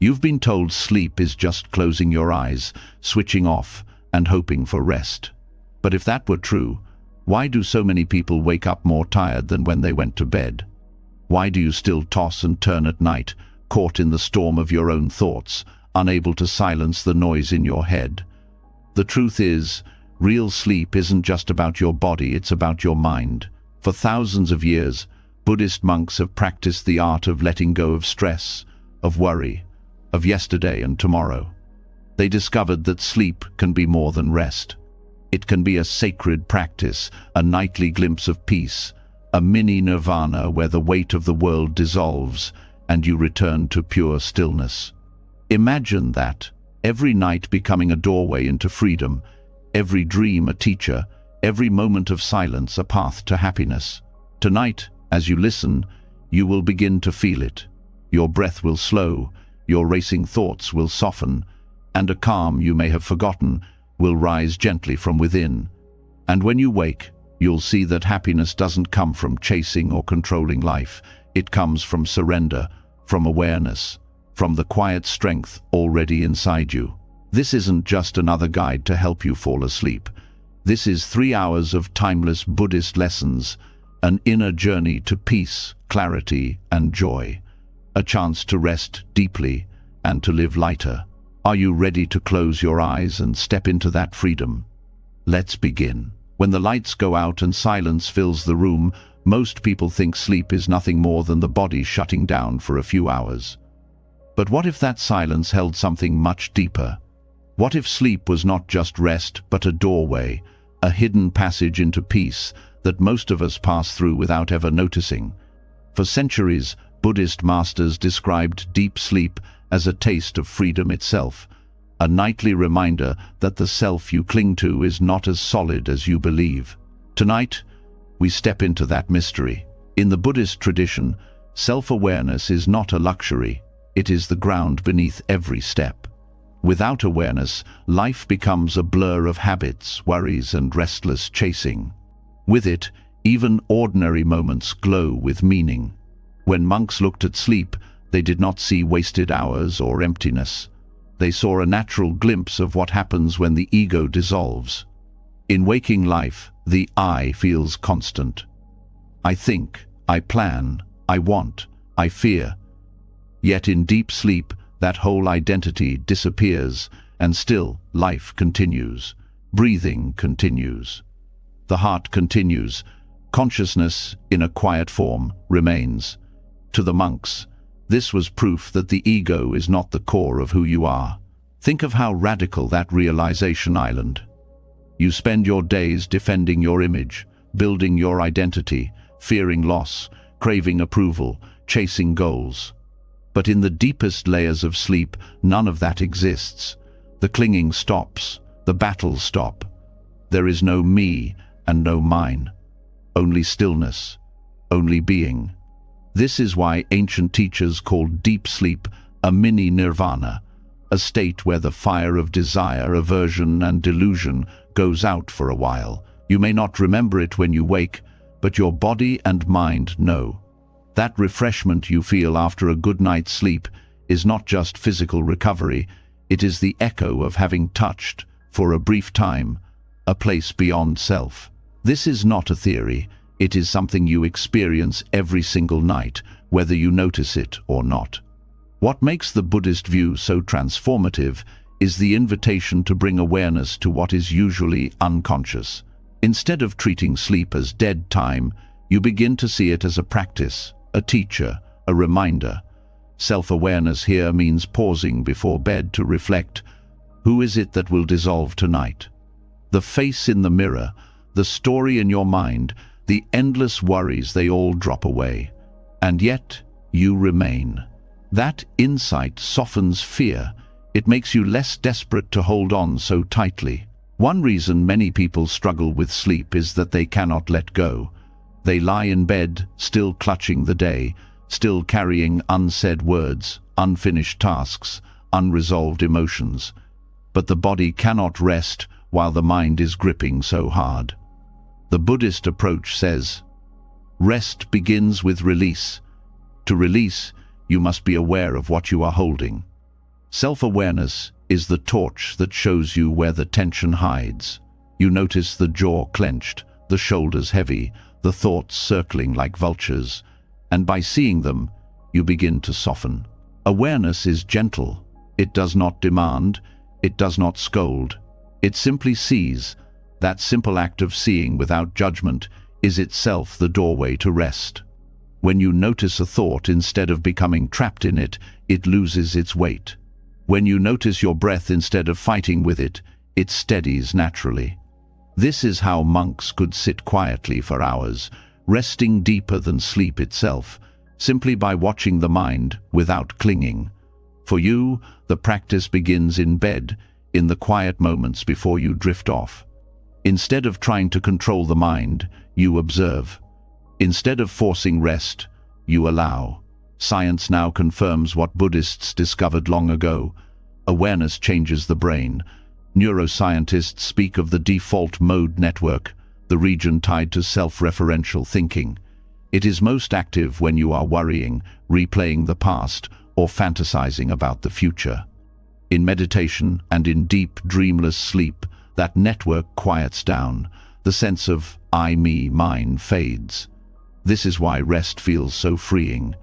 You've been told sleep is just closing your eyes, switching off, and hoping for rest. But if that were true, why do so many people wake up more tired than when they went to bed? Why do you still toss and turn at night, caught in the storm of your own thoughts, unable to silence the noise in your head? The truth is, real sleep isn't just about your body, it's about your mind. For thousands of years, Buddhist monks have practiced the art of letting go of stress, of worry, of yesterday and tomorrow. They discovered that sleep can be more than rest. It can be a sacred practice, a nightly glimpse of peace, a mini nirvana where the weight of the world dissolves and you return to pure stillness. Imagine that, every night becoming a doorway into freedom, every dream a teacher, every moment of silence a path to happiness. Tonight, as you listen, you will begin to feel it. Your breath will slow, your racing thoughts will soften, and a calm you may have forgotten will rise gently from within. And when you wake, you'll see that happiness doesn't come from chasing or controlling life. It comes from surrender, from awareness, from the quiet strength already inside you. This isn't just another guide to help you fall asleep. This is 3 hours of timeless Buddhist lessons, an inner journey to peace, clarity, and joy. A chance to rest deeply and to live lighter. Are you ready to close your eyes and step into that freedom? Let's begin. When the lights go out and silence fills the room, most people think sleep is nothing more than the body shutting down for a few hours. But what if that silence held something much deeper? What if sleep was not just rest, but a doorway, a hidden passage into peace that most of us pass through without ever noticing? For centuries, Buddhist masters described deep sleep as a taste of freedom itself, a nightly reminder that the self you cling to is not as solid as you believe. Tonight, we step into that mystery. In the Buddhist tradition, self-awareness is not a luxury, it is the ground beneath every step. Without awareness, life becomes a blur of habits, worries, and restless chasing. With it, even ordinary moments glow with meaning. When monks looked at sleep, they did not see wasted hours or emptiness. They saw a natural glimpse of what happens when the ego dissolves. In waking life, the I feels constant. I think, I plan, I want, I fear. Yet in deep sleep, that whole identity disappears, and still life continues. Breathing continues. The heart continues. Consciousness, in a quiet form, remains. To the monks, this was proof that the ego is not the core of who you are. Think of how radical that realization island. You spend your days defending your image, building your identity, fearing loss, craving approval, chasing goals. But in the deepest layers of sleep, none of that exists. The clinging stops, the battles stop. There is no me and no mine. Only stillness, only being. This is why ancient teachers called deep sleep a mini nirvana, a state where the fire of desire, aversion, and delusion goes out for a while. You may not remember it when you wake, but your body and mind know. That refreshment you feel after a good night's sleep is not just physical recovery, it is the echo of having touched, for a brief time, a place beyond self. This is not a theory, it is something you experience every single night, whether you notice it or not. What makes the Buddhist view so transformative is the invitation to bring awareness to what is usually unconscious. Instead of treating sleep as dead time, you begin to see it as a practice, a teacher, a reminder. Self-awareness here means pausing before bed to reflect, who is it that will dissolve tonight? The face in the mirror, the story in your mind, the endless worries, they all drop away. And yet, you remain. That insight softens fear. It makes you less desperate to hold on so tightly. One reason many people struggle with sleep is that they cannot let go. They lie in bed, still clutching the day, still carrying unsaid words, unfinished tasks, unresolved emotions. But the body cannot rest while the mind is gripping so hard. The Buddhist approach says, rest begins with release. To release, you must be aware of what you are holding. Self-awareness is the torch that shows you where the tension hides. You notice the jaw clenched, the shoulders heavy, the thoughts circling like vultures, and by seeing them, you begin to soften. Awareness is gentle. It does not demand, it does not scold. It simply sees. That simple act of seeing without judgment is itself the doorway to rest. When you notice a thought instead of becoming trapped in it, it loses its weight. When you notice your breath instead of fighting with it, it steadies naturally. This is how monks could sit quietly for hours, resting deeper than sleep itself, simply by watching the mind without clinging. For you, the practice begins in bed, in the quiet moments before you drift off. Instead of trying to control the mind, you observe. Instead of forcing rest, you allow. Science now confirms what Buddhists discovered long ago. Awareness changes the brain. Neuroscientists speak of the default mode network, the region tied to self-referential thinking. It is most active when you are worrying, replaying the past, or fantasizing about the future. In meditation and in deep, dreamless sleep, that network quiets down. The sense of I, me, mine fades. This is why rest feels so freeing.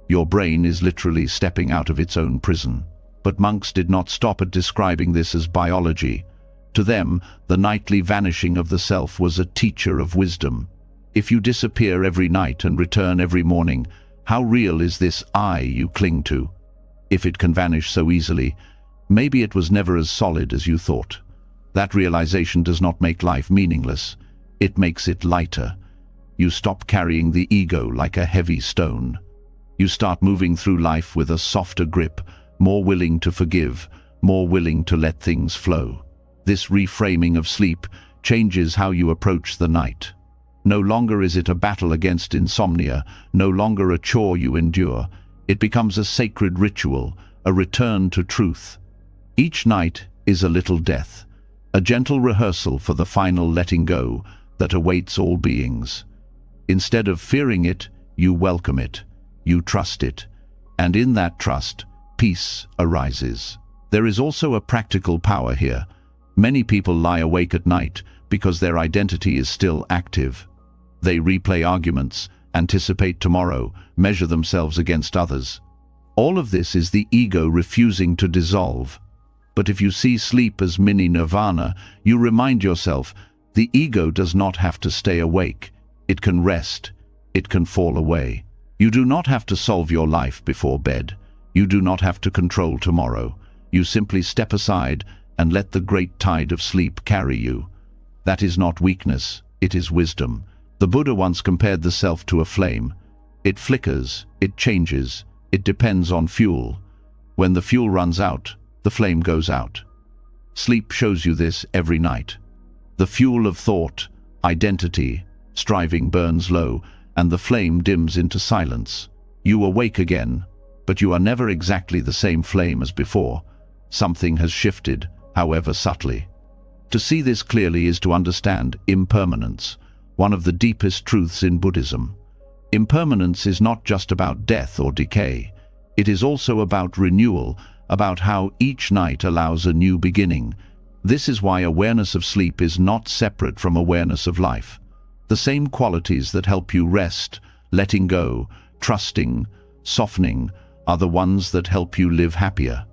Your brain is literally stepping out of its own prison. But monks did not stop at describing this as biology. To them, the nightly vanishing of the self was a teacher of wisdom. If you disappear every night and return every morning, how real is this I you cling to? If it can vanish so easily, maybe it was never as solid as you thought. That realization does not make life meaningless. It makes it lighter. You stop carrying the ego like a heavy stone. You start moving through life with a softer grip, more willing to forgive, more willing to let things flow. This reframing of sleep changes how you approach the night. No longer is it a battle against insomnia, no longer a chore you endure. It becomes a sacred ritual, a return to truth. Each night is a little death, a gentle rehearsal for the final letting go that awaits all beings. Instead of fearing it, you welcome it, you trust it, and in that trust, peace arises. There is also a practical power here. Many people lie awake at night because their identity is still active. They replay arguments, anticipate tomorrow, measure themselves against others. All of this is the ego refusing to dissolve. But if you see sleep as mini nirvana, you remind yourself the ego does not have to stay awake. It can rest. It can fall away. You do not have to solve your life before bed. You do not have to control tomorrow. You simply step aside and let the great tide of sleep carry you. That is not weakness, it is wisdom. The Buddha once compared the self to a flame. It flickers, it changes, it depends on fuel. When the fuel runs out, the flame goes out. Sleep shows you this every night. The fuel of thought, identity, striving burns low, and the flame dims into silence. You awake again, but you are never exactly the same flame as before. Something has shifted, however subtly. To see this clearly is to understand impermanence, one of the deepest truths in Buddhism. Impermanence is not just about death or decay. It is also about renewal, about how each night allows a new beginning. This is why awareness of sleep is not separate from awareness of life. The same qualities that help you rest, letting go, trusting, softening, are the ones that help you live happier.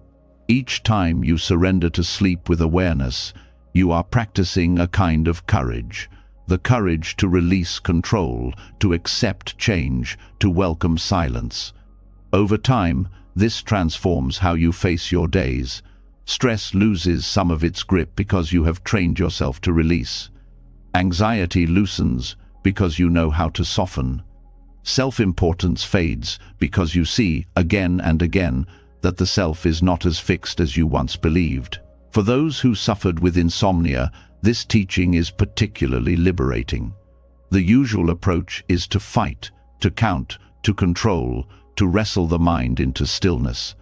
Each time you surrender to sleep with awareness, you are practicing a kind of courage. The courage to release control, to accept change, to welcome silence. Over time, this transforms how you face your days. Stress loses some of its grip because you have trained yourself to release. Anxiety loosens because you know how to soften. Self-importance fades because you see, again and again, that the self is not as fixed as you once believed. For those who suffered with insomnia, this teaching is particularly liberating. The usual approach is to fight, to count, to control, to wrestle the mind into stillness.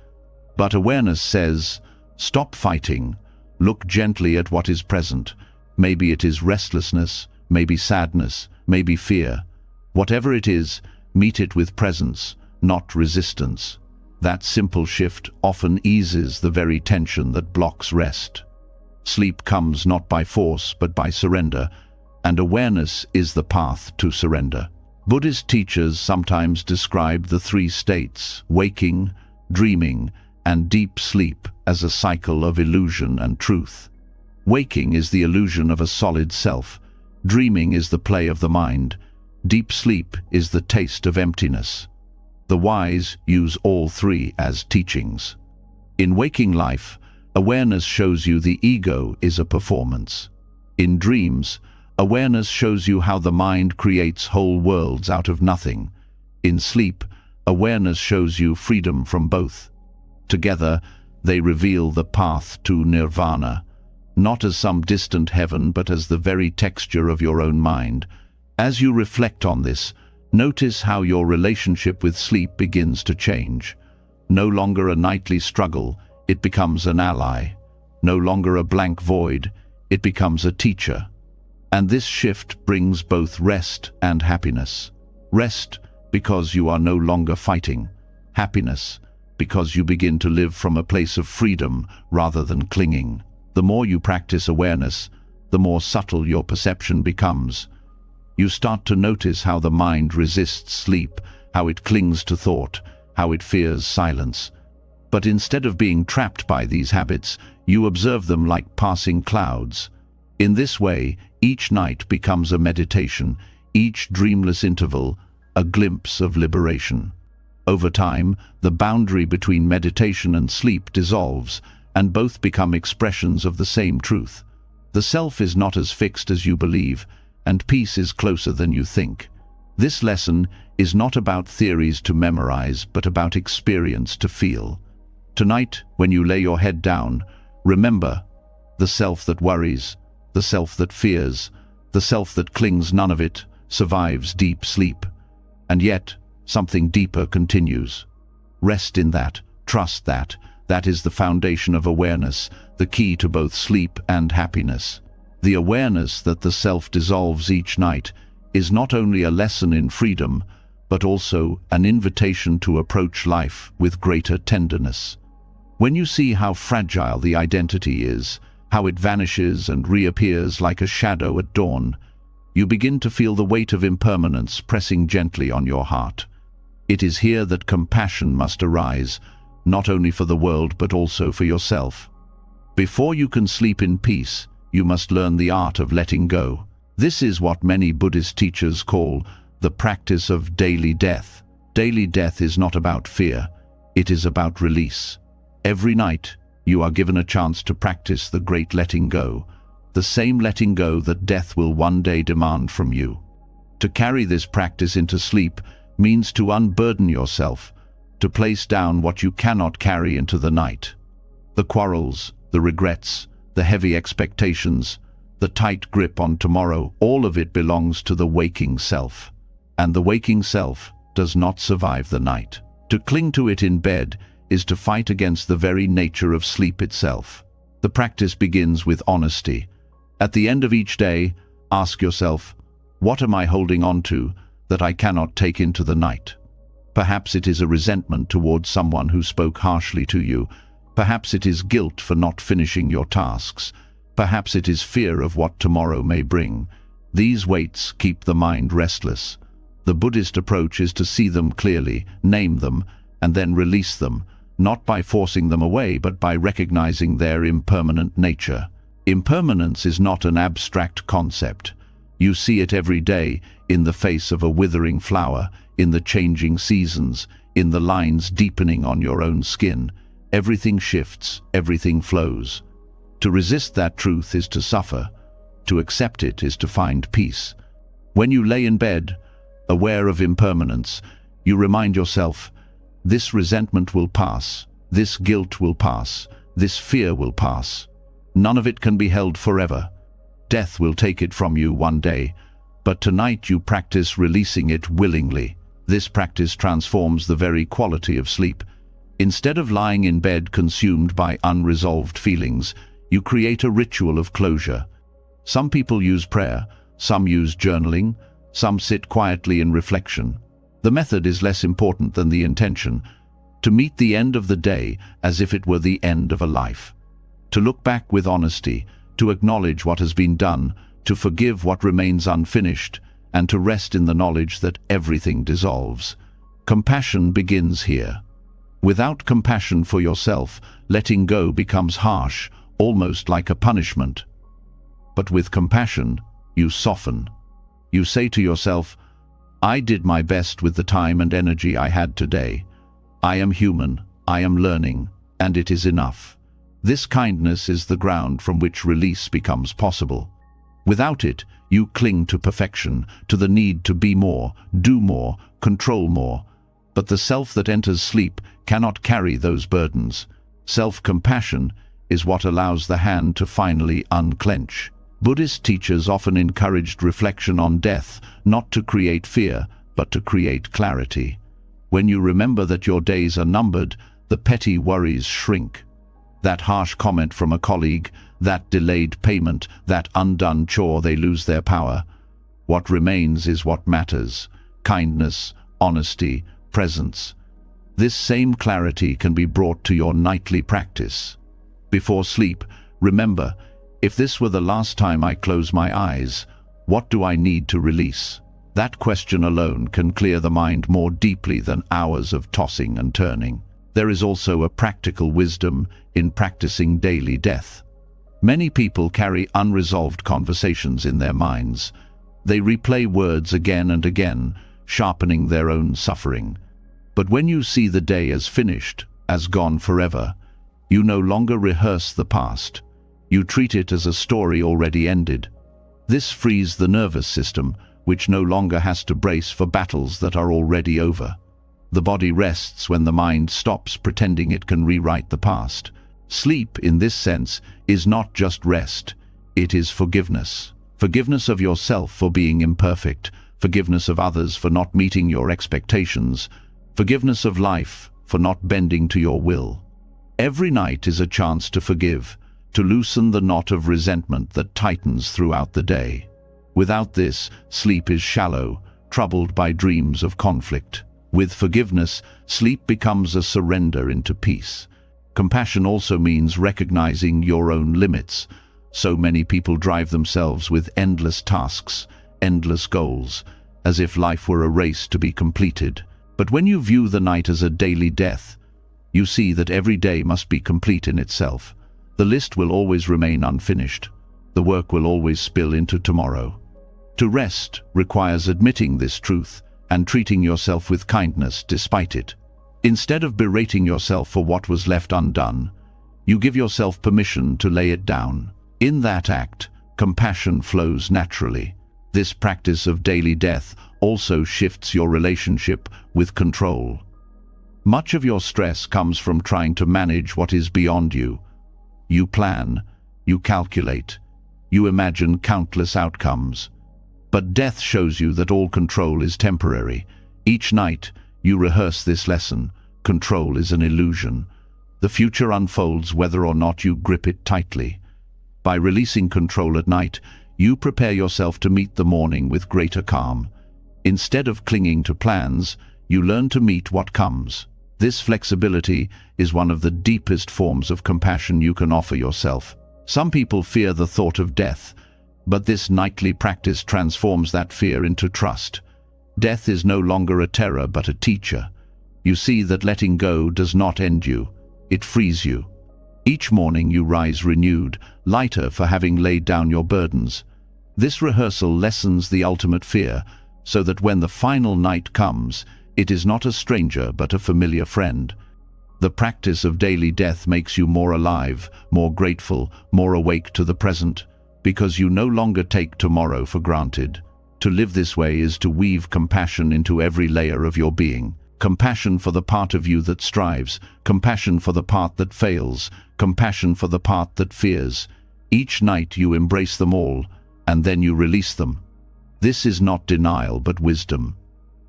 But awareness says, stop fighting, look gently at what is present. Maybe it is restlessness, maybe sadness, maybe fear. Whatever it is, meet it with presence, not resistance. That simple shift often eases the very tension that blocks rest. Sleep comes not by force but by surrender, and awareness is the path to surrender. Buddhist teachers sometimes describe the three states, waking, dreaming, and deep sleep, as a cycle of illusion and truth. Waking is the illusion of a solid self. Dreaming is the play of the mind. Deep sleep is the taste of emptiness. The wise use all three as teachings. In waking life, awareness shows you the ego is a performance. In dreams, awareness shows you how the mind creates whole worlds out of nothing. In sleep, awareness shows you freedom from both. Together, they reveal the path to nirvana, not as some distant heaven but as the very texture of your own mind. As you reflect on this, notice how your relationship with sleep begins to change. No longer a nightly struggle, it becomes an ally. No longer a blank void, it becomes a teacher. And this shift brings both rest and happiness. Rest because you are no longer fighting. Happiness because you begin to live from a place of freedom rather than clinging. The more you practice awareness, the more subtle your perception becomes. You start to notice how the mind resists sleep, how it clings to thought, how it fears silence. But instead of being trapped by these habits, you observe them like passing clouds. In this way, each night becomes a meditation, each dreamless interval a glimpse of liberation. Over time, the boundary between meditation and sleep dissolves, and both become expressions of the same truth. The self is not as fixed as you believe, and peace is closer than you think. This lesson is not about theories to memorize, but about experience to feel. Tonight, when you lay your head down, remember the self that worries, the self that fears, the self that clings, none of it survives deep sleep. And yet, something deeper continues. Rest in that, trust that. That is the foundation of awareness, the key to both sleep and happiness. The awareness that the self dissolves each night is not only a lesson in freedom, but also an invitation to approach life with greater tenderness. When you see how fragile the identity is, how it vanishes and reappears like a shadow at dawn, you begin to feel the weight of impermanence pressing gently on your heart. It is here that compassion must arise, not only for the world but also for yourself. Before you can sleep in peace, you must learn the art of letting go. This is what many Buddhist teachers call the practice of daily death. Daily death is not about fear, it is about release. Every night, you are given a chance to practice the great letting go, the same letting go that death will one day demand from you. To carry this practice into sleep means to unburden yourself, to place down what you cannot carry into the night. The quarrels, the regrets, the heavy expectations, the tight grip on tomorrow, all of it belongs to the waking self. And the waking self does not survive the night. To cling to it in bed is to fight against the very nature of sleep itself. The practice begins with honesty. At the end of each day, ask yourself, what am I holding on to that I cannot take into the night? Perhaps it is a resentment towards someone who spoke harshly to you. Perhaps it is guilt for not finishing your tasks. Perhaps it is fear of what tomorrow may bring. These weights keep the mind restless. The Buddhist approach is to see them clearly, name them, and then release them, not by forcing them away, but by recognizing their impermanent nature. Impermanence is not an abstract concept. You see it every day, in the face of a withering flower, in the changing seasons, in the lines deepening on your own skin. Everything shifts, everything flows. To resist that truth is to suffer. To accept it is to find peace. When you lay in bed, aware of impermanence, you remind yourself, this resentment will pass, this guilt will pass, this fear will pass. None of it can be held forever. Death will take it from you one day, but tonight you practice releasing it willingly. This practice transforms the very quality of sleep. Instead of lying in bed consumed by unresolved feelings, you create a ritual of closure. Some people use prayer, some use journaling, some sit quietly in reflection. The method is less important than the intention. to meet the end of the day as if it were the end of a life, to look back with honesty, to acknowledge what has been done, to forgive what remains unfinished, and to rest in the knowledge that everything dissolves. Compassion begins here. Without compassion for yourself, letting go becomes harsh, almost like a punishment. But with compassion, you soften. You say to yourself, I did my best with the time and energy I had today. I am human, I am learning, and it is enough. This kindness is the ground from which release becomes possible. Without it, you cling to perfection, to the need to be more, do more, control more. But the self that enters sleep cannot carry those burdens. Self-compassion is what allows the hand to finally unclench. Buddhist teachers often encouraged reflection on death, not to create fear, but to create clarity. When you remember that your days are numbered, the petty worries shrink. That harsh comment from a colleague, that delayed payment, that undone chore, they lose their power. What remains is what matters: kindness, honesty, presence. This same clarity can be brought to your nightly practice. Before sleep, remember, if this were the last time I close my eyes, what do I need to release? That question alone can clear the mind more deeply than hours of tossing and turning. There is also a practical wisdom in practicing daily death. Many people carry unresolved conversations in their minds. They replay words again and again, sharpening their own suffering. But when you see the day as finished, as gone forever, you no longer rehearse the past. You treat it as a story already ended. This frees the nervous system, which no longer has to brace for battles that are already over. The body rests when the mind stops pretending it can rewrite the past. Sleep, in this sense, is not just rest. It is forgiveness. Forgiveness of yourself for being imperfect, forgiveness of others for not meeting your expectations, forgiveness of life for not bending to your will. Every night is a chance to forgive, to loosen the knot of resentment that tightens throughout the day. Without this, sleep is shallow, troubled by dreams of conflict. With forgiveness, sleep becomes a surrender into peace. Compassion also means recognizing your own limits. So many people drive themselves with endless tasks, endless goals, as if life were a race to be completed. But when you view the night as a daily death, you see that every day must be complete in itself. The list will always remain unfinished. The work will always spill into tomorrow. To rest requires admitting this truth and treating yourself with kindness despite it. Instead of berating yourself for what was left undone, you give yourself permission to lay it down. In that act, compassion flows naturally. This practice of daily death also shifts your relationship with control. Much of your stress comes from trying to manage what is beyond you. You plan, you calculate, you imagine countless outcomes. But death shows you that all control is temporary. Each night, you rehearse this lesson. Control is an illusion. The future unfolds whether or not you grip it tightly. By releasing control at night, you prepare yourself to meet the morning with greater calm. Instead of clinging to plans, you learn to meet what comes. This flexibility is one of the deepest forms of compassion you can offer yourself. Some people fear the thought of death, but this nightly practice transforms that fear into trust. Death is no longer a terror but a teacher. You see that letting go does not end you, it frees you. Each morning you rise renewed, lighter for having laid down your burdens. This rehearsal lessens the ultimate fear, so that when the final night comes, it is not a stranger but a familiar friend. The practice of daily death makes you more alive, more grateful, more awake to the present, because you no longer take tomorrow for granted. To live this way is to weave compassion into every layer of your being. Compassion for the part of you that strives, compassion for the part that fails, compassion for the part that fears. Each night you embrace them all, and then you release them. This is not denial but wisdom.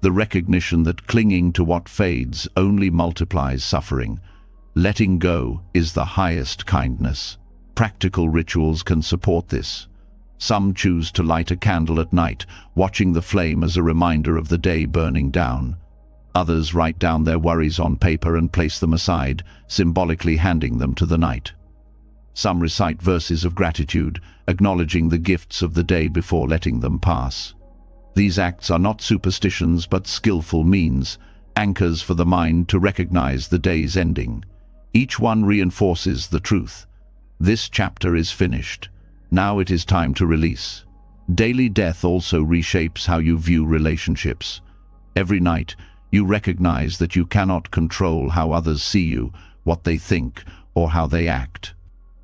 The recognition that clinging to what fades only multiplies suffering. Letting go is the highest kindness. Practical rituals can support this. Some choose to light a candle at night, watching the flame as a reminder of the day burning down. Others write down their worries on paper and place them aside, symbolically handing them to the night. Some recite verses of gratitude, acknowledging the gifts of the day before letting them pass. These acts are not superstitions but skillful means, anchors for the mind to recognize the day's ending. Each one reinforces the truth. This chapter is finished. Now it is time to release. Daily death also reshapes how you view relationships. Every night, you recognize that you cannot control how others see you, what they think, or how they act.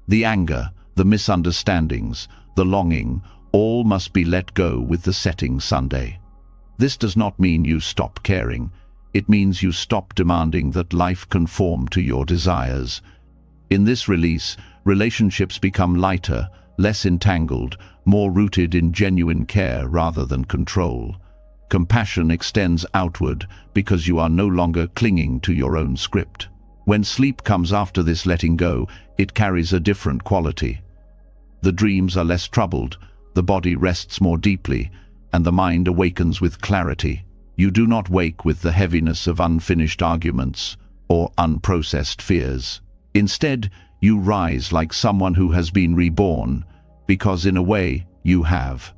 The anger, the misunderstandings, the longing, all must be let go with the setting Sunday. This does not mean you stop caring. It means you stop demanding that life conform to your desires. In this release, relationships become lighter, less entangled, more rooted in genuine care rather than control. Compassion extends outward because you are no longer clinging to your own script. When sleep comes after this letting go, it carries a different quality. The dreams are less troubled, the body rests more deeply, and the mind awakens with clarity. You do not wake with the heaviness of unfinished arguments or unprocessed fears. Instead, you rise like someone who has been reborn, because in a way, you have.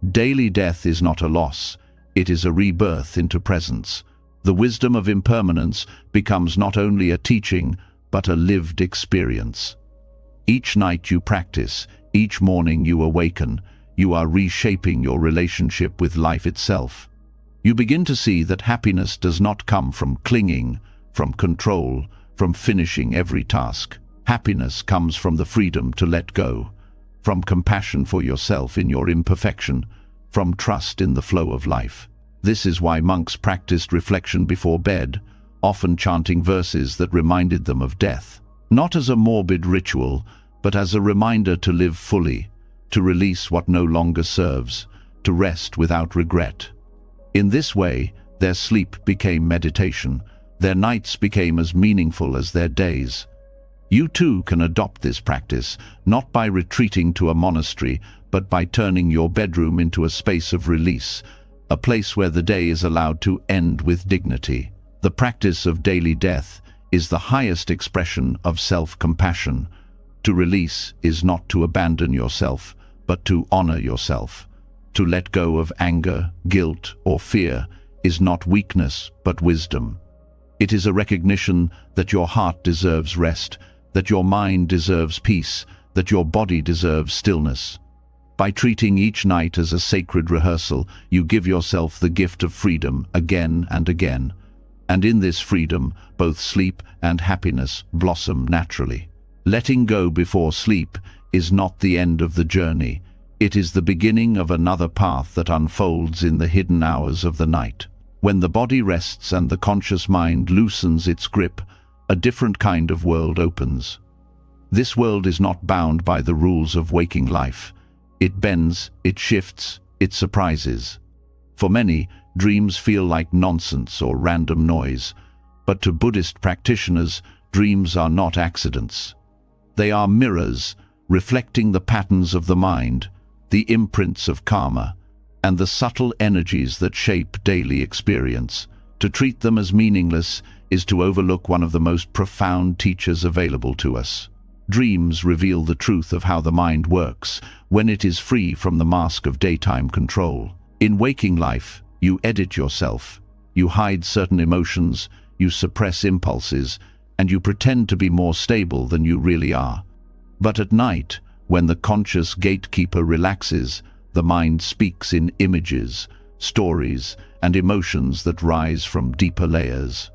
Daily death is not a loss, it is a rebirth into presence. The wisdom of impermanence becomes not only a teaching, but a lived experience. Each night you practice, each morning you awaken, you are reshaping your relationship with life itself. You begin to see that happiness does not come from clinging, from control, from finishing every task. Happiness comes from the freedom to let go, from compassion for yourself in your imperfection, from trust in the flow of life. This is why monks practiced reflection before bed, often chanting verses that reminded them of death. Not as a morbid ritual, but as a reminder to live fully, to release what no longer serves, to rest without regret. In this way, their sleep became meditation, their nights became as meaningful as their days. You too can adopt this practice, not by retreating to a monastery, but by turning your bedroom into a space of release, a place where the day is allowed to end with dignity. The practice of daily death is the highest expression of self-compassion. To release is not to abandon yourself, but to honor yourself. To let go of anger, guilt, or fear is not weakness, but wisdom. It is a recognition that your heart deserves rest, that your mind deserves peace, that your body deserves stillness. By treating each night as a sacred rehearsal, you give yourself the gift of freedom again and again. And in this freedom, both sleep and happiness blossom naturally. Letting go before sleep is not the end of the journey. It is the beginning of another path that unfolds in the hidden hours of the night. When the body rests and the conscious mind loosens its grip, a different kind of world opens. This world is not bound by the rules of waking life. It bends, it shifts, it surprises. For many, dreams feel like nonsense or random noise, but to Buddhist practitioners, dreams are not accidents. They are mirrors, reflecting the patterns of the mind, the imprints of karma, and the subtle energies that shape daily experience. To treat them as meaningless is to overlook one of the most profound teachers available to us. Dreams reveal the truth of how the mind works when it is free from the mask of daytime control. In waking life, you edit yourself, you hide certain emotions, you suppress impulses, and you pretend to be more stable than you really are. But at night, when the conscious gatekeeper relaxes, the mind speaks in images, stories, and emotions that rise from deeper layers.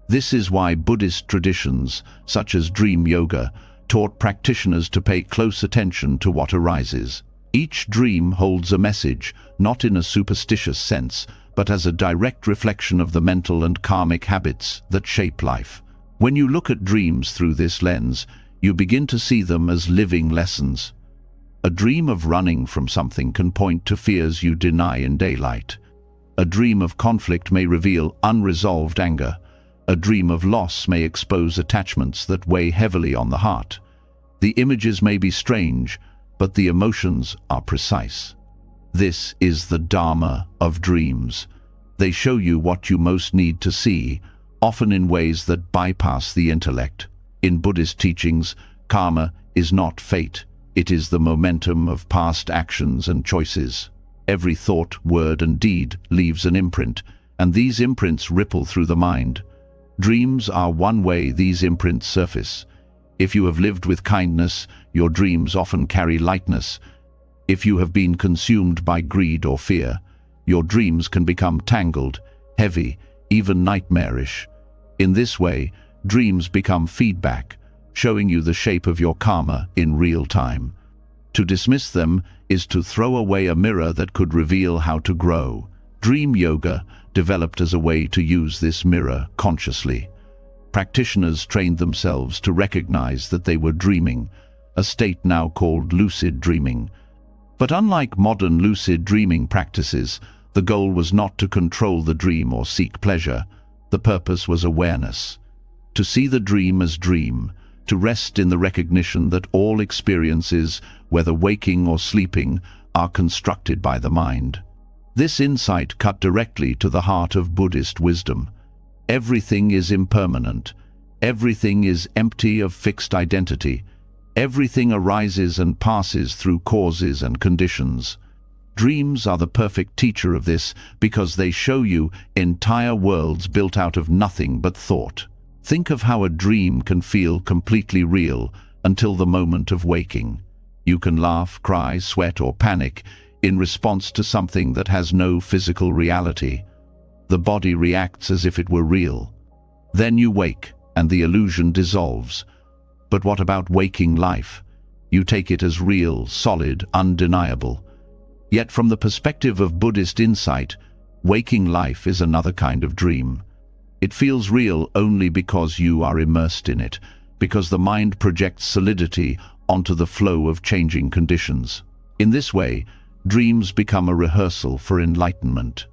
This is why Buddhist traditions, such as dream yoga, taught practitioners to pay close attention to what arises. Each dream holds a message, not in a superstitious sense, but as a direct reflection of the mental and karmic habits that shape life. When you look at dreams through this lens, you begin to see them as living lessons. A dream of running from something can point to fears you deny in daylight. A dream of conflict may reveal unresolved anger. A dream of loss may expose attachments that weigh heavily on the heart. The images may be strange, but the emotions are precise. This is the Dharma of dreams. They show you what you most need to see, often in ways that bypass the intellect. In Buddhist teachings, karma is not fate. It is the momentum of past actions and choices. Every thought, word, and deed leaves an imprint, and these imprints ripple through the mind. Dreams are one way these imprints surface. If you have lived with kindness, your dreams often carry lightness. If you have been consumed by greed or fear, your dreams can become tangled, heavy, even nightmarish. In this way, dreams become feedback, showing you the shape of your karma in real time. To dismiss them is to throw away a mirror that could reveal how to grow. Dream yoga developed as a way to use this mirror consciously. Practitioners trained themselves to recognize that they were dreaming, a state now called lucid dreaming. But unlike modern lucid dreaming practices, the goal was not to control the dream or seek pleasure. The purpose was awareness. To see the dream as dream, to rest in the recognition that all experiences, whether waking or sleeping, are constructed by the mind. This insight cut directly to the heart of Buddhist wisdom. Everything is impermanent. Everything is empty of fixed identity. Everything arises and passes through causes and conditions. Dreams are the perfect teacher of this because they show you entire worlds built out of nothing but thought. Think of how a dream can feel completely real until the moment of waking. You can laugh, cry, sweat, or panic in response to something that has no physical reality. The body reacts as if it were real. Then you wake, and the illusion dissolves. But what about waking life? You take it as real, solid, undeniable. Yet from the perspective of Buddhist insight, waking life is another kind of dream. It feels real only because you are immersed in it, because the mind projects solidity onto the flow of changing conditions. In this way, dreams become a rehearsal for enlightenment.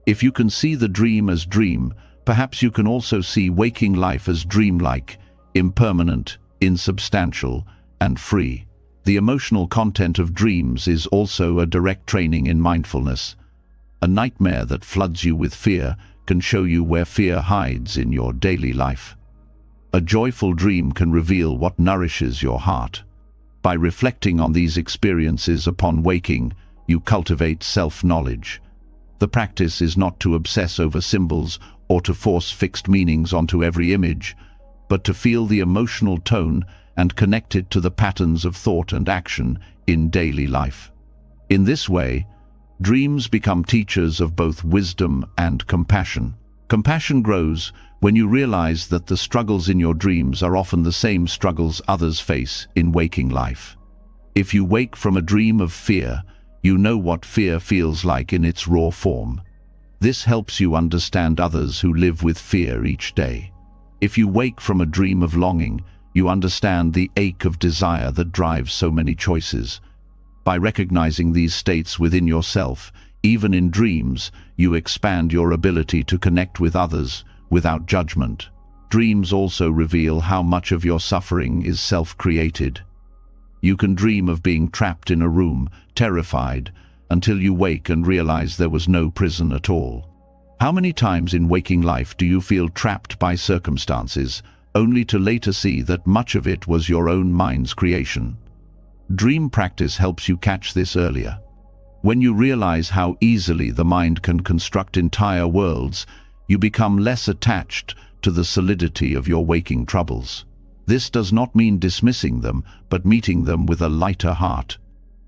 If you can see the dream as dream, perhaps you can also see waking life as dreamlike, impermanent, insubstantial, and free. The emotional content of dreams is also a direct training in mindfulness. A nightmare that floods you with fear can show you where fear hides in your daily life. A joyful dream can reveal what nourishes your heart. By reflecting on these experiences upon waking, you cultivate self-knowledge. The practice is not to obsess over symbols or to force fixed meanings onto every image, but to feel the emotional tone and connect it to the patterns of thought and action in daily life. In this way, dreams become teachers of both wisdom and compassion. Compassion grows when you realize that the struggles in your dreams are often the same struggles others face in waking life. If you wake from a dream of fear, you know what fear feels like in its raw form. This helps you understand others who live with fear each day. If you wake from a dream of longing, you understand the ache of desire that drives so many choices. By recognizing these states within yourself, even in dreams, you expand your ability to connect with others without judgment. Dreams also reveal how much of your suffering is self-created. You can dream of being trapped in a room, terrified, until you wake and realize there was no prison at all. How many times in waking life do you feel trapped by circumstances, only to later see that much of it was your own mind's creation? Dream practice helps you catch this earlier. When you realize how easily the mind can construct entire worlds, you become less attached to the solidity of your waking troubles. This does not mean dismissing them, but meeting them with a lighter heart.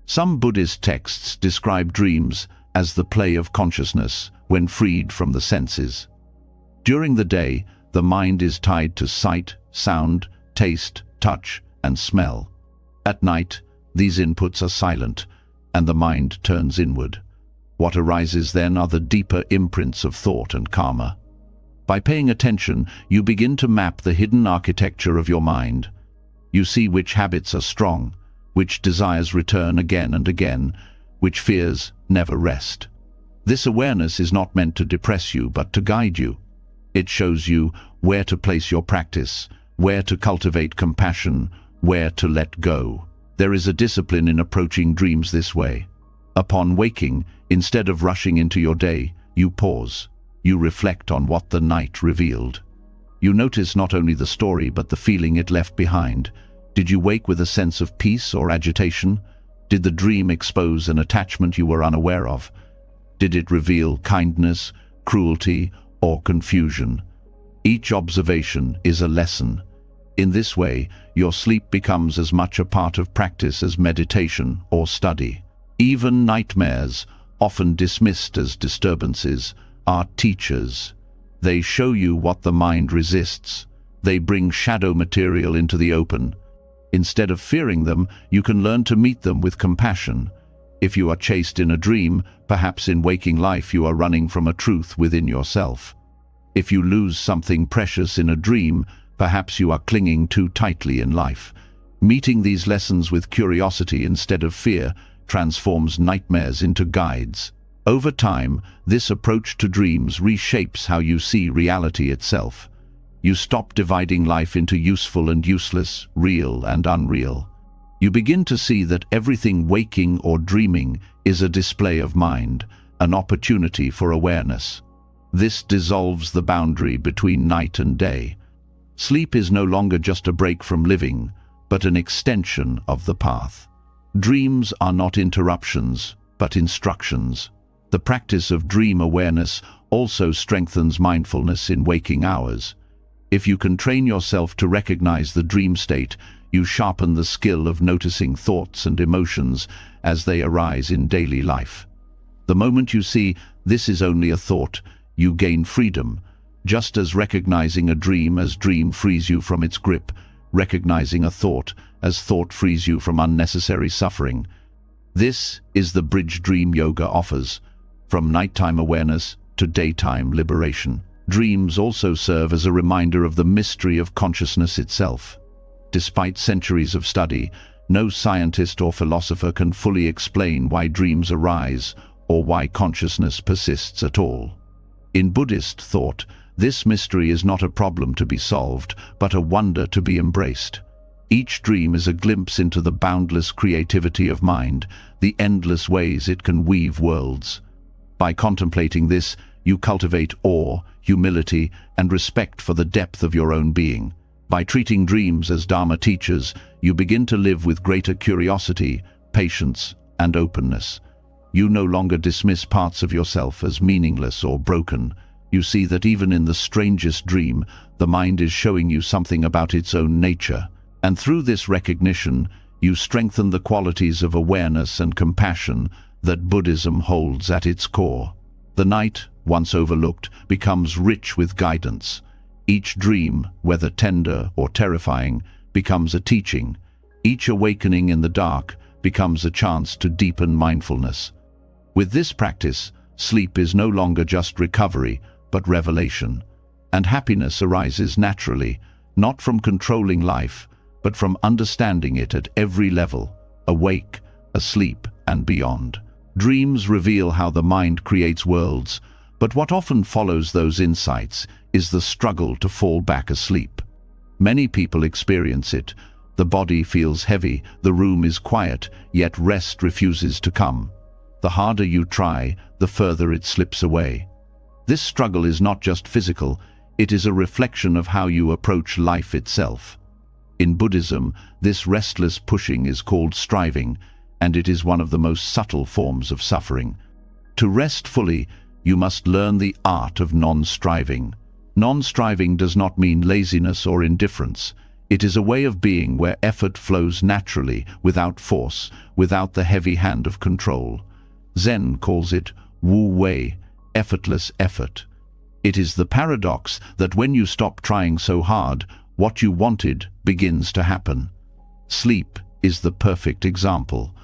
Some Buddhist texts describe dreams as the play of consciousness when freed from the senses. During the day, the mind is tied to sight, sound, taste, touch, and smell. At night, these inputs are silent, and the mind turns inward. What arises then are the deeper imprints of thought and karma. By paying attention, you begin to map the hidden architecture of your mind. You see which habits are strong, which desires return again and again, which fears never rest. This awareness is not meant to depress you, but to guide you. It shows you where to place your practice, where to cultivate compassion, where to let go. There is a discipline in approaching dreams this way. Upon waking, instead of rushing into your day, you pause. You reflect on what the night revealed. You notice not only the story but the feeling it left behind. Did you wake with a sense of peace or agitation? Did the dream expose an attachment you were unaware of? Did it reveal kindness, cruelty, or confusion? Each observation is a lesson. In this way, your sleep becomes as much a part of practice as meditation or study. Even nightmares, often dismissed as disturbances, are teachers. They show you what the mind resists. They bring shadow material into the open. Instead of fearing them, you can learn to meet them with compassion. If you are chased in a dream, perhaps in waking life you are running from a truth within yourself. If you lose something precious in a dream, perhaps you are clinging too tightly in life. Meeting these lessons with curiosity instead of fear transforms nightmares into guides. Over time, this approach to dreams reshapes how you see reality itself. You stop dividing life into useful and useless, real and unreal. You begin to see that everything waking or dreaming is a display of mind, an opportunity for awareness. This dissolves the boundary between night and day. Sleep is no longer just a break from living, but an extension of the path. Dreams are not interruptions, but instructions. The practice of dream awareness also strengthens mindfulness in waking hours. If you can train yourself to recognize the dream state, you sharpen the skill of noticing thoughts and emotions as they arise in daily life. The moment you see, this is only a thought, you gain freedom. Just as recognizing a dream as dream frees you from its grip, recognizing a thought as thought frees you from unnecessary suffering. This is the bridge dream yoga offers, from nighttime awareness to daytime liberation. Dreams also serve as a reminder of the mystery of consciousness itself. Despite centuries of study, no scientist or philosopher can fully explain why dreams arise or why consciousness persists at all. In Buddhist thought, this mystery is not a problem to be solved, but a wonder to be embraced. Each dream is a glimpse into the boundless creativity of mind, the endless ways it can weave worlds. By contemplating this, you cultivate awe, humility, and respect for the depth of your own being. By treating dreams as Dharma teachers, you begin to live with greater curiosity, patience, and openness. You no longer dismiss parts of yourself as meaningless or broken. You see that even in the strangest dream, the mind is showing you something about its own nature. And through this recognition, you strengthen the qualities of awareness and compassion that Buddhism holds at its core. The night, once overlooked, becomes rich with guidance. Each dream, whether tender or terrifying, becomes a teaching. Each awakening in the dark becomes a chance to deepen mindfulness. With this practice, sleep is no longer just recovery, but revelation. And happiness arises naturally, not from controlling life, but from understanding it at every level, awake, asleep, and beyond. Dreams reveal how the mind creates worlds, but what often follows those insights is the struggle to fall back asleep. Many people experience it. The body feels heavy, the room is quiet, yet rest refuses to come. The harder you try, the further it slips away. This struggle is not just physical, it is a reflection of how you approach life itself. In Buddhism, this restless pushing is called striving, and it is one of the most subtle forms of suffering. To rest fully, you must learn the art of non-striving. Non-striving does not mean laziness or indifference. It is a way of being where effort flows naturally, without force, without the heavy hand of control. Zen calls it Wu Wei, effortless effort. It is the paradox that when you stop trying so hard, what you wanted begins to happen. Sleep is the perfect example.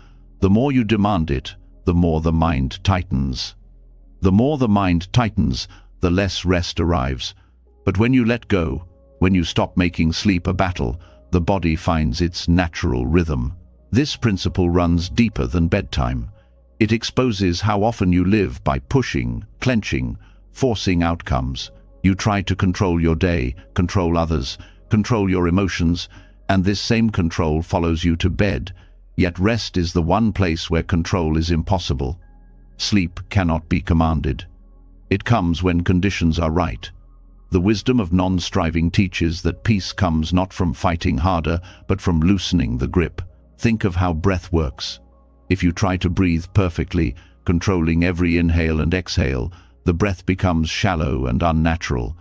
The more you demand it, the more the mind tightens. The more the mind tightens, the less rest arrives. But when you let go, when you stop making sleep a battle, the body finds its natural rhythm. This principle runs deeper than bedtime. It exposes how often you live by pushing, clenching, forcing outcomes. You try to control your day, control others, control your emotions, and this same control follows you to bed. Yet rest is the one place where control is impossible. Sleep cannot be commanded. It comes when conditions are right. The wisdom of non-striving teaches that peace comes not from fighting harder, but from loosening the grip. Think of how breath works. If you try to breathe perfectly, controlling every inhale and exhale, the breath becomes shallow and unnatural.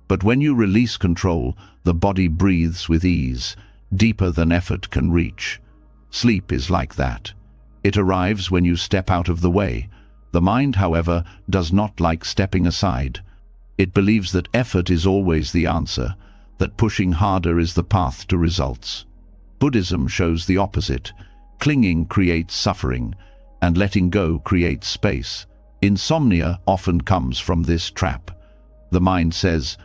But when you release control, the body breathes with ease, deeper than effort can reach. Sleep is like that. It arrives when you step out of the way. The mind, however, does not like stepping aside. It believes that effort is always the answer, that pushing harder is the path to results. Buddhism shows the opposite. Clinging creates suffering, and letting go creates space. Insomnia often comes from this trap. The mind says,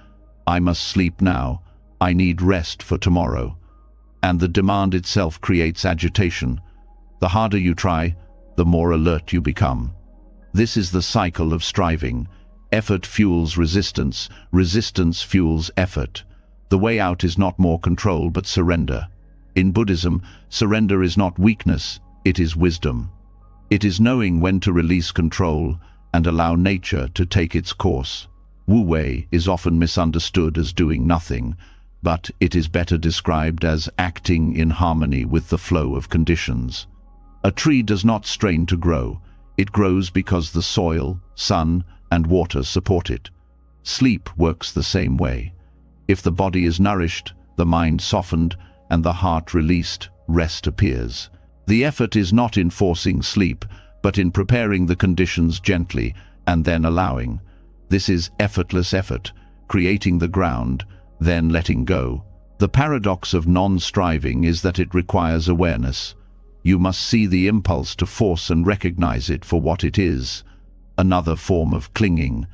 "I must sleep now, I need rest for tomorrow." And the demand itself creates agitation. The harder you try, the more alert you become. This is the cycle of striving. Effort fuels resistance, resistance fuels effort. The way out is not more control, but surrender. In Buddhism, surrender is not weakness, it is wisdom. It is knowing when to release control and allow nature to take its course. Wu-wei is often misunderstood as doing nothing, but it is better described as acting in harmony with the flow of conditions. A tree does not strain to grow. It grows because the soil, sun, and water support it. Sleep works the same way. If the body is nourished, the mind softened, and the heart released, rest appears. The effort is not in forcing sleep, but in preparing the conditions gently and then allowing. This is effortless effort, creating the ground, then letting go. The paradox of non-striving is that it requires awareness. You must see the impulse to force and recognize it for what it is, another form of clinging.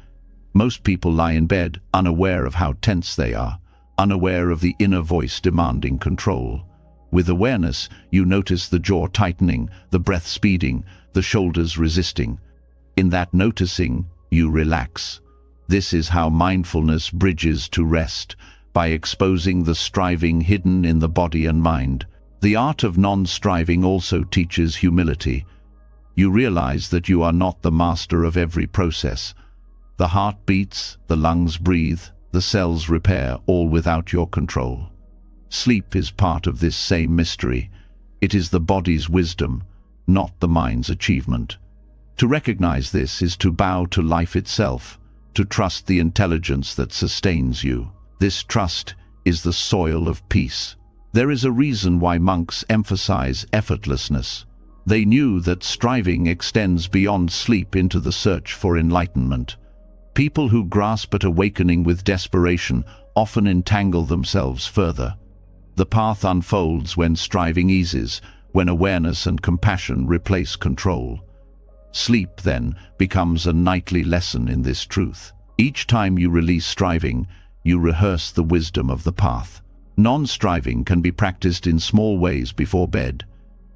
Most people lie in bed, unaware of how tense they are, unaware of the inner voice demanding control. With awareness, you notice the jaw tightening, the breath speeding, the shoulders resisting. In that noticing, you relax. This is how mindfulness bridges to rest, by exposing the striving hidden in the body and mind. The art of non-striving also teaches humility. You realize that you are not the master of every process. The heart beats, the lungs breathe, the cells repair, all without your control. Sleep is part of this same mystery. It is the body's wisdom, not the mind's achievement. To recognize this is to bow to life itself, to trust the intelligence that sustains you. This trust is the soil of peace. There is a reason why monks emphasize effortlessness. They knew that striving extends beyond sleep into the search for enlightenment. People who grasp at awakening with desperation often entangle themselves further. The path unfolds when striving eases, when awareness and compassion replace control. Sleep, then, becomes a nightly lesson in this truth. Each time you release striving, you rehearse the wisdom of the path. Non-striving can be practiced in small ways before bed.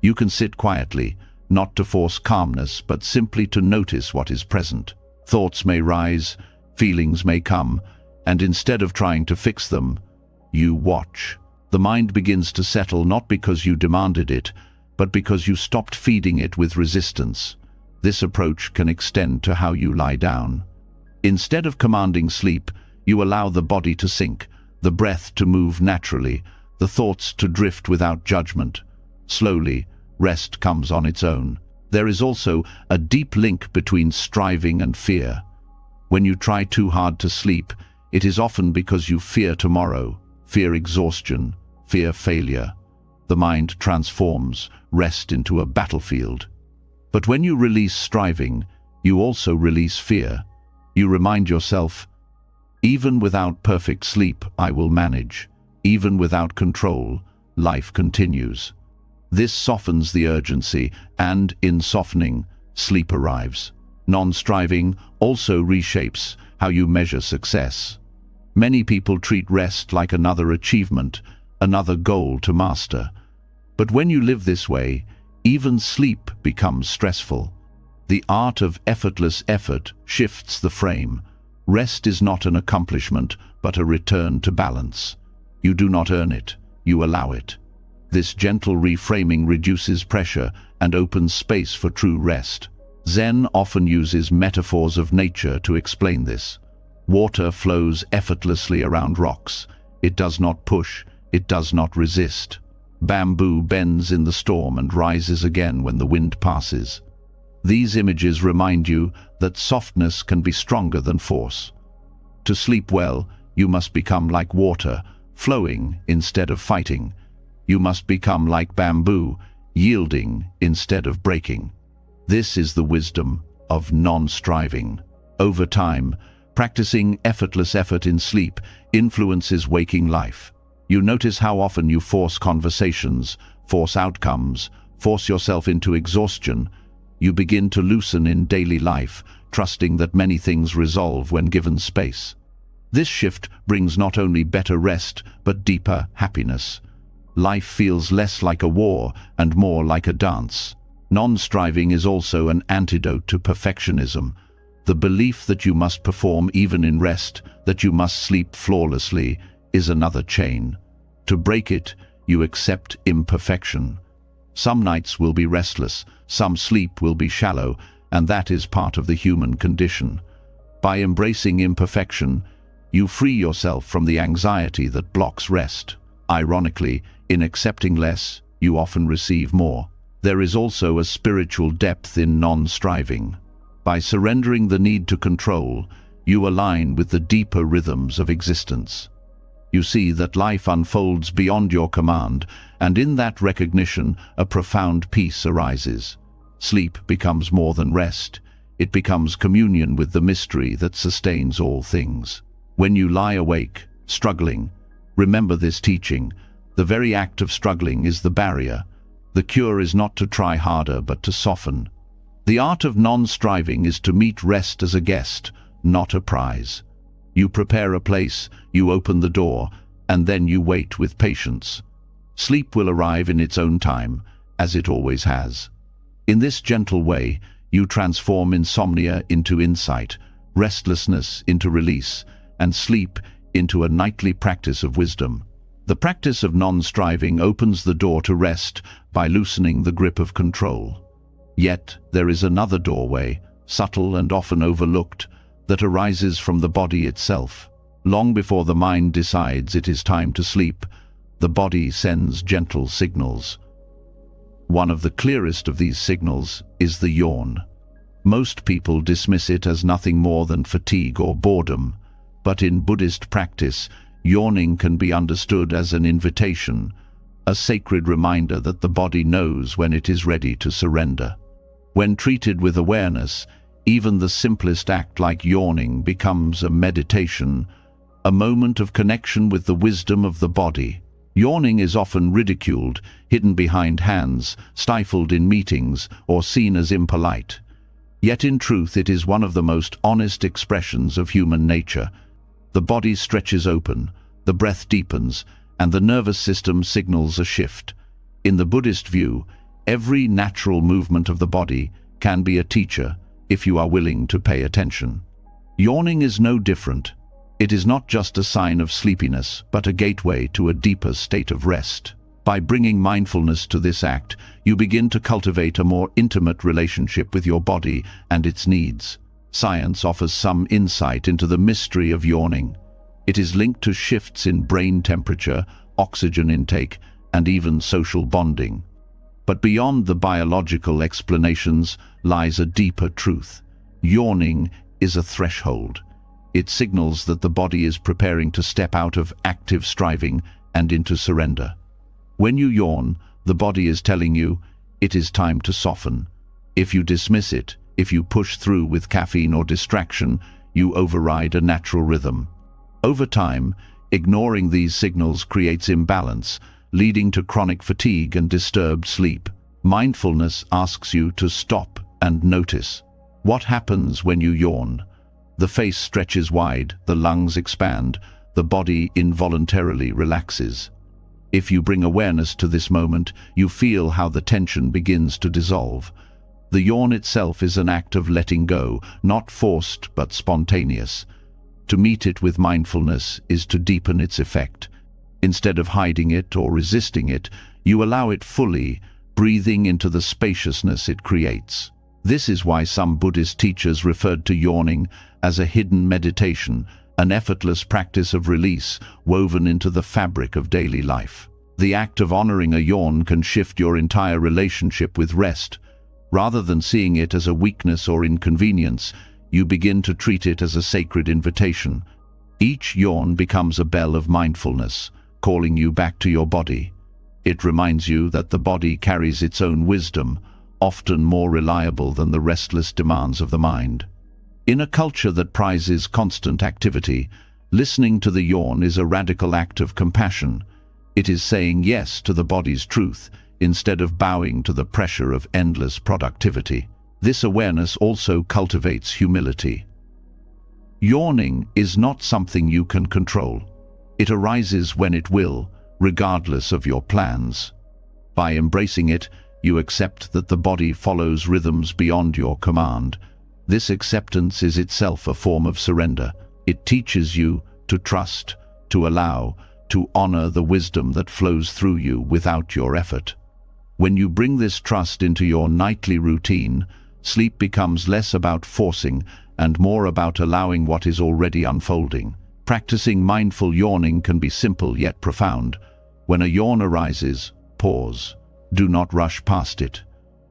You can sit quietly, not to force calmness, but simply to notice what is present. Thoughts may rise, feelings may come, and instead of trying to fix them, you watch. The mind begins to settle not because you demanded it, but because you stopped feeding it with resistance. This approach can extend to how you lie down. Instead of commanding sleep, you allow the body to sink, the breath to move naturally, the thoughts to drift without judgment. Slowly, rest comes on its own. There is also a deep link between striving and fear. When you try too hard to sleep, it is often because you fear tomorrow, fear exhaustion, fear failure. The mind transforms rest into a battlefield. But when you release striving, you also release fear. You remind yourself, even without perfect sleep, I will manage. Even without control, life continues. This softens the urgency, and in softening, sleep arrives. Non-striving also reshapes how you measure success. Many people treat rest like another achievement, another goal to master. But when you live this way, even sleep becomes stressful. The art of effortless effort shifts the frame. Rest is not an accomplishment, but a return to balance. You do not earn it, you allow it. This gentle reframing reduces pressure and opens space for true rest. Zen often uses metaphors of nature to explain this. Water flows effortlessly around rocks. It does not push, it does not resist. Bamboo bends in the storm and rises again when the wind passes. These images remind you that softness can be stronger than force. To sleep well, you must become like water, flowing instead of fighting. You must become like bamboo, yielding instead of breaking. This is the wisdom of non-striving. Over time, practicing effortless effort in sleep influences waking life. You notice how often you force conversations, force outcomes, force yourself into exhaustion. You begin to loosen in daily life, trusting that many things resolve when given space. This shift brings not only better rest, but deeper happiness. Life feels less like a war and more like a dance. Non-striving is also an antidote to perfectionism. The belief that you must perform even in rest, that you must sleep flawlessly, is another chain. To break it, you accept imperfection. Some nights will be restless, some sleep will be shallow, and that is part of the human condition. By embracing imperfection, you free yourself from the anxiety that blocks rest. Ironically, in accepting less, you often receive more. There is also a spiritual depth in non-striving. By surrendering the need to control, you align with the deeper rhythms of existence. You see that life unfolds beyond your command, and in that recognition, a profound peace arises. Sleep becomes more than rest. It becomes communion with the mystery that sustains all things. When you lie awake, struggling, remember this teaching. The very act of struggling is the barrier. The cure is not to try harder, but to soften. The art of non-striving is to meet rest as a guest, not a prize. You prepare a place, you open the door, and then you wait with patience. Sleep will arrive in its own time, as it always has. In this gentle way, you transform insomnia into insight, restlessness into release, and sleep into a nightly practice of wisdom. The practice of non-striving opens the door to rest by loosening the grip of control. Yet there is another doorway, subtle and often overlooked, that arises from the body itself. Long before the mind decides it is time to sleep, the body sends gentle signals. One of the clearest of these signals is the yawn. Most people dismiss it as nothing more than fatigue or boredom, but in Buddhist practice, yawning can be understood as an invitation, a sacred reminder that the body knows when it is ready to surrender. When treated with awareness, even the simplest act like yawning becomes a meditation, a moment of connection with the wisdom of the body. Yawning is often ridiculed, hidden behind hands, stifled in meetings, or seen as impolite. Yet in truth it is one of the most honest expressions of human nature. The body stretches open, the breath deepens, and the nervous system signals a shift. In the Buddhist view, every natural movement of the body can be a teacher if you are willing to pay attention. Yawning is no different. It is not just a sign of sleepiness, but a gateway to a deeper state of rest. By bringing mindfulness to this act, you begin to cultivate a more intimate relationship with your body and its needs. Science offers some insight into the mystery of yawning. It is linked to shifts in brain temperature, oxygen intake, and even social bonding. But beyond the biological explanations lies a deeper truth. Yawning is a threshold. It signals that the body is preparing to step out of active striving and into surrender. When you yawn, the body is telling you it is time to soften. If you dismiss it, if you push through with caffeine or distraction, you override a natural rhythm. Over time, ignoring these signals creates imbalance, leading to chronic fatigue and disturbed sleep. Mindfulness asks you to stop and notice. What happens when you yawn? The face stretches wide, the lungs expand, the body involuntarily relaxes. If you bring awareness to this moment, you feel how the tension begins to dissolve. The yawn itself is an act of letting go, not forced but spontaneous. To meet it with mindfulness is to deepen its effect. Instead of hiding it or resisting it, you allow it fully, breathing into the spaciousness it creates. This is why some Buddhist teachers referred to yawning as a hidden meditation, an effortless practice of release woven into the fabric of daily life. The act of honoring a yawn can shift your entire relationship with rest. Rather than seeing it as a weakness or inconvenience, you begin to treat it as a sacred invitation. Each yawn becomes a bell of mindfulness, calling you back to your body. It reminds you that the body carries its own wisdom, often more reliable than the restless demands of the mind. In a culture that prizes constant activity, listening to the yawn is a radical act of compassion. It is saying yes to the body's truth, instead of bowing to the pressure of endless productivity. This awareness also cultivates humility. Yawning is not something you can control. It arises when it will, regardless of your plans. By embracing it, you accept that the body follows rhythms beyond your command. This acceptance is itself a form of surrender. It teaches you to trust, to allow, to honor the wisdom that flows through you without your effort. When you bring this trust into your nightly routine, sleep becomes less about forcing and more about allowing what is already unfolding. Practicing mindful yawning can be simple yet profound. When a yawn arises, pause. Do not rush past it.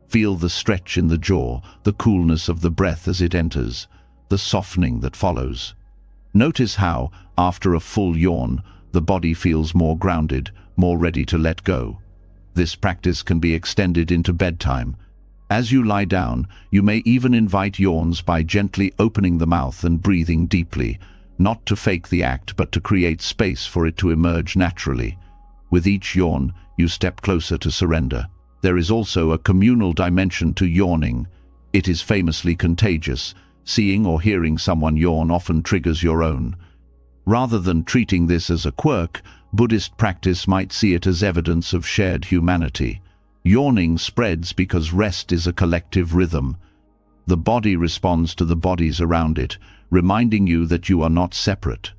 Feel the stretch in the jaw, the coolness of the breath as it enters, the softening that follows. Notice how, after a full yawn, the body feels more grounded, more ready to let go. This practice can be extended into bedtime. As you lie down, you may even invite yawns by gently opening the mouth and breathing deeply, not to fake the act but to create space for it to emerge naturally. With each yawn, you step closer to surrender. There is also a communal dimension to yawning. It is famously contagious. Seeing or hearing someone yawn often triggers your own. Rather than treating this as a quirk, Buddhist practice might see it as evidence of shared humanity. Yawning spreads because rest is a collective rhythm. The body responds to the bodies around it, reminding you that you are not separate.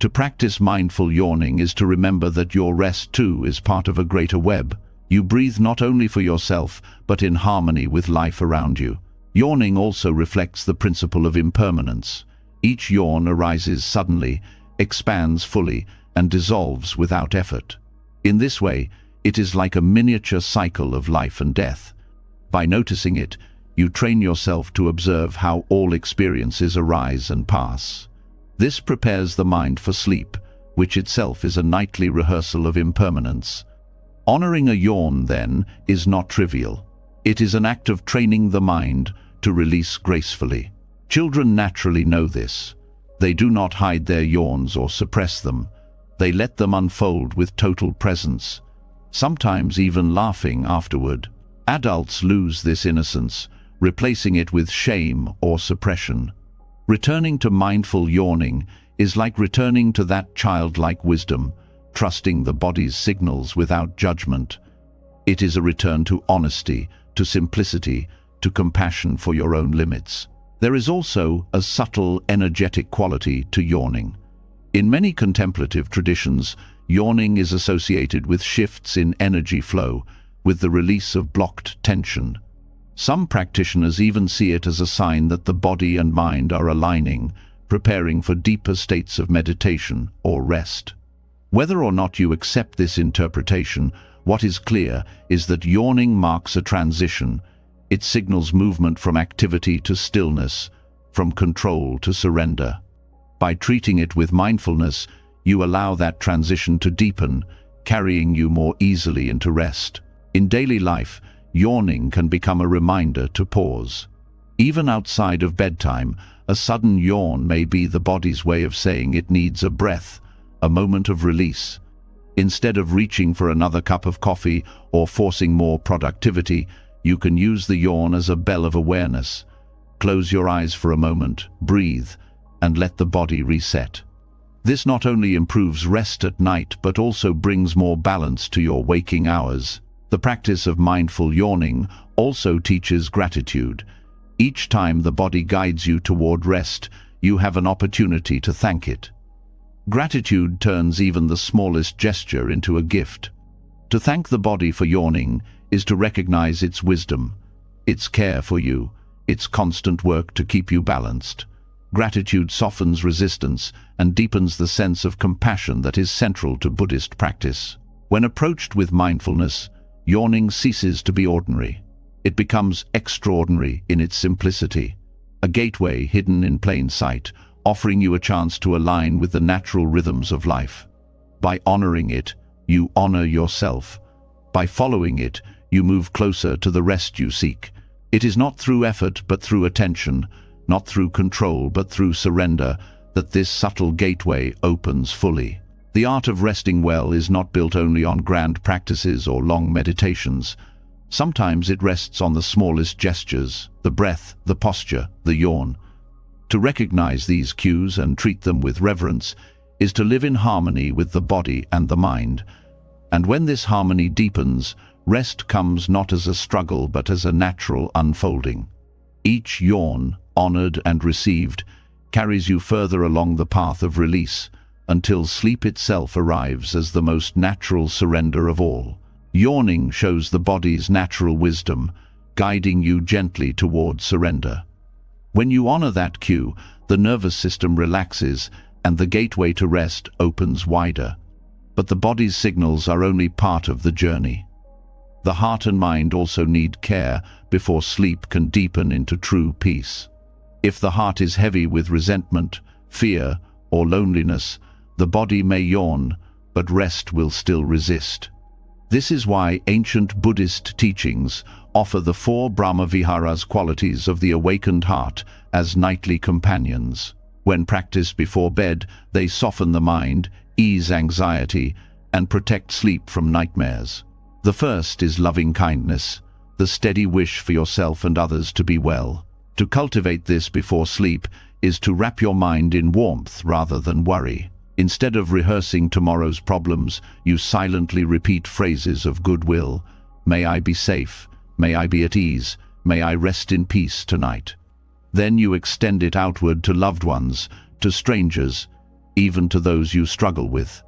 To practice mindful yawning is to remember that your rest too is part of a greater web. You breathe not only for yourself, but in harmony with life around you. Yawning also reflects the principle of impermanence. Each yawn arises suddenly, expands fully, and dissolves without effort. In this way, it is like a miniature cycle of life and death. By noticing it, you train yourself to observe how all experiences arise and pass. This prepares the mind for sleep, which itself is a nightly rehearsal of impermanence. Honoring a yawn, then, is not trivial. It is an act of training the mind to release gracefully. Children naturally know this. They do not hide their yawns or suppress them. They let them unfold with total presence, sometimes even laughing afterward. Adults lose this innocence, replacing it with shame or suppression. Returning to mindful yawning is like returning to that childlike wisdom, trusting the body's signals without judgment. It is a return to honesty, to simplicity, to compassion for your own limits. There is also a subtle, energetic quality to yawning. In many contemplative traditions, yawning is associated with shifts in energy flow, with the release of blocked tension. Some practitioners even see it as a sign that the body and mind are aligning, preparing for deeper states of meditation or rest. Whether or not you accept this interpretation, what is clear is that yawning marks a transition. It signals movement from activity to stillness, from control to surrender. By treating it with mindfulness, you allow that transition to deepen, carrying you more easily into rest. In daily life, yawning can become a reminder to pause. Even outside of bedtime, a sudden yawn may be the body's way of saying it needs a breath, a moment of release. Instead of reaching for another cup of coffee or forcing more productivity, you can use the yawn as a bell of awareness. Close your eyes for a moment, breathe, and let the body reset. This not only improves rest at night, but also brings more balance to your waking hours. The practice of mindful yawning also teaches gratitude. Each time the body guides you toward rest, you have an opportunity to thank it. Gratitude turns even the smallest gesture into a gift. To thank the body for yawning is to recognize its wisdom, its care for you, It's constant work to keep you balanced. Gratitude softens resistance and deepens the sense of compassion that is central to Buddhist practice. When approached with mindfulness, yawning ceases to be ordinary. It becomes extraordinary in its simplicity, a gateway hidden in plain sight, offering you a chance to align with the natural rhythms of life. By honoring it, you honor yourself. By following it, you move closer to the rest you seek. It is not through effort but through attention, not through control but through surrender, that this subtle gateway opens fully. The art of resting well is not built only on grand practices or long meditations. Sometimes it rests on the smallest gestures, the breath, the posture, the yawn. To recognize these cues and treat them with reverence is to live in harmony with the body and the mind. And when this harmony deepens, rest comes not as a struggle but as a natural unfolding. Each yawn, honored and received, carries you further along the path of release, until sleep itself arrives as the most natural surrender of all. Yawning shows the body's natural wisdom, guiding you gently toward surrender. When you honor that cue, the nervous system relaxes and the gateway to rest opens wider. But the body's signals are only part of the journey. The heart and mind also need care before sleep can deepen into true peace. If the heart is heavy with resentment, fear, or loneliness, the body may yawn, but rest will still resist. This is why ancient Buddhist teachings offer the 4 Brahma-viharas qualities of the awakened heart as nightly companions. When practiced before bed, they soften the mind, ease anxiety, and protect sleep from nightmares. The first is loving kindness, the steady wish for yourself and others to be well. To cultivate this before sleep is to wrap your mind in warmth rather than worry. Instead of rehearsing tomorrow's problems, you silently repeat phrases of goodwill. May I be safe, may I be at ease, may I rest in peace tonight. Then you extend it outward to loved ones, to strangers, even to those you struggle with.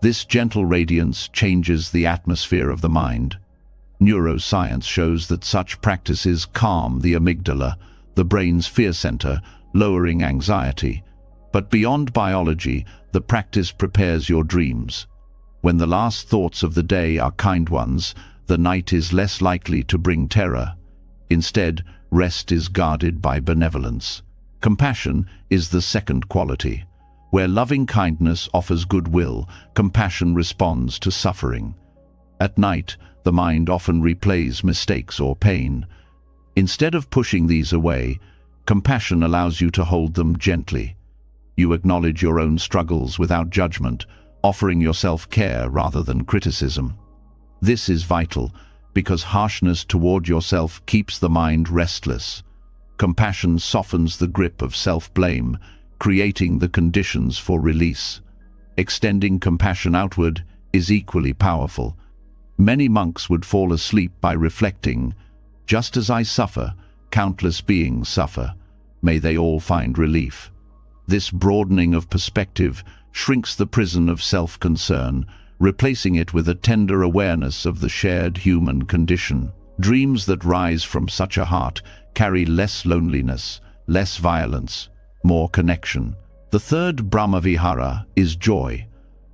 This gentle radiance changes the atmosphere of the mind. Neuroscience shows that such practices calm the amygdala, the brain's fear center, lowering anxiety. But beyond biology, the practice prepares your dreams. When the last thoughts of the day are kind ones, the night is less likely to bring terror. Instead, rest is guarded by benevolence. Compassion is the second quality. Where loving kindness offers goodwill, compassion responds to suffering. At night, the mind often replays mistakes or pain. Instead of pushing these away, compassion allows you to hold them gently. You acknowledge your own struggles without judgment, offering yourself care rather than criticism. This is vital because harshness toward yourself keeps the mind restless. Compassion softens the grip of self-blame, creating the conditions for release. Extending compassion outward is equally powerful. Many monks would fall asleep by reflecting, "Just as I suffer, countless beings suffer. May they all find relief." This broadening of perspective shrinks the prison of self-concern, replacing it with a tender awareness of the shared human condition. Dreams that rise from such a heart carry less loneliness, less violence, more connection. The third Brahma-vihara is joy,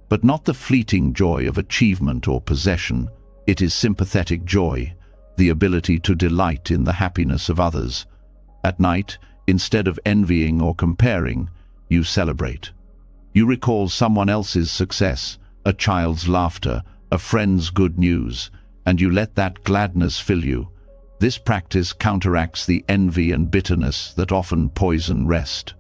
but not the fleeting joy of achievement or possession. It is sympathetic joy, the ability to delight in the happiness of others. At night, instead of envying or comparing, you celebrate. You recall someone else's success, a child's laughter, a friend's good news, and you let that gladness fill you. This practice counteracts the envy and bitterness that often poison rest.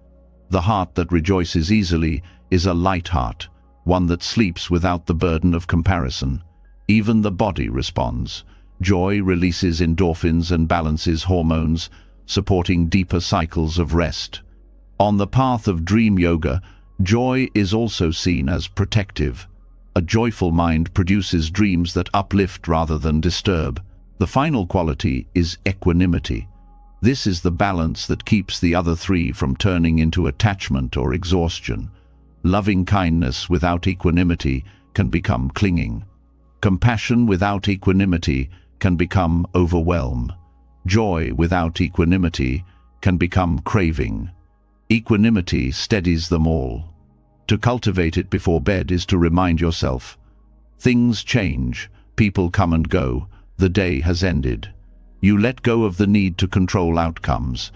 The heart that rejoices easily is a light heart, one that sleeps without the burden of comparison. Even the body responds. Joy releases endorphins and balances hormones, supporting deeper cycles of rest. On the path of dream yoga, joy is also seen as protective. A joyful mind produces dreams that uplift rather than disturb. The final quality is equanimity. This is the balance that keeps the other 3 from turning into attachment or exhaustion. Loving kindness without equanimity can become clinging. Compassion without equanimity can become overwhelm. Joy without equanimity can become craving. Equanimity steadies them all. To cultivate it before bed is to remind yourself, things change, people come and go, the day has ended. You let go of the need to control outcomes.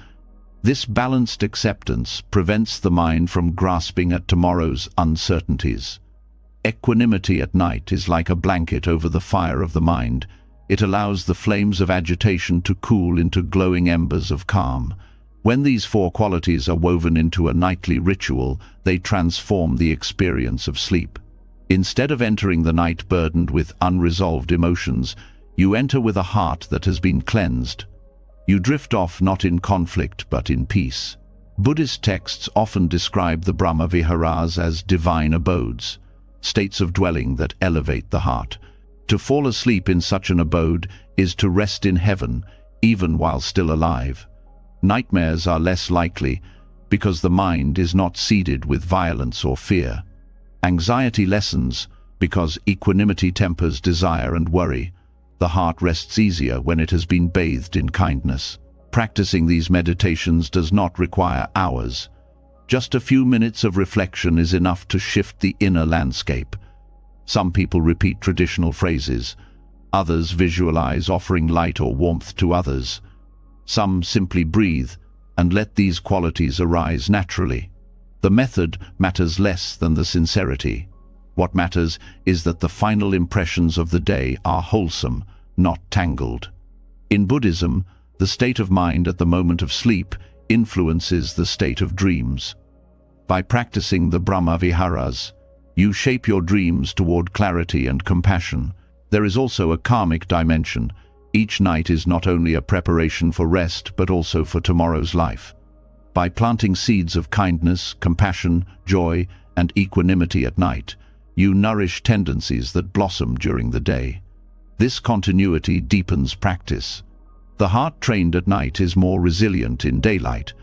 This balanced acceptance prevents the mind from grasping at tomorrow's uncertainties. Equanimity at night is like a blanket over the fire of the mind. It allows the flames of agitation to cool into glowing embers of calm. When these four qualities are woven into a nightly ritual, they transform the experience of sleep. Instead of entering the night burdened with unresolved emotions, you enter with a heart that has been cleansed. You drift off not in conflict but in peace. Buddhist texts often describe the Brahma Viharas as divine abodes, states of dwelling that elevate the heart. To fall asleep in such an abode is to rest in heaven, even while still alive. Nightmares are less likely because the mind is not seeded with violence or fear. Anxiety lessens because equanimity tempers desire and worry. The heart rests easier when it has been bathed in kindness. Practicing these meditations does not require hours. Just a few minutes of reflection is enough to shift the inner landscape. Some people repeat traditional phrases. Others visualize offering light or warmth to others. Some simply breathe and let these qualities arise naturally. The method matters less than the sincerity. What matters is that the final impressions of the day are wholesome, not tangled. In Buddhism, the state of mind at the moment of sleep influences the state of dreams. By practicing the Brahma Viharas, you shape your dreams toward clarity and compassion. There is also a karmic dimension. Each night is not only a preparation for rest, but also for tomorrow's life. By planting seeds of kindness, compassion, joy, and equanimity at night, you nourish tendencies that blossom during the day. This continuity deepens practice. The heart trained at night is more resilient in daylight.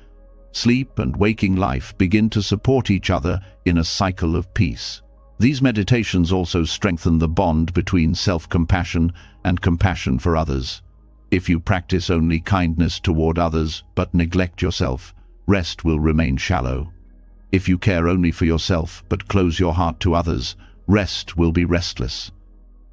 Sleep and waking life begin to support each other in a cycle of peace. These meditations also strengthen the bond between self-compassion and compassion for others. If you practice only kindness toward others but neglect yourself, rest will remain shallow. If you care only for yourself but close your heart to others, rest will be restless.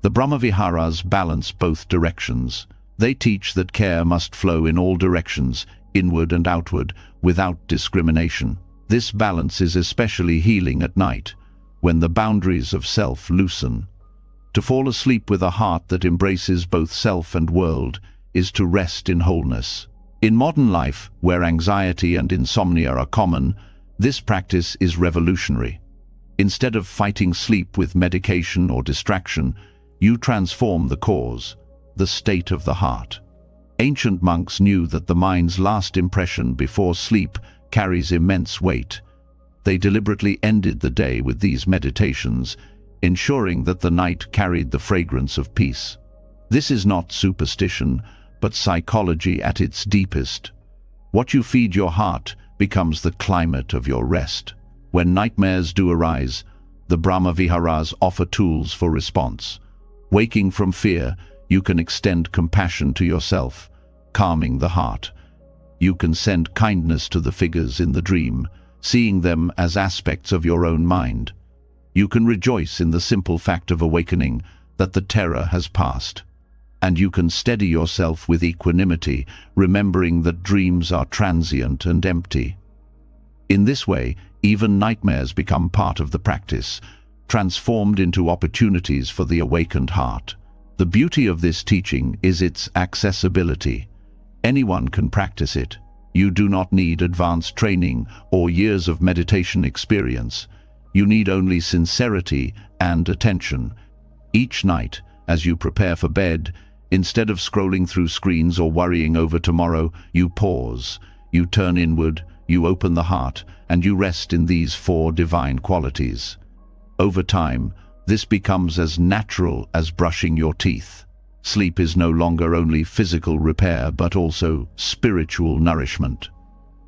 The Brahmaviharas balance both directions. They teach that care must flow in all directions, inward and outward, without discrimination. This balance is especially healing at night, when the boundaries of self loosen. To fall asleep with a heart that embraces both self and world is to rest in wholeness. In modern life, where anxiety and insomnia are common, this practice is revolutionary. Instead of fighting sleep with medication or distraction, you transform the cause, the state of the heart. Ancient monks knew that the mind's last impression before sleep carries immense weight. They deliberately ended the day with these meditations, ensuring that the night carried the fragrance of peace. This is not superstition, but psychology at its deepest. What you feed your heart becomes the climate of your rest. When nightmares do arise, the Brahma Viharas offer tools for response. Waking from fear, you can extend compassion to yourself, calming the heart. You can send kindness to the figures in the dream, seeing them as aspects of your own mind. You can rejoice in the simple fact of awakening that the terror has passed. And you can steady yourself with equanimity, remembering that dreams are transient and empty. In this way, even nightmares become part of the practice, transformed into opportunities for the awakened heart. The beauty of this teaching is its accessibility. Anyone can practice it. You do not need advanced training or years of meditation experience. You need only sincerity and attention. Each night, as you prepare for bed, instead of scrolling through screens or worrying over tomorrow, you pause, you turn inward, you open the heart, and you rest in these four divine qualities. Over time, this becomes as natural as brushing your teeth. Sleep is no longer only physical repair, but also spiritual nourishment.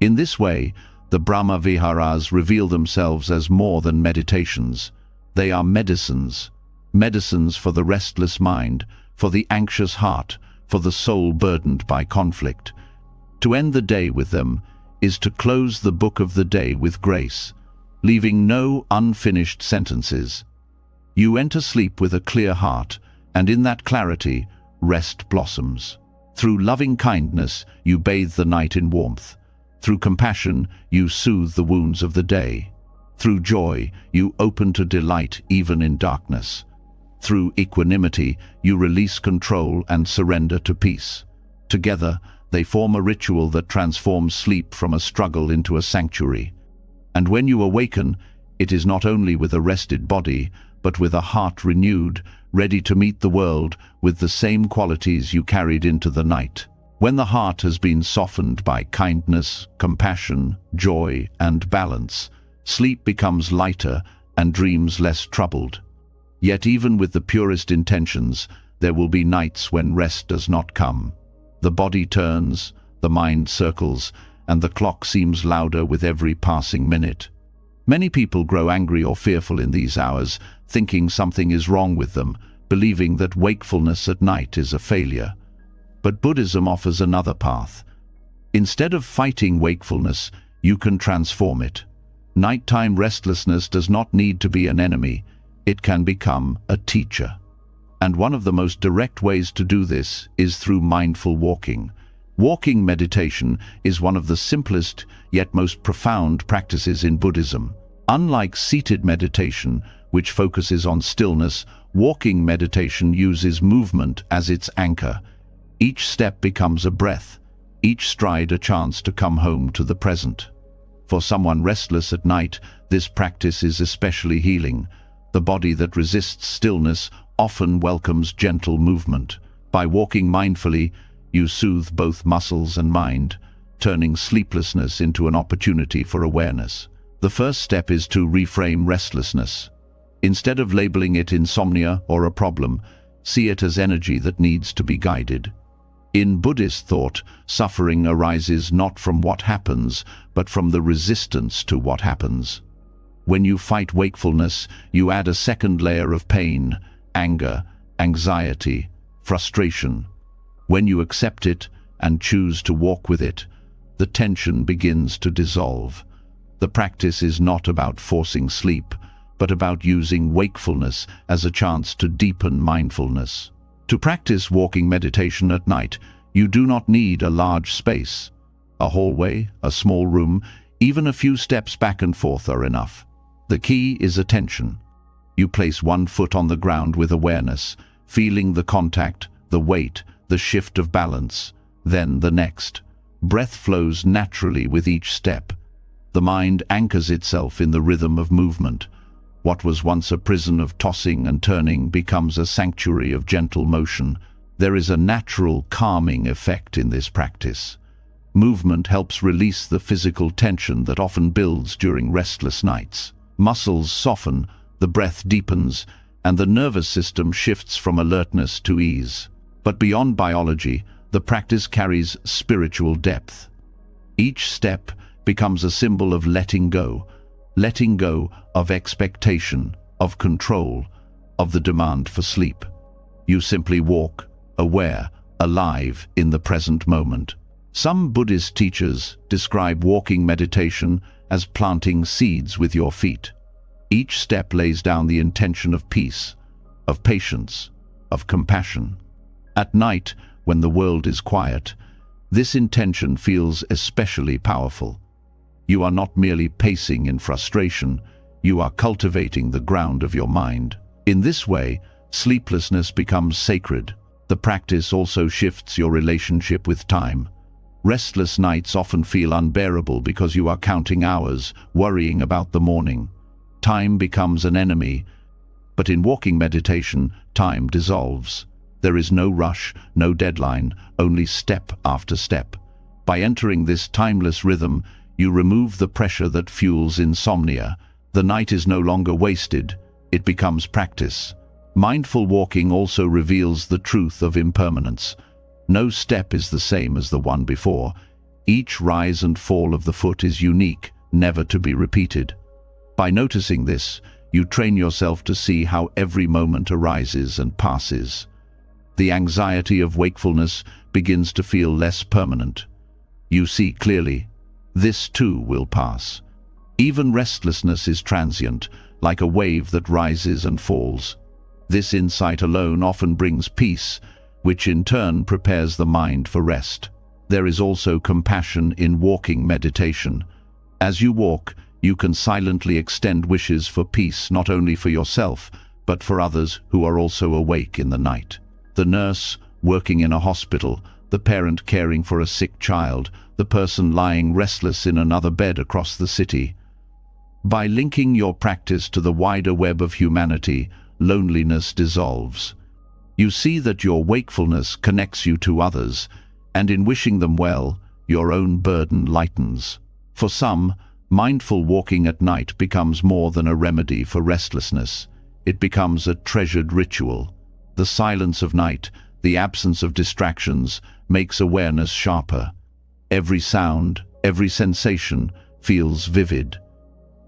In this way, the Brahma Viharas reveal themselves as more than meditations. They are medicines. Medicines for the restless mind, for the anxious heart, for the soul burdened by conflict. To end the day with them is to close the book of the day with grace, leaving no unfinished sentences. You enter sleep with a clear heart, and in that clarity, rest blossoms. Through loving kindness, you bathe the night in warmth. Through compassion, you soothe the wounds of the day. Through joy, you open to delight even in darkness. Through equanimity, you release control and surrender to peace. Together, they form a ritual that transforms sleep from a struggle into a sanctuary. And when you awaken, it is not only with a rested body, but with a heart renewed, ready to meet the world with the same qualities you carried into the night. When the heart has been softened by kindness, compassion, joy, and balance, sleep becomes lighter and dreams less troubled. Yet even with the purest intentions, there will be nights when rest does not come. The body turns, the mind circles, and the clock seems louder with every passing minute. Many people grow angry or fearful in these hours, thinking something is wrong with them, believing that wakefulness at night is a failure. But Buddhism offers another path. Instead of fighting wakefulness, you can transform it. Nighttime restlessness does not need to be an enemy. It can become a teacher. And one of the most direct ways to do this is through mindful walking. Walking meditation is one of the simplest yet most profound practices in Buddhism. Unlike seated meditation, which focuses on stillness, walking meditation uses movement as its anchor. Each step becomes a breath, each stride a chance to come home to the present. For someone restless at night, this practice is especially healing. The body that resists stillness often welcomes gentle movement. By walking mindfully, you soothe both muscles and mind, turning sleeplessness into an opportunity for awareness. The first step is to reframe restlessness. Instead of labeling it insomnia or a problem, see it as energy that needs to be guided. In Buddhist thought, suffering arises not from what happens, but from the resistance to what happens. When you fight wakefulness, you add a second layer of pain, anger, anxiety, frustration. When you accept it and choose to walk with it, the tension begins to dissolve. The practice is not about forcing sleep, but about using wakefulness as a chance to deepen mindfulness. To practice walking meditation at night, you do not need a large space. A hallway, a small room, even a few steps back and forth are enough. The key is attention. You place one foot on the ground with awareness, feeling the contact, the weight, the shift of balance, then the next. Breath flows naturally with each step. The mind anchors itself in the rhythm of movement. What was once a prison of tossing and turning becomes a sanctuary of gentle motion. There is a natural calming effect in this practice. Movement helps release the physical tension that often builds during restless nights. Muscles soften, the breath deepens, and the nervous system shifts from alertness to ease. But beyond biology, the practice carries spiritual depth. Each step becomes a symbol of letting go of expectation, of control, of the demand for sleep. You simply walk, aware, alive in the present moment. Some Buddhist teachers describe walking meditation as planting seeds with your feet. Each step lays down the intention of peace, of patience, of compassion. At night, when the world is quiet, this intention feels especially powerful. You are not merely pacing in frustration, you are cultivating the ground of your mind. In this way, sleeplessness becomes sacred. The practice also shifts your relationship with time. Restless nights often feel unbearable because you are counting hours, worrying about the morning. Time becomes an enemy, but in walking meditation, time dissolves. There is no rush, no deadline, only step after step. By entering this timeless rhythm, you remove the pressure that fuels insomnia. The night is no longer wasted, it becomes practice. Mindful walking also reveals the truth of impermanence. No step is the same as the one before. Each rise and fall of the foot is unique, never to be repeated. By noticing this, you train yourself to see how every moment arises and passes. The anxiety of wakefulness begins to feel less permanent. You see clearly, this too will pass. Even restlessness is transient, like a wave that rises and falls. This insight alone often brings peace, which in turn prepares the mind for rest. There is also compassion in walking meditation. As you walk, you can silently extend wishes for peace not only for yourself, but for others who are also awake in the night. The nurse working in a hospital, the parent caring for a sick child, the person lying restless in another bed across the city. By linking your practice to the wider web of humanity, loneliness dissolves. You see that your wakefulness connects you to others, and in wishing them well, your own burden lightens. For some, mindful walking at night becomes more than a remedy for restlessness. It becomes a treasured ritual. The silence of night, the absence of distractions, makes awareness sharper. Every sound, every sensation feels vivid.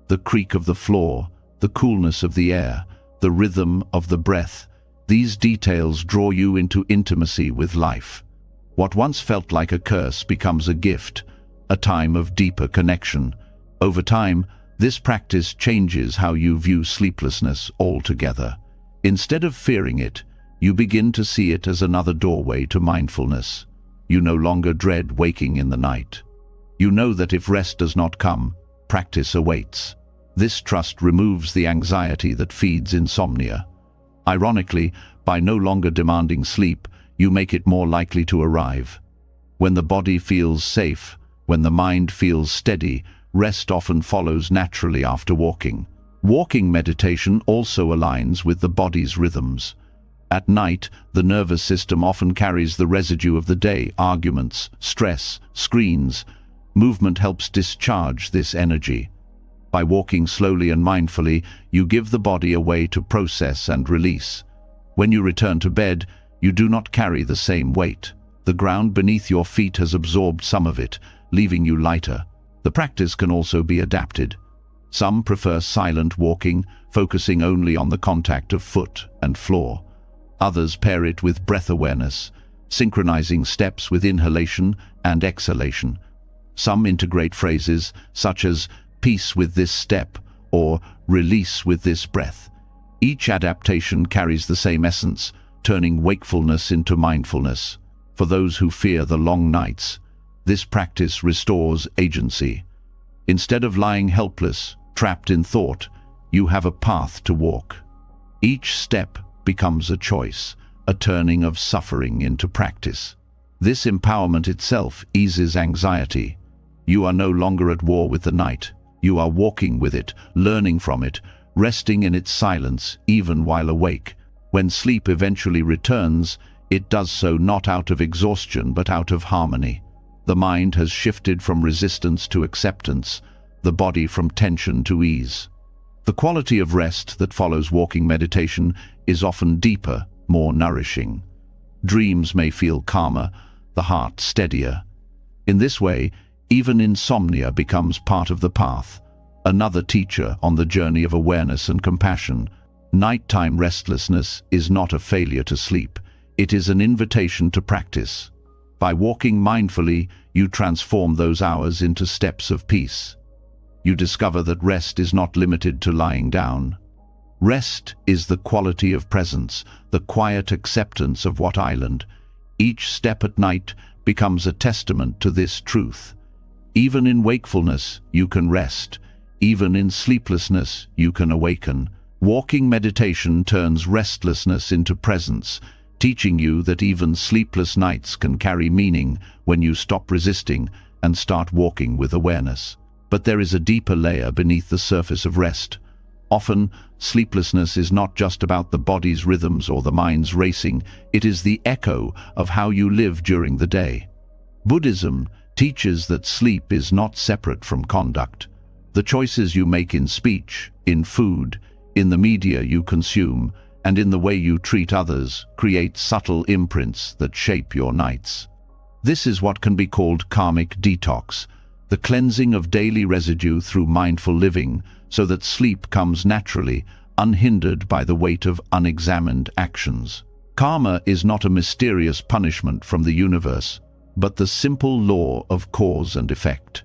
The creak of the floor, the coolness of the air, the rhythm of the breath, these details draw you into intimacy with life. What once felt like a curse becomes a gift, a time of deeper connection. Over time, this practice changes how you view sleeplessness altogether. Instead of fearing it, you begin to see it as another doorway to mindfulness. You no longer dread waking in the night. You know that if rest does not come, practice awaits. This trust removes the anxiety that feeds insomnia. Ironically, by no longer demanding sleep, you make it more likely to arrive. When the body feels safe, when the mind feels steady, rest often follows naturally after walking. Walking meditation also aligns with the body's rhythms. At night, the nervous system often carries the residue of the day, arguments, stress, screens. Movement helps discharge this energy. By walking slowly and mindfully, you give the body a way to process and release. When you return to bed, you do not carry the same weight. The ground beneath your feet has absorbed some of it, leaving you lighter. The practice can also be adapted. Some prefer silent walking, focusing only on the contact of foot and floor. Others pair it with breath awareness, synchronizing steps with inhalation and exhalation. Some integrate phrases such as peace with this step or release with this breath. Each adaptation carries the same essence, turning wakefulness into mindfulness. For those who fear the long nights, this practice restores agency. Instead of lying helpless, trapped in thought, you have a path to walk. Each step becomes a choice, a turning of suffering into practice. This empowerment itself eases anxiety. You are no longer at war with the night. You are walking with it, learning from it, resting in its silence even while awake. When sleep eventually returns, it does so not out of exhaustion but out of harmony. The mind has shifted from resistance to acceptance, the body from tension to ease. The quality of rest that follows walking meditation is often deeper, more nourishing. Dreams may feel calmer, the heart steadier. In this way, even insomnia becomes part of the path, another teacher on the journey of awareness and compassion. Nighttime restlessness is not a failure to sleep, it is an invitation to practice. By walking mindfully, you transform those hours into steps of peace. You discover that rest is not limited to lying down. Rest is the quality of presence, the quiet acceptance of what island. Each step at night becomes a testament to this truth. Even in wakefulness, you can rest. Even in sleeplessness, you can awaken. Walking meditation turns restlessness into presence, teaching you that even sleepless nights can carry meaning when you stop resisting and start walking with awareness. But there is a deeper layer beneath the surface of rest. Often, sleeplessness is not just about the body's rhythms or the mind's racing, it is the echo of how you live during the day. Buddhism teaches that sleep is not separate from conduct. The choices you make in speech, in food, in the media you consume, and in the way you treat others create subtle imprints that shape your nights. This is what can be called karmic detox, the cleansing of daily residue through mindful living so that sleep comes naturally, unhindered by the weight of unexamined actions. Karma is not a mysterious punishment from the universe, but the simple law of cause and effect.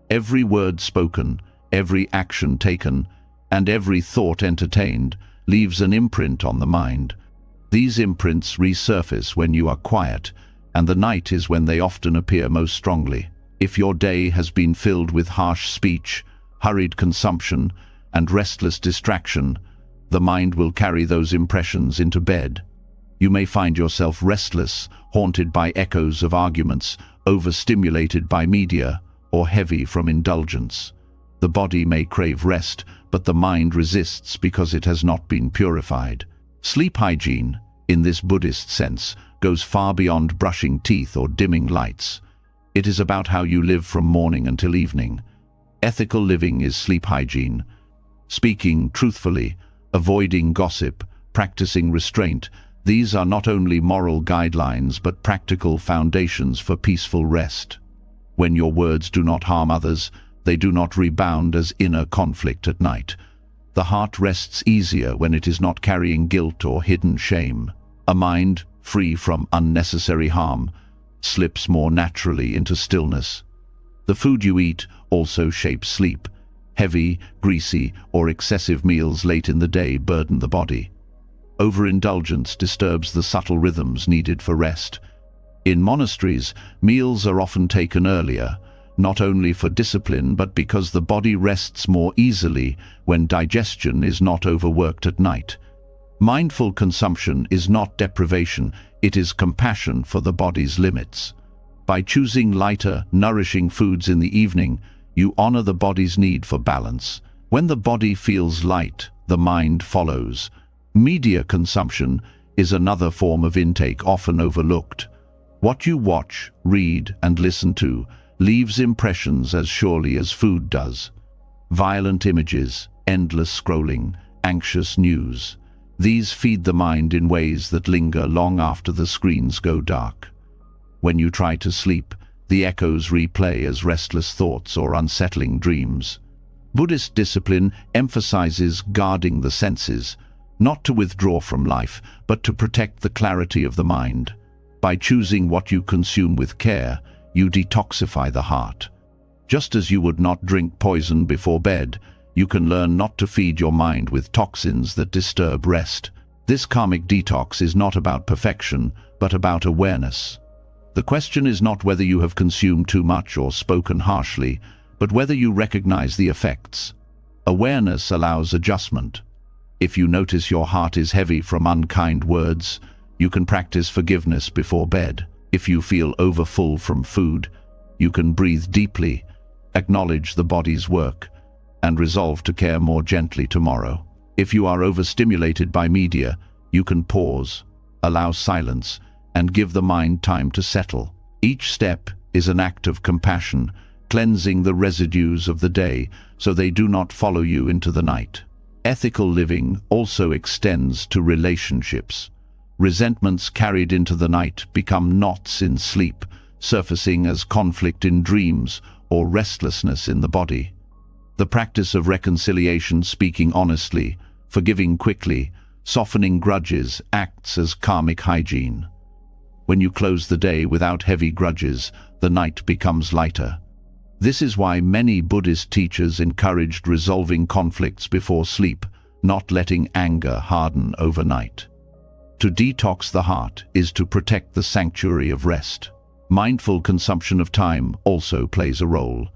Every word spoken, every action taken, and every thought entertained leaves an imprint on the mind. These imprints resurface when you are quiet, and the night is when they often appear most strongly. If your day has been filled with harsh speech, hurried consumption, and restless distraction, the mind will carry those impressions into bed. You may find yourself restless, haunted by echoes of arguments, overstimulated by media, or heavy from indulgence. The body may crave rest, but the mind resists because it has not been purified. Sleep hygiene, in this Buddhist sense, goes far beyond brushing teeth or dimming lights. It is about how you live from morning until evening. Ethical living is sleep hygiene. Speaking truthfully, avoiding gossip, practicing restraint, these are not only moral guidelines but practical foundations for peaceful rest. When your words do not harm others, they do not rebound as inner conflict at night. The heart rests easier when it is not carrying guilt or hidden shame. A mind, free from unnecessary harm, slips more naturally into stillness. The food you eat also shapes sleep. Heavy, greasy, or excessive meals late in the day burden the body. Overindulgence disturbs the subtle rhythms needed for rest. In monasteries, meals are often taken earlier, not only for discipline but because the body rests more easily when digestion is not overworked at night. Mindful consumption is not deprivation, it is compassion for the body's limits. By choosing lighter, nourishing foods in the evening, you honor the body's need for balance. When the body feels light, the mind follows. Media consumption is another form of intake often overlooked. What you watch, read, and listen to leaves impressions as surely as food does. Violent images, endless scrolling, anxious news. These feed the mind in ways that linger long after the screens go dark. When you try to sleep, the echoes replay as restless thoughts or unsettling dreams. Buddhist discipline emphasizes guarding the senses, not to withdraw from life, but to protect the clarity of the mind. By choosing what you consume with care, you detoxify the heart. Just as you would not drink poison before bed, you can learn not to feed your mind with toxins that disturb rest. This karmic detox is not about perfection, but about awareness. The question is not whether you have consumed too much or spoken harshly, but whether you recognize the effects. Awareness allows adjustment. If you notice your heart is heavy from unkind words, you can practice forgiveness before bed. If you feel overfull from food, you can breathe deeply, acknowledge the body's work, and resolve to care more gently tomorrow. If you are overstimulated by media, you can pause, allow silence, and give the mind time to settle. Each step is an act of compassion, cleansing the residues of the day so they do not follow you into the night. Ethical living also extends to relationships. Resentments carried into the night become knots in sleep, surfacing as conflict in dreams or restlessness in the body. The practice of reconciliation, speaking honestly, forgiving quickly, softening grudges, acts as karmic hygiene. When you close the day without heavy grudges, the night becomes lighter. This is why many Buddhist teachers encouraged resolving conflicts before sleep, not letting anger harden overnight. To detox the heart is to protect the sanctuary of rest. Mindful consumption of time also plays a role.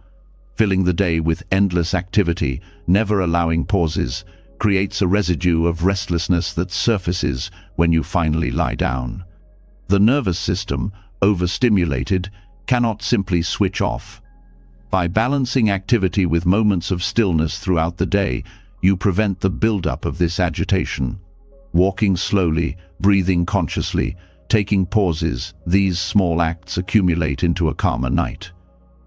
Filling the day with endless activity, never allowing pauses, creates a residue of restlessness that surfaces when you finally lie down. The nervous system, overstimulated, cannot simply switch off. By balancing activity with moments of stillness throughout the day, you prevent the buildup of this agitation. Walking slowly, breathing consciously, taking pauses, these small acts accumulate into a calmer night.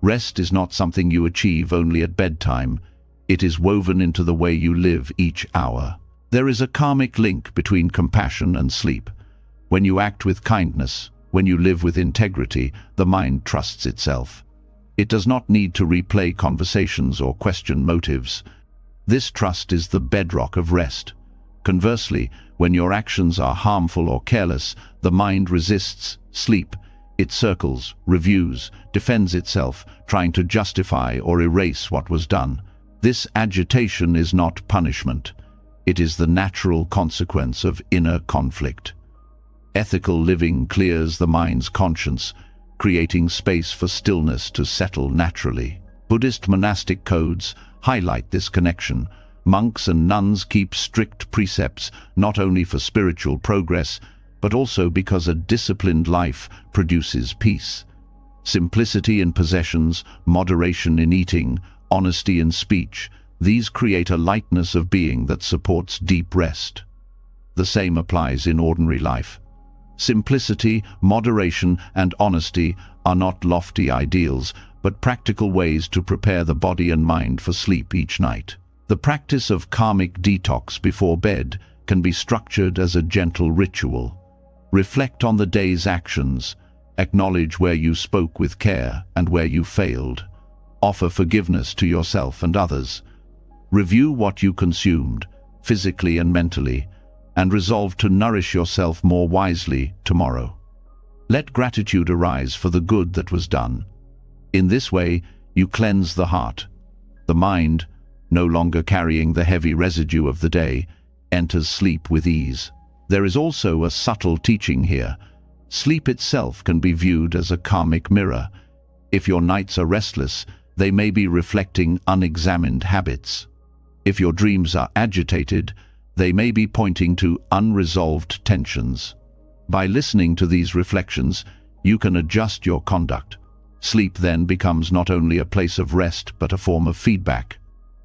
Rest is not something you achieve only at bedtime. It is woven into the way you live each hour. There is a karmic link between compassion and sleep. When you act with kindness, when you live with integrity, the mind trusts itself. It does not need to replay conversations or question motives. This trust is the bedrock of rest. Conversely, when your actions are harmful or careless, the mind resists sleep. It circles, reviews, defends itself, trying to justify or erase what was done. This agitation is not punishment. It is the natural consequence of inner conflict. Ethical living clears the mind's conscience, creating space for stillness to settle naturally. Buddhist monastic codes highlight this connection. Monks and nuns keep strict precepts not only for spiritual progress, but also because a disciplined life produces peace. Simplicity in possessions, moderation in eating, honesty in speech, these create a lightness of being that supports deep rest. The same applies in ordinary life. Simplicity, moderation, and honesty are not lofty ideals, but practical ways to prepare the body and mind for sleep each night. The practice of karmic detox before bed can be structured as a gentle ritual. Reflect on the day's actions, acknowledge where you spoke with care and where you failed. Offer forgiveness to yourself and others. Review what you consumed, physically and mentally, and resolve to nourish yourself more wisely tomorrow. Let gratitude arise for the good that was done. In this way, you cleanse the heart. The mind, no longer carrying the heavy residue of the day, enters sleep with ease. There is also a subtle teaching here. Sleep itself can be viewed as a karmic mirror. If your nights are restless, they may be reflecting unexamined habits. If your dreams are agitated, they may be pointing to unresolved tensions. By listening to these reflections, you can adjust your conduct. Sleep then becomes not only a place of rest, but a form of feedback.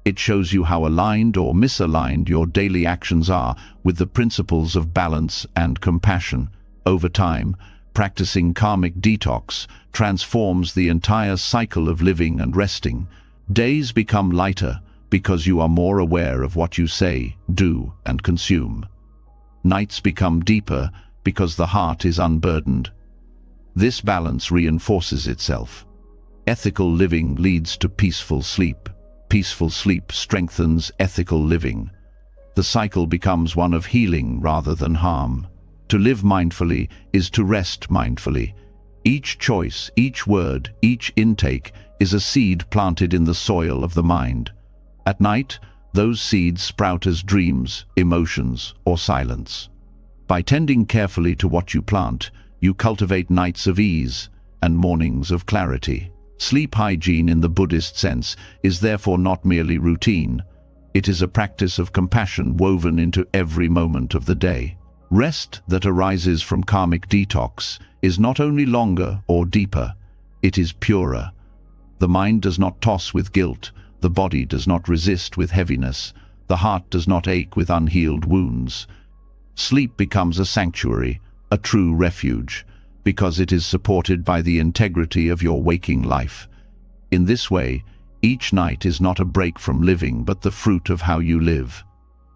It shows you how aligned or misaligned your daily actions are with the principles of balance and compassion. Over time, practicing karmic detox transforms the entire cycle of living and resting. Days become lighter because you are more aware of what you say, do, and consume. Nights become deeper because the heart is unburdened. This balance reinforces itself. Ethical living leads to peaceful sleep. Peaceful sleep strengthens ethical living. The cycle becomes one of healing rather than harm. To live mindfully is to rest mindfully. Each choice, each word, each intake is a seed planted in the soil of the mind. At night, those seeds sprout as dreams, emotions, or silence. By tending carefully to what you plant, you cultivate nights of ease and mornings of clarity. Sleep hygiene in the Buddhist sense is therefore not merely routine. It is a practice of compassion woven into every moment of the day. Rest that arises from karmic detox is not only longer or deeper, it is purer. The mind does not toss with guilt, the body does not resist with heaviness, the heart does not ache with unhealed wounds. Sleep becomes a sanctuary, a true refuge, because it is supported by the integrity of your waking life. In this way, each night is not a break from living, but the fruit of how you live.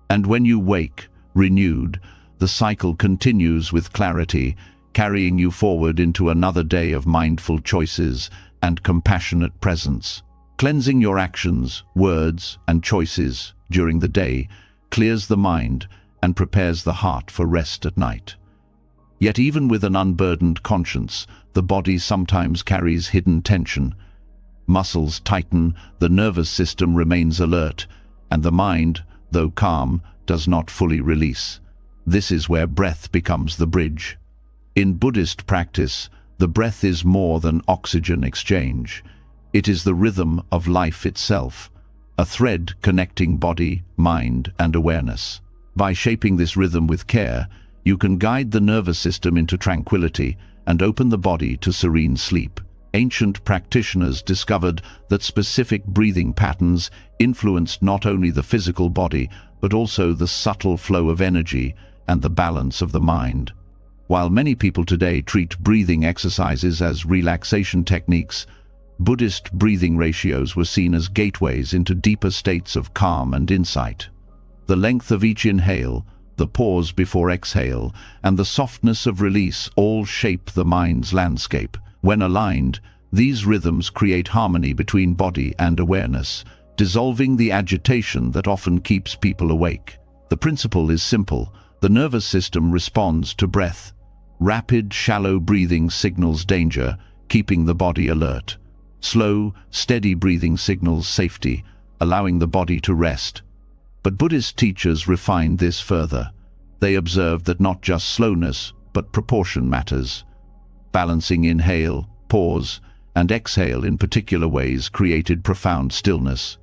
And when you wake, renewed, the cycle continues with clarity, carrying you forward into another day of mindful choices and compassionate presence. Cleansing your actions, words, and choices during the day clears the mind and prepares the heart for rest at night. Yet even with an unburdened conscience, the body sometimes carries hidden tension. Muscles tighten, the nervous system remains alert, and the mind, though calm, does not fully release. This is where breath becomes the bridge. In Buddhist practice, the breath is more than oxygen exchange. It is the rhythm of life itself, a thread connecting body, mind, and awareness. By shaping this rhythm with care, you can guide the nervous system into tranquility and open the body to serene sleep. Ancient practitioners discovered that specific breathing patterns influenced not only the physical body, but also the subtle flow of energy and the balance of the mind. While many people today treat breathing exercises as relaxation techniques, Buddhist breathing ratios were seen as gateways into deeper states of calm and insight. The length of each inhale, the pause before exhale, and the softness of release all shape the mind's landscape. When aligned, these rhythms create harmony between body and awareness, dissolving the agitation that often keeps people awake. The principle is simple. The nervous system responds to breath. Rapid, shallow breathing signals danger, keeping the body alert. Slow, steady breathing signals safety, allowing the body to rest. But Buddhist teachers refined this further. They observed that not just slowness, but proportion matters. Balancing inhale, pause, and exhale in particular ways created profound stillness.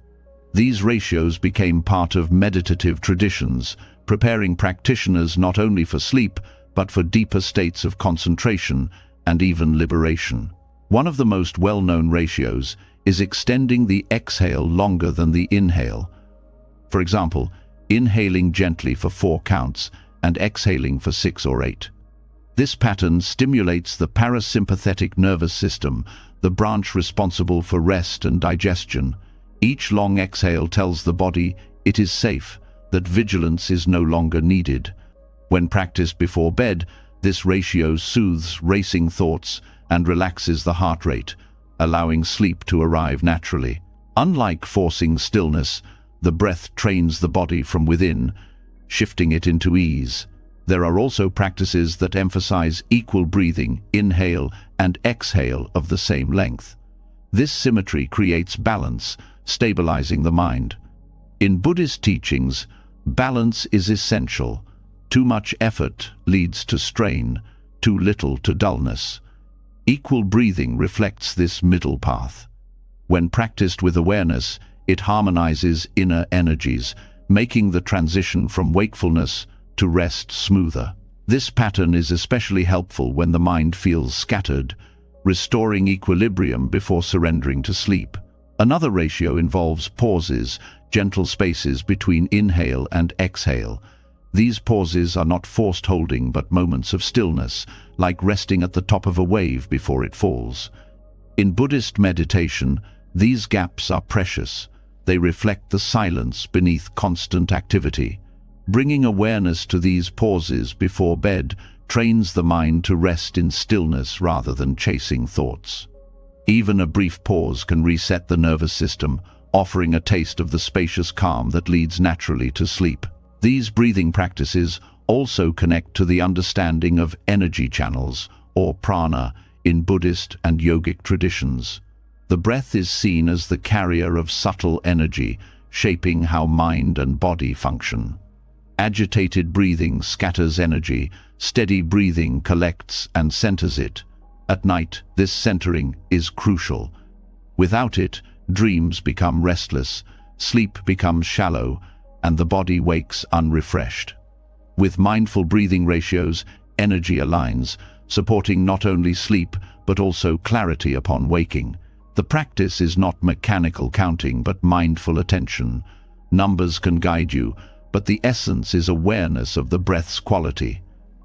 These ratios became part of meditative traditions, preparing practitioners not only for sleep, but for deeper states of concentration and even liberation. One of the most well-known ratios is extending the exhale longer than the inhale. For example, inhaling gently for 4 counts and exhaling for 6 or 8. This pattern stimulates the parasympathetic nervous system, the branch responsible for rest and digestion. Each long exhale tells the body it is safe, that vigilance is no longer needed. When practiced before bed, this ratio soothes racing thoughts and relaxes the heart rate, allowing sleep to arrive naturally. Unlike forcing stillness, the breath trains the body from within, shifting it into ease. There are also practices that emphasize equal breathing, inhale and exhale of the same length. This symmetry creates balance, stabilizing the mind. In Buddhist teachings, balance is essential. Too much effort leads to strain, too little to dullness. Equal breathing reflects this middle path. When practiced with awareness, it harmonizes inner energies, making the transition from wakefulness to rest smoother. This pattern is especially helpful when the mind feels scattered, restoring equilibrium before surrendering to sleep. Another ratio involves pauses, gentle spaces between inhale and exhale. These pauses are not forced holding but moments of stillness, like resting at the top of a wave before it falls. In Buddhist meditation, these gaps are precious. They reflect the silence beneath constant activity. Bringing awareness to these pauses before bed trains the mind to rest in stillness rather than chasing thoughts. Even a brief pause can reset the nervous system, offering a taste of the spacious calm that leads naturally to sleep. These breathing practices also connect to the understanding of energy channels, or prana, in Buddhist and yogic traditions. The breath is seen as the carrier of subtle energy, shaping how mind and body function. Agitated breathing scatters energy, steady breathing collects and centers it. At night, this centering is crucial. Without it, dreams become restless, sleep becomes shallow, and the body wakes unrefreshed. With mindful breathing ratios, energy aligns, supporting not only sleep but also clarity upon waking. The practice is not mechanical counting but mindful attention. Numbers can guide you, but the essence is awareness of the breath's quality.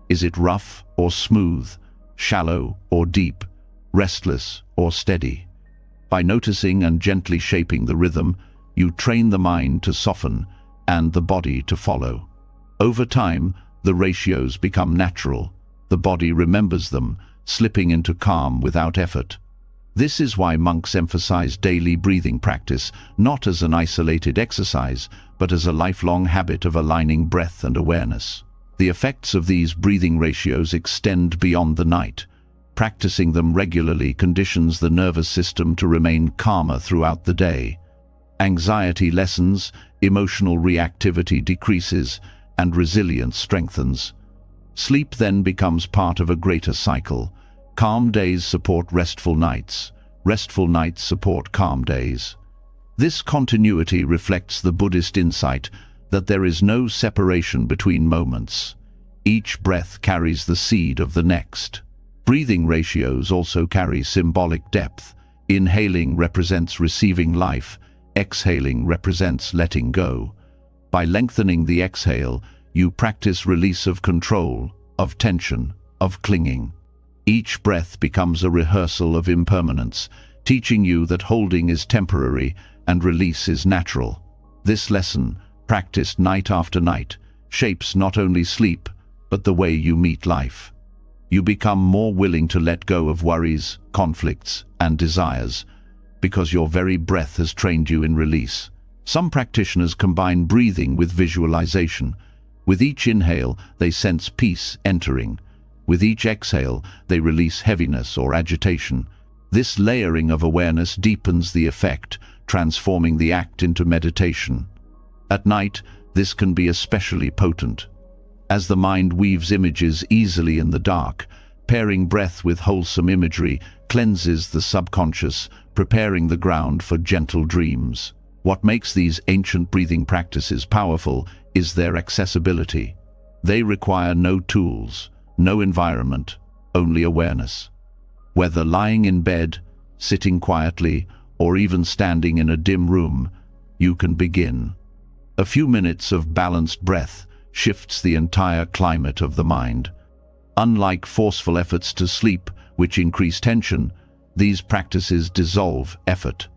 Is it rough or smooth, shallow or deep, restless or steady? By noticing and gently shaping the rhythm, you train the mind to soften and the body to follow. Over time, the ratios become natural. The body remembers them, slipping into calm without effort. This is why monks emphasize daily breathing practice, not as an isolated exercise, but as a lifelong habit of aligning breath and awareness. The effects of these breathing ratios extend beyond the night. Practicing them regularly conditions the nervous system to remain calmer throughout the day. Anxiety lessens, emotional reactivity decreases, and resilience strengthens. Sleep then becomes part of a greater cycle. Calm days support restful nights. Restful nights support calm days. This continuity reflects the Buddhist insight that there is no separation between moments. Each breath carries the seed of the next. Breathing ratios also carry symbolic depth. Inhaling represents receiving life. Exhaling represents letting go. By lengthening the exhale, you practice release of control, of tension, of clinging. Each breath becomes a rehearsal of impermanence, teaching you that holding is temporary and release is natural. This lesson, practiced night after night, shapes not only sleep, but the way you meet life. You become more willing to let go of worries, conflicts, and desires, because your very breath has trained you in release. Some practitioners combine breathing with visualization. With each inhale, they sense peace entering. With each exhale, they release heaviness or agitation. This layering of awareness deepens the effect, transforming the act into meditation. At night, this can be especially potent. As the mind weaves images easily in the dark, pairing breath with wholesome imagery cleanses the subconscious, preparing the ground for gentle dreams. What makes these ancient breathing practices powerful is their accessibility. They require no tools, no environment, only awareness. Whether lying in bed, sitting quietly, or even standing in a dim room, you can begin. A few minutes of balanced breath shifts the entire climate of the mind. Unlike forceful efforts to sleep, which increase tension, these practices dissolve effort.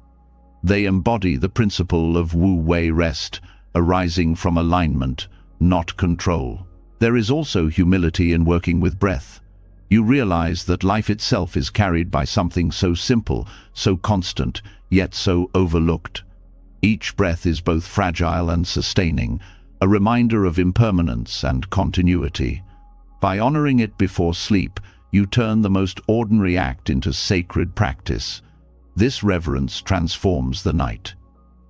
They embody the principle of wu-wei rest, arising from alignment, not control. There is also humility in working with breath. You realize that life itself is carried by something so simple, so constant, yet so overlooked. Each breath is both fragile and sustaining, a reminder of impermanence and continuity. By honoring it before sleep, you turn the most ordinary act into sacred practice. This reverence transforms the night.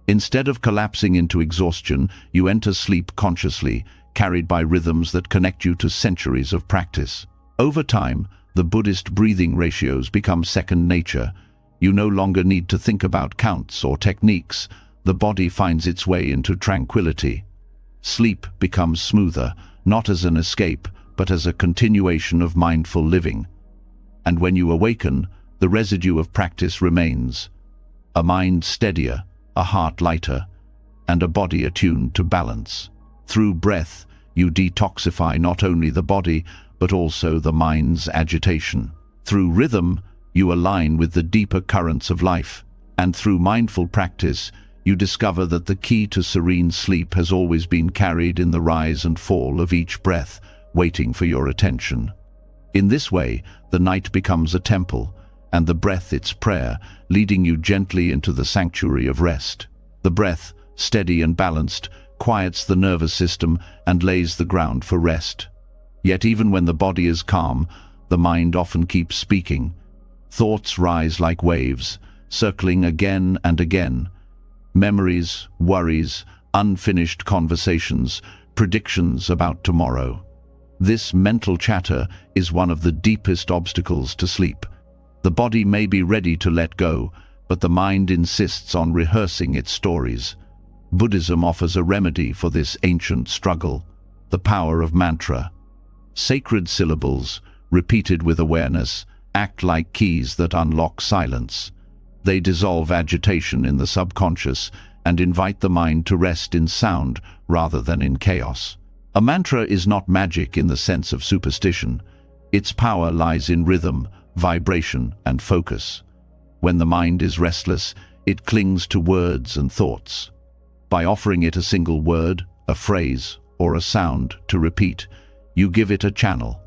Instead of collapsing into exhaustion, you enter sleep consciously, carried by rhythms that connect you to centuries of practice. Over time, the Buddhist breathing ratios become second nature. You no longer need to think about counts or techniques. The body finds its way into tranquility. Sleep becomes smoother, not as an escape, but as a continuation of mindful living. And when you awaken, the residue of practice remains. A mind steadier, a heart lighter, and a body attuned to balance. Through breath, you detoxify not only the body, but also the mind's agitation. Through rhythm, you align with the deeper currents of life. And through mindful practice, you discover that the key to serene sleep has always been carried in the rise and fall of each breath, waiting for your attention. In this way, the night becomes a temple, and the breath its prayer, leading you gently into the sanctuary of rest. The breath, steady and balanced, quiets the nervous system and lays the ground for rest. Yet even when the body is calm, the mind often keeps speaking. Thoughts rise like waves, circling again and again. Memories, worries, unfinished conversations, predictions about tomorrow. This mental chatter is one of the deepest obstacles to sleep. The body may be ready to let go, but the mind insists on rehearsing its stories. Buddhism offers a remedy for this ancient struggle: the power of mantra. Sacred syllables, repeated with awareness, act like keys that unlock silence. They dissolve agitation in the subconscious and invite the mind to rest in sound rather than in chaos. A mantra is not magic in the sense of superstition. Its power lies in rhythm, vibration, and focus. When the mind is restless, it clings to words and thoughts. By offering it a single word, a phrase, or a sound to repeat, you give it a channel.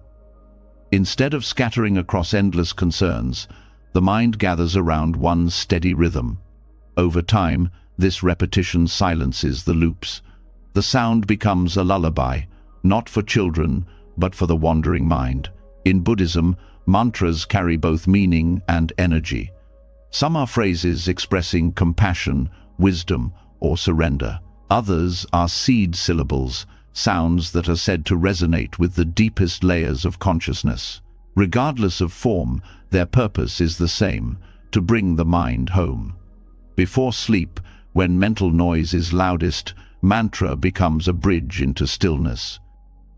Instead of scattering across endless concerns, the mind gathers around one steady rhythm. Over time, this repetition silences the loops. The sound becomes a lullaby, not for children, but for the wandering mind. In Buddhism, mantras carry both meaning and energy. Some are phrases expressing compassion, wisdom, or surrender. Others are seed syllables, sounds that are said to resonate with the deepest layers of consciousness. Regardless of form, their purpose is the same: to bring the mind home. Before sleep, when mental noise is loudest, mantra becomes a bridge into stillness.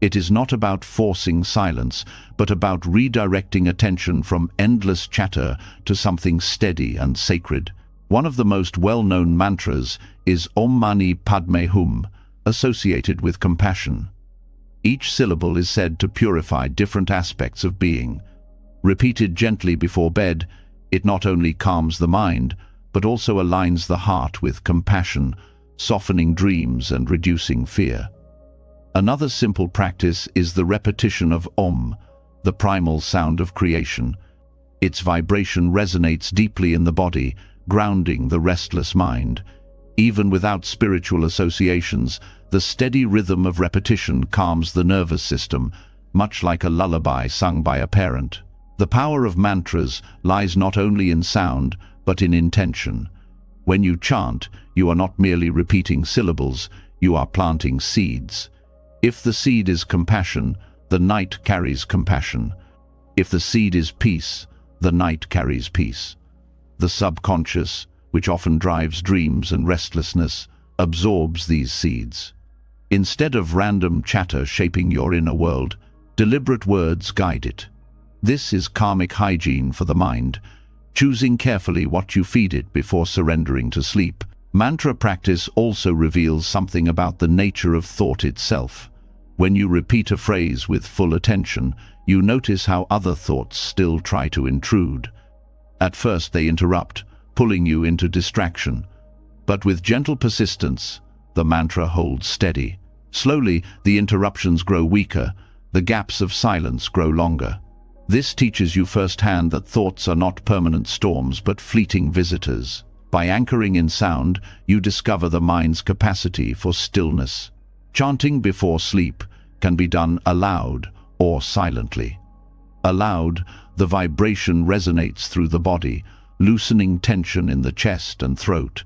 It is not about forcing silence, but about redirecting attention from endless chatter to something steady and sacred. One of the most well-known mantras is Om Mani Padme Hum, associated with compassion. Each syllable is said to purify different aspects of being. Repeated gently before bed, it not only calms the mind, but also aligns the heart with compassion, softening dreams and reducing fear. Another simple practice is the repetition of Om, the primal sound of creation. Its vibration resonates deeply in the body, grounding the restless mind. Even without spiritual associations, the steady rhythm of repetition calms the nervous system, much like a lullaby sung by a parent. The power of mantras lies not only in sound, but in intention. When you chant, you are not merely repeating syllables, you are planting seeds. If the seed is compassion, the night carries compassion. If the seed is peace, the night carries peace. The subconscious, which often drives dreams and restlessness, absorbs these seeds. Instead of random chatter shaping your inner world, deliberate words guide it. This is karmic hygiene for the mind, choosing carefully what you feed it before surrendering to sleep. Mantra practice also reveals something about the nature of thought itself. When you repeat a phrase with full attention, you notice how other thoughts still try to intrude. At first they interrupt, pulling you into distraction. But with gentle persistence, the mantra holds steady. Slowly, the interruptions grow weaker, the gaps of silence grow longer. This teaches you firsthand that thoughts are not permanent storms but fleeting visitors. By anchoring in sound, you discover the mind's capacity for stillness. Chanting before sleep can be done aloud or silently. Aloud, the vibration resonates through the body, loosening tension in the chest and throat.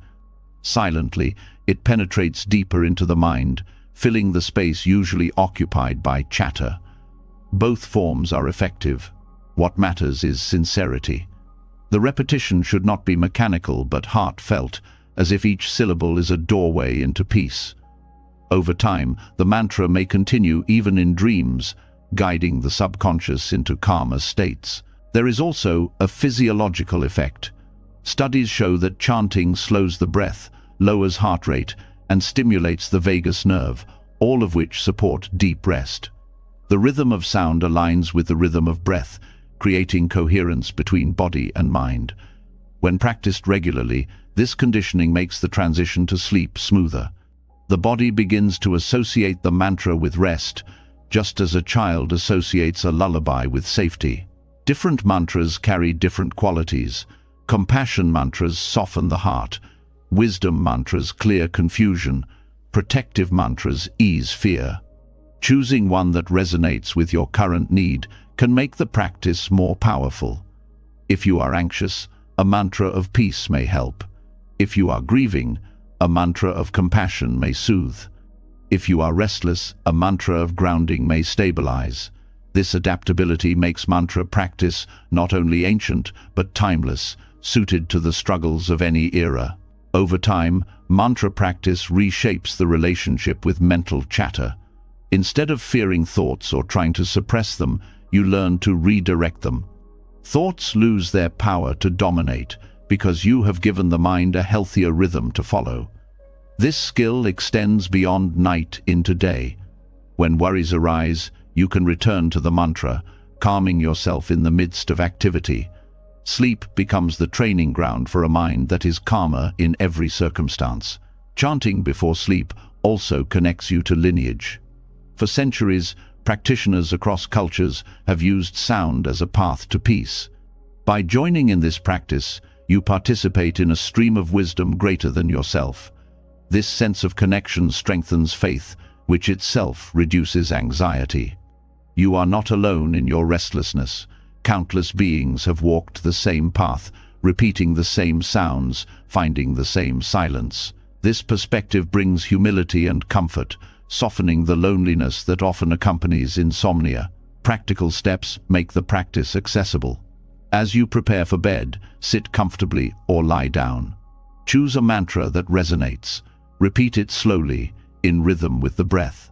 Silently, it penetrates deeper into the mind, filling the space usually occupied by chatter. Both forms are effective. What matters is sincerity. The repetition should not be mechanical but heartfelt, as if each syllable is a doorway into peace. Over time, the mantra may continue even in dreams, guiding the subconscious into calmer states. There is also a physiological effect. Studies show that chanting slows the breath, lowers heart rate, and stimulates the vagus nerve, all of which support deep rest. The rhythm of sound aligns with the rhythm of breath, creating coherence between body and mind. When practiced regularly, this conditioning makes the transition to sleep smoother. The body begins to associate the mantra with rest, just as a child associates a lullaby with safety. Different mantras carry different qualities. Compassion mantras soften the heart. Wisdom mantras clear confusion. Protective mantras ease fear. Choosing one that resonates with your current need can make the practice more powerful. If you are anxious, a mantra of peace may help. If you are grieving, a mantra of compassion may soothe. If you are restless, a mantra of grounding may stabilize. This adaptability makes mantra practice not only ancient but timeless, suited to the struggles of any era. Over time, mantra practice reshapes the relationship with mental chatter. Instead of fearing thoughts or trying to suppress them, you learn to redirect them. Thoughts lose their power to dominate because you have given the mind a healthier rhythm to follow. This skill extends beyond night into day. When worries arise, you can return to the mantra, calming yourself in the midst of activity. Sleep becomes the training ground for a mind that is calmer in every circumstance. Chanting before sleep also connects you to lineage. For centuries, practitioners across cultures have used sound as a path to peace. By joining in this practice, you participate in a stream of wisdom greater than yourself. This sense of connection strengthens faith, which itself reduces anxiety. You are not alone in your restlessness. Countless beings have walked the same path, repeating the same sounds, finding the same silence. This perspective brings humility and comfort, softening the loneliness that often accompanies insomnia. Practical steps make the practice accessible. As you prepare for bed, sit comfortably or lie down. Choose a mantra that resonates. Repeat it slowly, in rhythm with the breath.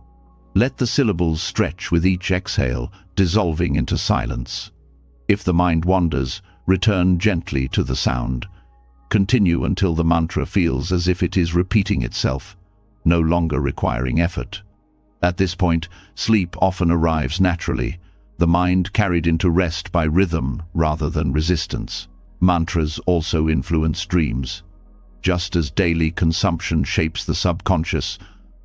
Let the syllables stretch with each exhale, dissolving into silence. If the mind wanders, return gently to the sound. Continue until the mantra feels as if it is repeating itself, no longer requiring effort. At this point, sleep often arrives naturally, the mind carried into rest by rhythm rather than resistance. Mantras also influence dreams. Just as daily consumption shapes the subconscious,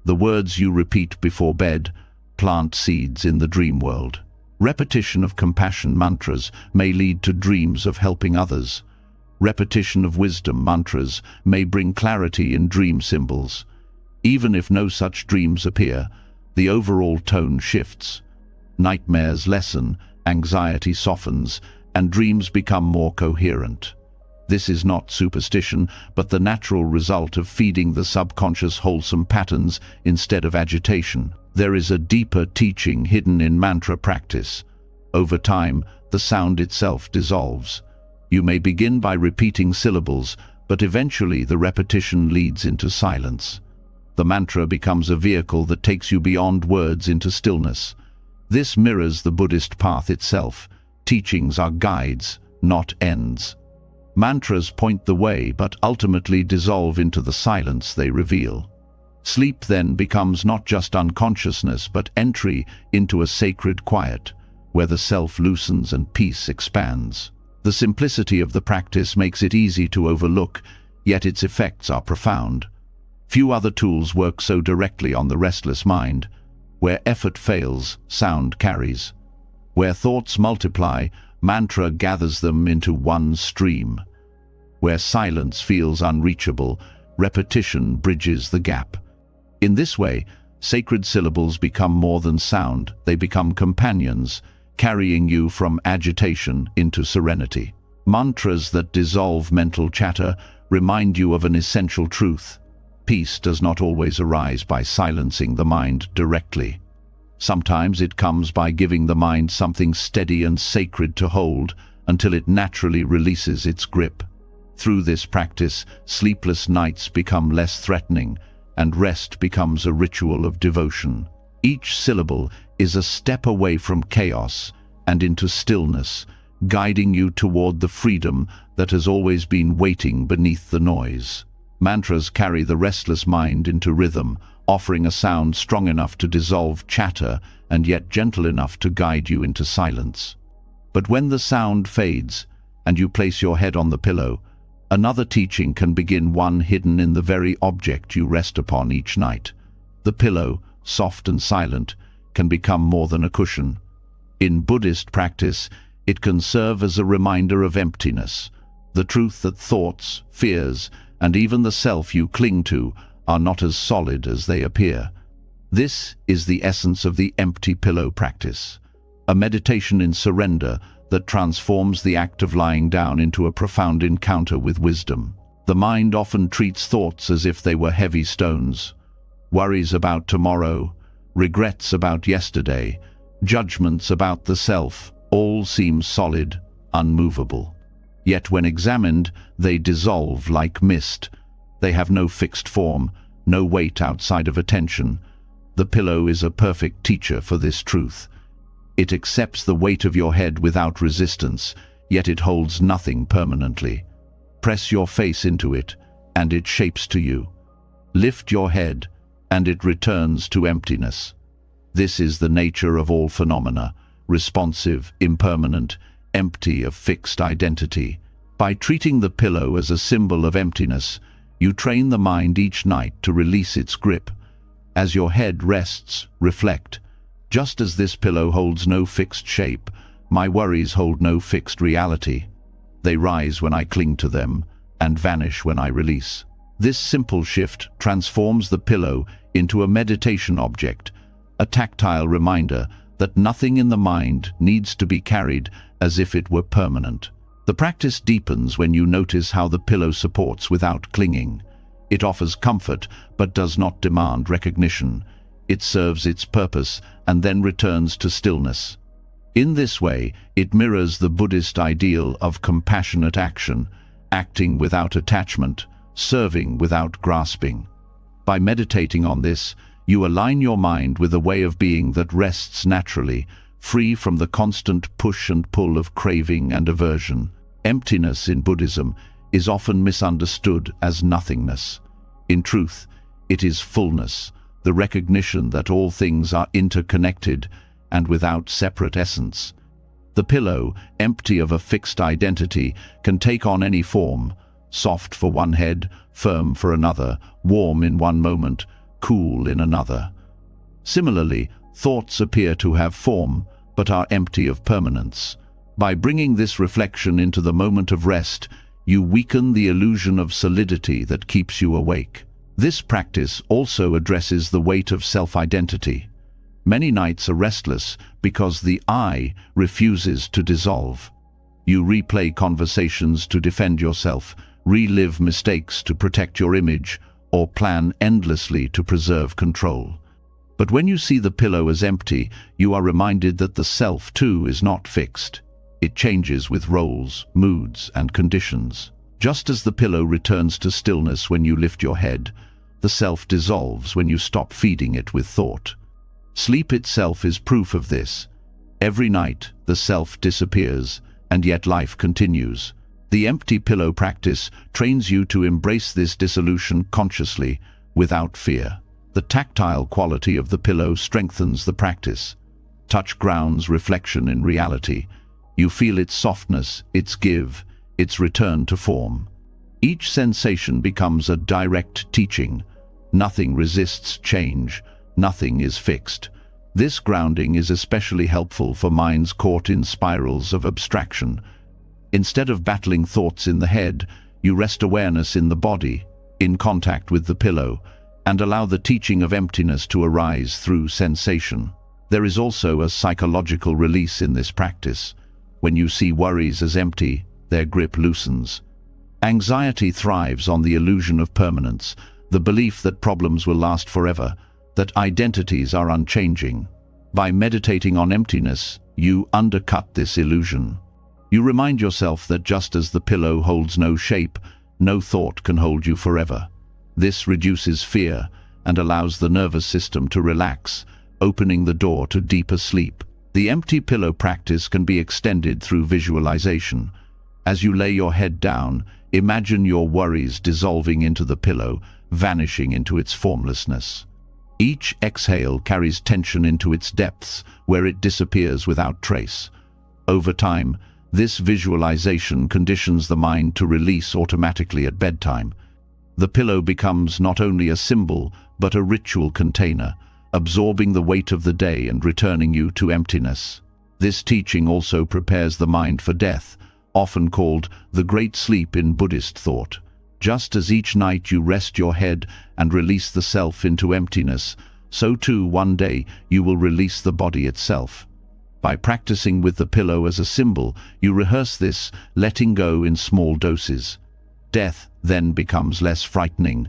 the words you repeat before bed plant seeds in the dream world. Repetition of compassion mantras may lead to dreams of helping others. Repetition of wisdom mantras may bring clarity in dream symbols. Even if no such dreams appear, the overall tone shifts. nightmares lessen, anxiety softens, and dreams become more coherent. This is not superstition, but the natural result of feeding the subconscious wholesome patterns instead of agitation. There is a deeper teaching hidden in mantra practice. Over time, the sound itself dissolves. You may begin by repeating syllables, but eventually the repetition leads into silence. The mantra becomes a vehicle that takes you beyond words into stillness. This mirrors the Buddhist path itself. Teachings are guides, not ends. Mantras point the way, but ultimately dissolve into the silence they reveal. Sleep then becomes not just unconsciousness, but entry into a sacred quiet, where the self loosens and peace expands. The simplicity of the practice makes it easy to overlook, yet its effects are profound. Few other tools work so directly on the restless mind. Where effort fails, sound carries. Where thoughts multiply, mantra gathers them into one stream. Where silence feels unreachable, repetition bridges the gap. In this way, sacred syllables become more than sound. They become companions, carrying you from agitation into serenity. Mantras that dissolve mental chatter remind you of an essential truth. Peace does not always arise by silencing the mind directly. Sometimes it comes by giving the mind something steady and sacred to hold until it naturally releases its grip. Through this practice, sleepless nights become less threatening, and rest becomes a ritual of devotion. Each syllable is a step away from chaos and into stillness, guiding you toward the freedom that has always been waiting beneath the noise. Mantras carry the restless mind into rhythm, offering a sound strong enough to dissolve chatter and yet gentle enough to guide you into silence. But when the sound fades and you place your head on the pillow, another teaching can begin, one hidden in the very object you rest upon each night. The pillow, soft and silent, can become more than a cushion. In Buddhist practice, it can serve as a reminder of emptiness, the truth that thoughts, fears, and even the self you cling to are not as solid as they appear. This is the essence of the empty pillow practice, a meditation in surrender that transforms the act of lying down into a profound encounter with wisdom. The mind often treats thoughts as if they were heavy stones. Worries about tomorrow, regrets about yesterday, judgments about the self, all seem solid, unmovable. Yet when examined, they dissolve like mist. They have no fixed form, no weight outside of attention. The pillow is a perfect teacher for this truth. It accepts the weight of your head without resistance, yet it holds nothing permanently. Press your face into it, and it shapes to you. Lift your head, and it returns to emptiness. This is the nature of all phenomena, responsive, impermanent, empty of fixed identity. By treating the pillow as a symbol of emptiness, you train the mind each night to release its grip. As your head rests, reflect. Just as this pillow holds no fixed shape, my worries hold no fixed reality. They rise when I cling to them and vanish when I release. This simple shift transforms the pillow into a meditation object, a tactile reminder that nothing in the mind needs to be carried as if it were permanent. The practice deepens when you notice how the pillow supports without clinging. It offers comfort but does not demand recognition. It serves its purpose and then returns to stillness. In this way, it mirrors the Buddhist ideal of compassionate action, acting without attachment, serving without grasping. By meditating on this, you align your mind with a way of being that rests naturally, free from the constant push and pull of craving and aversion. Emptiness in Buddhism is often misunderstood as nothingness. In truth, it is fullness, the recognition that all things are interconnected and without separate essence. The pillow, empty of a fixed identity, can take on any form, soft for one head, firm for another, warm in one moment, cool in another. Similarly, thoughts appear to have form, but are empty of permanence. By bringing this reflection into the moment of rest, you weaken the illusion of solidity that keeps you awake. This practice also addresses the weight of self-identity. Many nights are restless because the I refuses to dissolve. You replay conversations to defend yourself, relive mistakes to protect your image, or plan endlessly to preserve control. But when you see the pillow as empty, you are reminded that the self, too, is not fixed. It changes with roles, moods, and conditions. Just as the pillow returns to stillness when you lift your head, the self dissolves when you stop feeding it with thought. Sleep itself is proof of this. Every night, the self disappears, and yet life continues. The empty pillow practice trains you to embrace this dissolution consciously, without fear. The tactile quality of the pillow strengthens the practice. Touch grounds reflection in reality. You feel its softness, its give, its return to form. Each sensation becomes a direct teaching. Nothing resists change. Nothing is fixed. This grounding is especially helpful for minds caught in spirals of abstraction. Instead of battling thoughts in the head, you rest awareness in the body, in contact with the pillow, and allow the teaching of emptiness to arise through sensation. There is also a psychological release in this practice. When you see worries as empty, their grip loosens. Anxiety thrives on the illusion of permanence, the belief that problems will last forever, that identities are unchanging. By meditating on emptiness, you undercut this illusion. You remind yourself that just as the pillow holds no shape, no thought can hold you forever. This reduces fear and allows the nervous system to relax, opening the door to deeper sleep. The empty pillow practice can be extended through visualization. As you lay your head down, imagine your worries dissolving into the pillow, vanishing into its formlessness. Each exhale carries tension into its depths, where it disappears without trace. Over time, this visualization conditions the mind to release automatically at bedtime. The pillow becomes not only a symbol, but a ritual container, absorbing the weight of the day and returning you to emptiness. This teaching also prepares the mind for death, often called the great sleep in Buddhist thought. Just as each night you rest your head and release the self into emptiness, so too one day you will release the body itself. By practicing with the pillow as a symbol, you rehearse this, letting go in small doses. Death then becomes less frightening,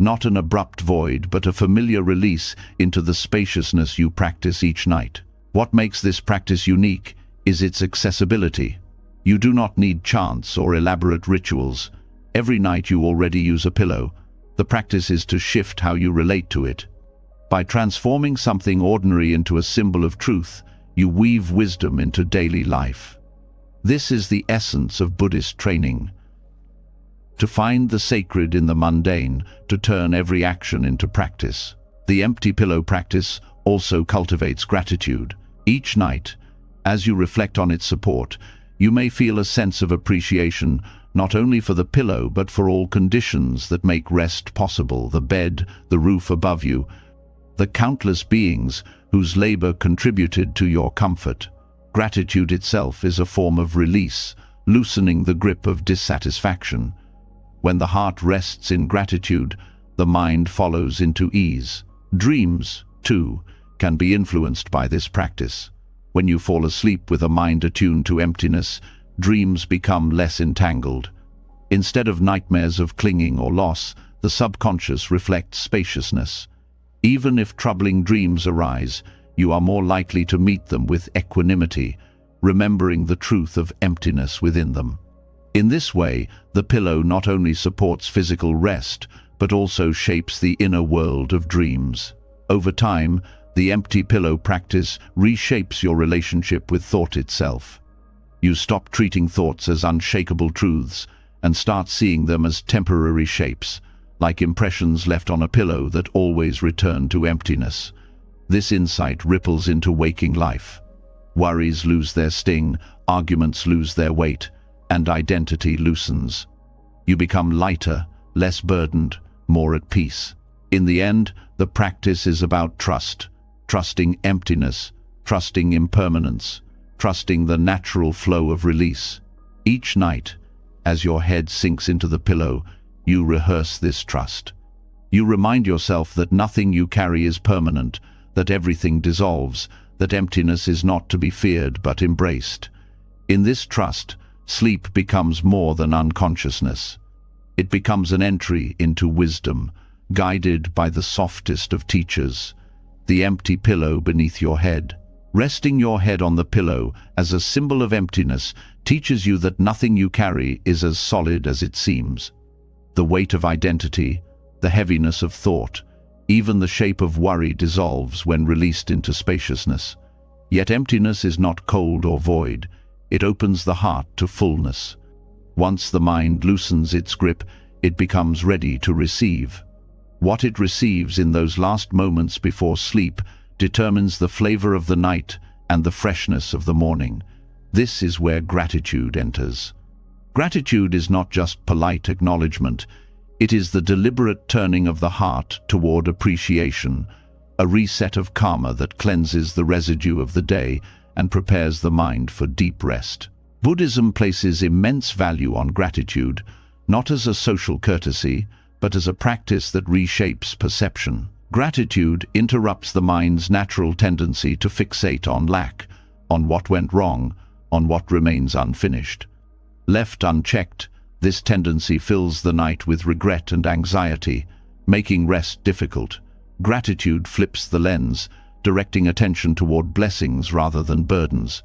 not an abrupt void, but a familiar release into the spaciousness you practice each night. What makes this practice unique is its accessibility. You do not need chants or elaborate rituals. Every night you already use a pillow. The practice is to shift how you relate to it. By transforming something ordinary into a symbol of truth, you weave wisdom into daily life. This is the essence of Buddhist training. To find the sacred in the mundane, to turn every action into practice. The empty pillow practice also cultivates gratitude. Each night, as you reflect on its support, you may feel a sense of appreciation not only for the pillow but for all conditions that make rest possible: the bed, the roof above you, the countless beings whose labor contributed to your comfort. Gratitude itself is a form of release, loosening the grip of dissatisfaction. When the heart rests in gratitude, the mind follows into ease. Dreams, too, can be influenced by this practice. When you fall asleep with a mind attuned to emptiness, dreams become less entangled. Instead of nightmares of clinging or loss, the subconscious reflects spaciousness. Even if troubling dreams arise, you are more likely to meet them with equanimity, remembering the truth of emptiness within them. In this way, the pillow not only supports physical rest, but also shapes the inner world of dreams. Over time, the empty pillow practice reshapes your relationship with thought itself. You stop treating thoughts as unshakable truths and start seeing them as temporary shapes, like impressions left on a pillow that always return to emptiness. This insight ripples into waking life. Worries lose their sting, arguments lose their weight, and identity loosens. You become lighter, less burdened, more at peace. In the end, the practice is about trust, trusting emptiness, trusting impermanence, trusting the natural flow of release. Each night, as your head sinks into the pillow, you rehearse this trust. You remind yourself that nothing you carry is permanent, that everything dissolves, that emptiness is not to be feared but embraced. In this trust, sleep becomes more than unconsciousness. It becomes an entry into wisdom, guided by the softest of teachers, the empty pillow beneath your head. Resting your head on the pillow as a symbol of emptiness teaches you that nothing you carry is as solid as it seems. The weight of identity, the heaviness of thought, even the shape of worry dissolves when released into spaciousness. Yet emptiness is not cold or void. It opens the heart to fullness. Once the mind loosens its grip, it becomes ready to receive. What it receives in those last moments before sleep determines the flavor of the night and the freshness of the morning. This is where gratitude enters. Gratitude is not just polite acknowledgement. It is the deliberate turning of the heart toward appreciation, a reset of karma that cleanses the residue of the day and prepares the mind for deep rest. Buddhism places immense value on gratitude, not as a social courtesy, but as a practice that reshapes perception. Gratitude interrupts the mind's natural tendency to fixate on lack, on what went wrong, on what remains unfinished. Left unchecked, this tendency fills the night with regret and anxiety, making rest difficult. Gratitude flips the lens, directing attention toward blessings rather than burdens.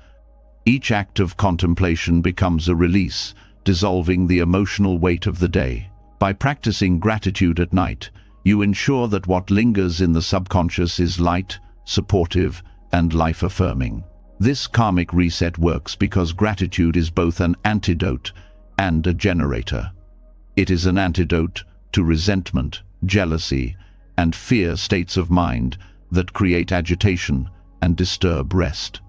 Each act of contemplation becomes a release, dissolving the emotional weight of the day. By practicing gratitude at night, you ensure that what lingers in the subconscious is light, supportive, and life-affirming. This karmic reset works because gratitude is both an antidote and a generator. It is an antidote to resentment, jealousy, and fear states of mind that create agitation and disturb rest.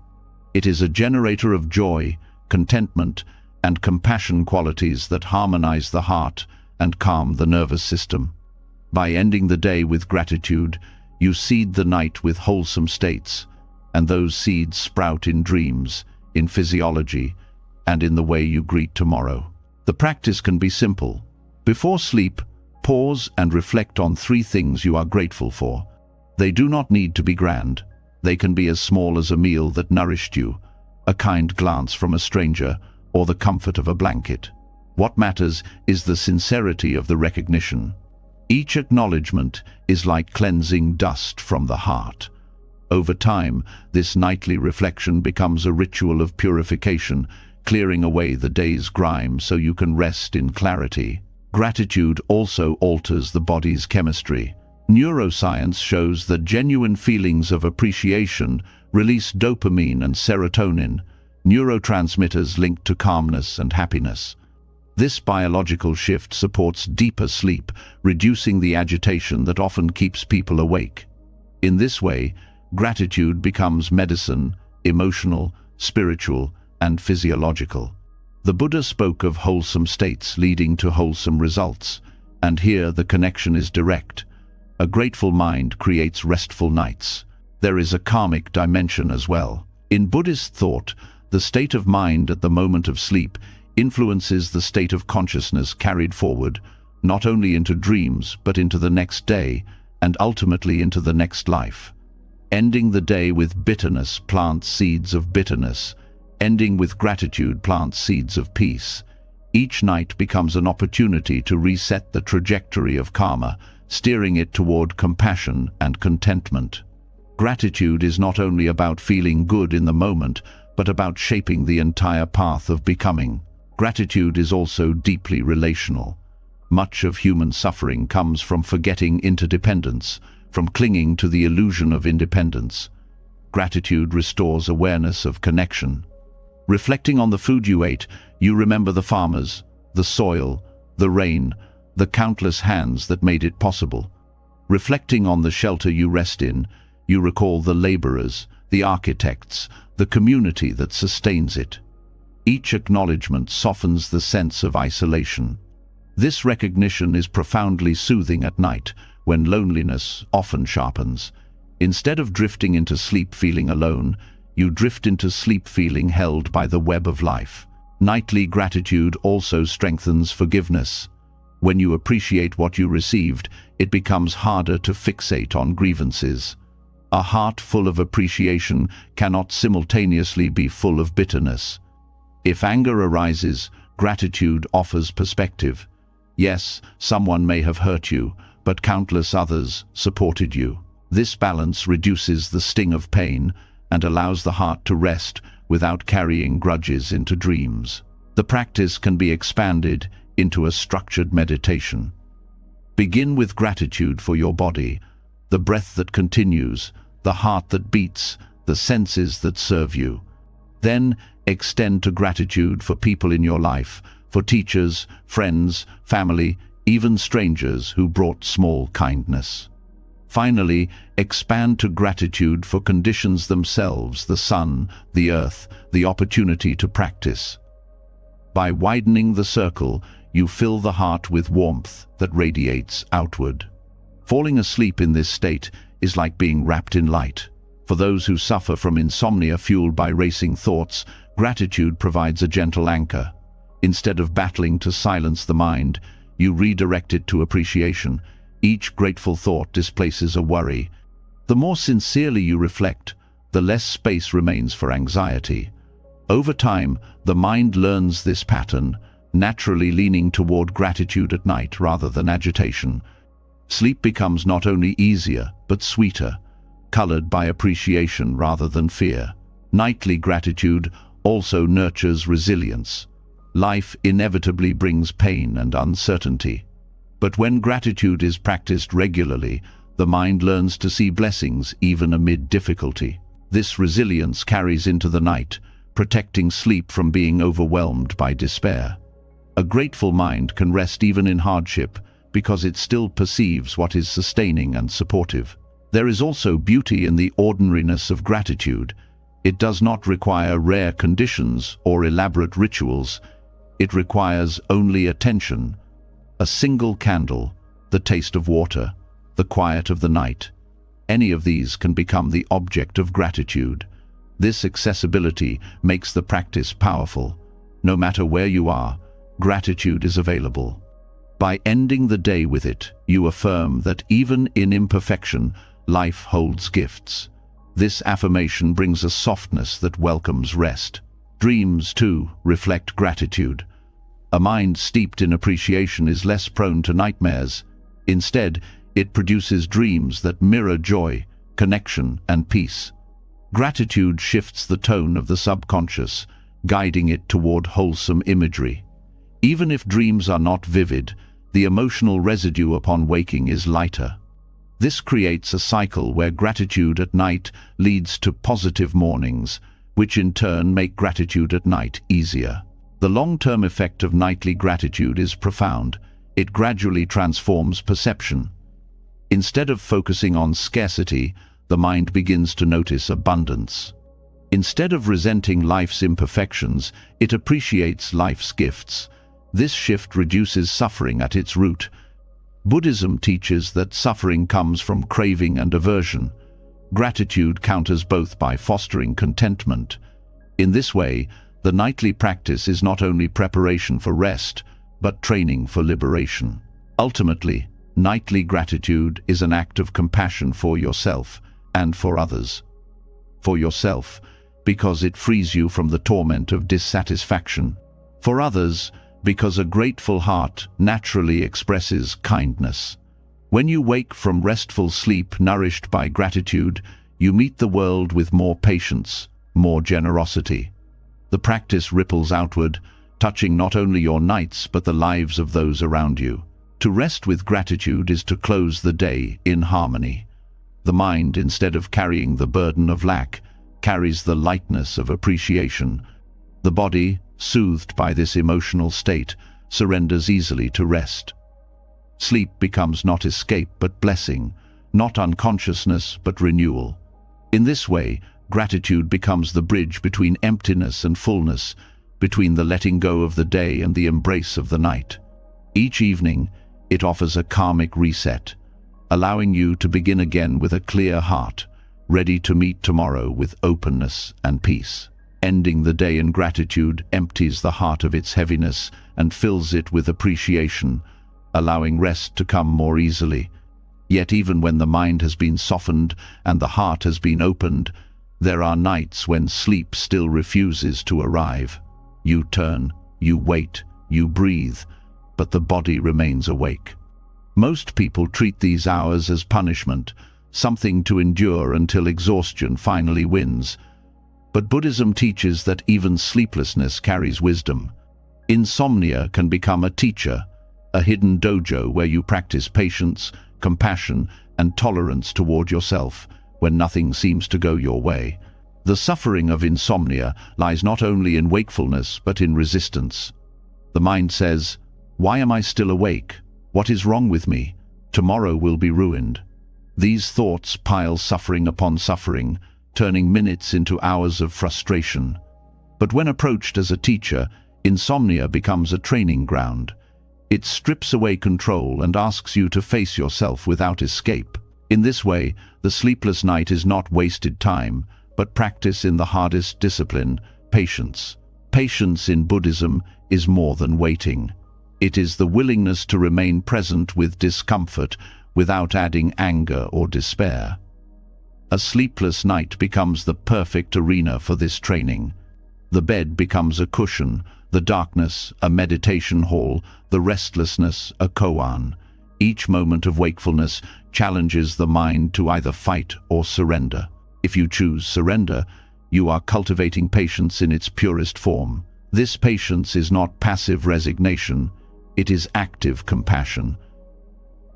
It is a generator of joy, contentment, and compassion, qualities that harmonize the heart and calm the nervous system. By ending the day with gratitude, you seed the night with wholesome states, and those seeds sprout in dreams, in physiology, and in the way you greet tomorrow. The practice can be simple. Before sleep, pause and reflect on 3 things you are grateful for. They do not need to be grand. They can be as small as a meal that nourished you, a kind glance from a stranger, or the comfort of a blanket. What matters is the sincerity of the recognition. Each acknowledgement is like cleansing dust from the heart. Over time, this nightly reflection becomes a ritual of purification, clearing away the day's grime so you can rest in clarity. Gratitude also alters the body's chemistry. Neuroscience shows that genuine feelings of appreciation release dopamine and serotonin, neurotransmitters linked to calmness and happiness. This biological shift supports deeper sleep, reducing the agitation that often keeps people awake. In this way, gratitude becomes medicine, emotional, spiritual, and physiological. The Buddha spoke of wholesome states leading to wholesome results, and here the connection is direct. A grateful mind creates restful nights. There is a karmic dimension as well. In Buddhist thought, the state of mind at the moment of sleep influences the state of consciousness carried forward, not only into dreams, but into the next day, and ultimately into the next life. Ending the day with bitterness plants seeds of bitterness. Ending with gratitude plants seeds of peace. Each night becomes an opportunity to reset the trajectory of karma, steering it toward compassion and contentment. Gratitude is not only about feeling good in the moment, but about shaping the entire path of becoming. Gratitude is also deeply relational. Much of human suffering comes from forgetting interdependence, from clinging to the illusion of independence. Gratitude restores awareness of connection. Reflecting on the food you ate, you remember the farmers, the soil, the rain, the countless hands that made it possible. Reflecting on the shelter you rest in, you recall the laborers, the architects, the community that sustains it. Each acknowledgement softens the sense of isolation. This recognition is profoundly soothing at night, when loneliness often sharpens. Instead of drifting into sleep feeling alone, you drift into sleep feeling held by the web of life. Nightly gratitude also strengthens forgiveness. When you appreciate what you received, it becomes harder to fixate on grievances. A heart full of appreciation cannot simultaneously be full of bitterness. If anger arises, gratitude offers perspective. Yes, someone may have hurt you, but countless others supported you. This balance reduces the sting of pain and allows the heart to rest without carrying grudges into dreams. The practice can be expanded into a structured meditation. Begin with gratitude for your body, the breath that continues, the heart that beats, the senses that serve you. Then extend to gratitude for people in your life, for teachers, friends, family, even strangers who brought small kindness. Finally, expand to gratitude for conditions themselves, the sun, the earth, the opportunity to practice. By widening the circle, you fill the heart with warmth that radiates outward. Falling asleep in this state is like being wrapped in light. For those who suffer from insomnia fueled by racing thoughts, gratitude provides a gentle anchor. Instead of battling to silence the mind, you redirect it to appreciation. Each grateful thought displaces a worry. The more sincerely you reflect, the less space remains for anxiety. Over time, the mind learns this pattern, naturally leaning toward gratitude at night rather than agitation. Sleep becomes not only easier, but sweeter, colored by appreciation rather than fear. Nightly gratitude also nurtures resilience. Life inevitably brings pain and uncertainty. But when gratitude is practiced regularly, the mind learns to see blessings even amid difficulty. This resilience carries into the night, protecting sleep from being overwhelmed by despair. A grateful mind can rest even in hardship, because it still perceives what is sustaining and supportive. There is also beauty in the ordinariness of gratitude. It does not require rare conditions or elaborate rituals. It requires only attention. A single candle, the taste of water, the quiet of the night. Any of these can become the object of gratitude. This accessibility makes the practice powerful. No matter where you are, gratitude is available. By ending the day with it, you affirm that even in imperfection, life holds gifts. This affirmation brings a softness that welcomes rest. Dreams, too, reflect gratitude. A mind steeped in appreciation is less prone to nightmares. Instead, it produces dreams that mirror joy, connection, and peace. Gratitude shifts the tone of the subconscious, guiding it toward wholesome imagery. Even if dreams are not vivid, the emotional residue upon waking is lighter. This creates a cycle where gratitude at night leads to positive mornings, which in turn make gratitude at night easier. The long-term effect of nightly gratitude is profound. It gradually transforms perception. Instead of focusing on scarcity, the mind begins to notice abundance. Instead of resenting life's imperfections, it appreciates life's gifts. This shift reduces suffering at its root. Buddhism teaches that suffering comes from craving and aversion. Gratitude counters both by fostering contentment. In this way, the nightly practice is not only preparation for rest, but training for liberation. Ultimately, nightly gratitude is an act of compassion for yourself and for others. For yourself, because it frees you from the torment of dissatisfaction. For others, because a grateful heart naturally expresses kindness. When you wake from restful sleep nourished by gratitude, you meet the world with more patience, more generosity. The practice ripples outward, touching not only your nights but the lives of those around you. To rest with gratitude is to close the day in harmony. The mind, instead of carrying the burden of lack, carries the lightness of appreciation. The body, soothed by this emotional state, surrenders easily to rest. Sleep becomes not escape but blessing, not unconsciousness but renewal. In this way, gratitude becomes the bridge between emptiness and fullness, between the letting go of the day and the embrace of the night. Each evening, it offers a karmic reset, allowing you to begin again with a clear heart, ready to meet tomorrow with openness and peace. Ending the day in gratitude empties the heart of its heaviness and fills it with appreciation, allowing rest to come more easily. Yet even when the mind has been softened and the heart has been opened, there are nights when sleep still refuses to arrive. You turn, you wait, you breathe, but the body remains awake. Most people treat these hours as punishment, something to endure until exhaustion finally wins. But Buddhism teaches that even sleeplessness carries wisdom. Insomnia can become a teacher, a hidden dojo where you practice patience, compassion, and tolerance toward yourself when nothing seems to go your way. The suffering of insomnia lies not only in wakefulness but in resistance. The mind says, "Why am I still awake? What is wrong with me? Tomorrow will be ruined." These thoughts pile suffering upon suffering, turning minutes into hours of frustration. But when approached as a teacher, insomnia becomes a training ground. It strips away control and asks you to face yourself without escape. In this way, the sleepless night is not wasted time, but practice in the hardest discipline, patience. Patience in Buddhism is more than waiting. It is the willingness to remain present with discomfort without adding anger or despair. A sleepless night becomes the perfect arena for this training. The bed becomes a cushion, the darkness a meditation hall, the restlessness a koan. Each moment of wakefulness challenges the mind to either fight or surrender. If you choose surrender, you are cultivating patience in its purest form. This patience is not passive resignation, it is active compassion.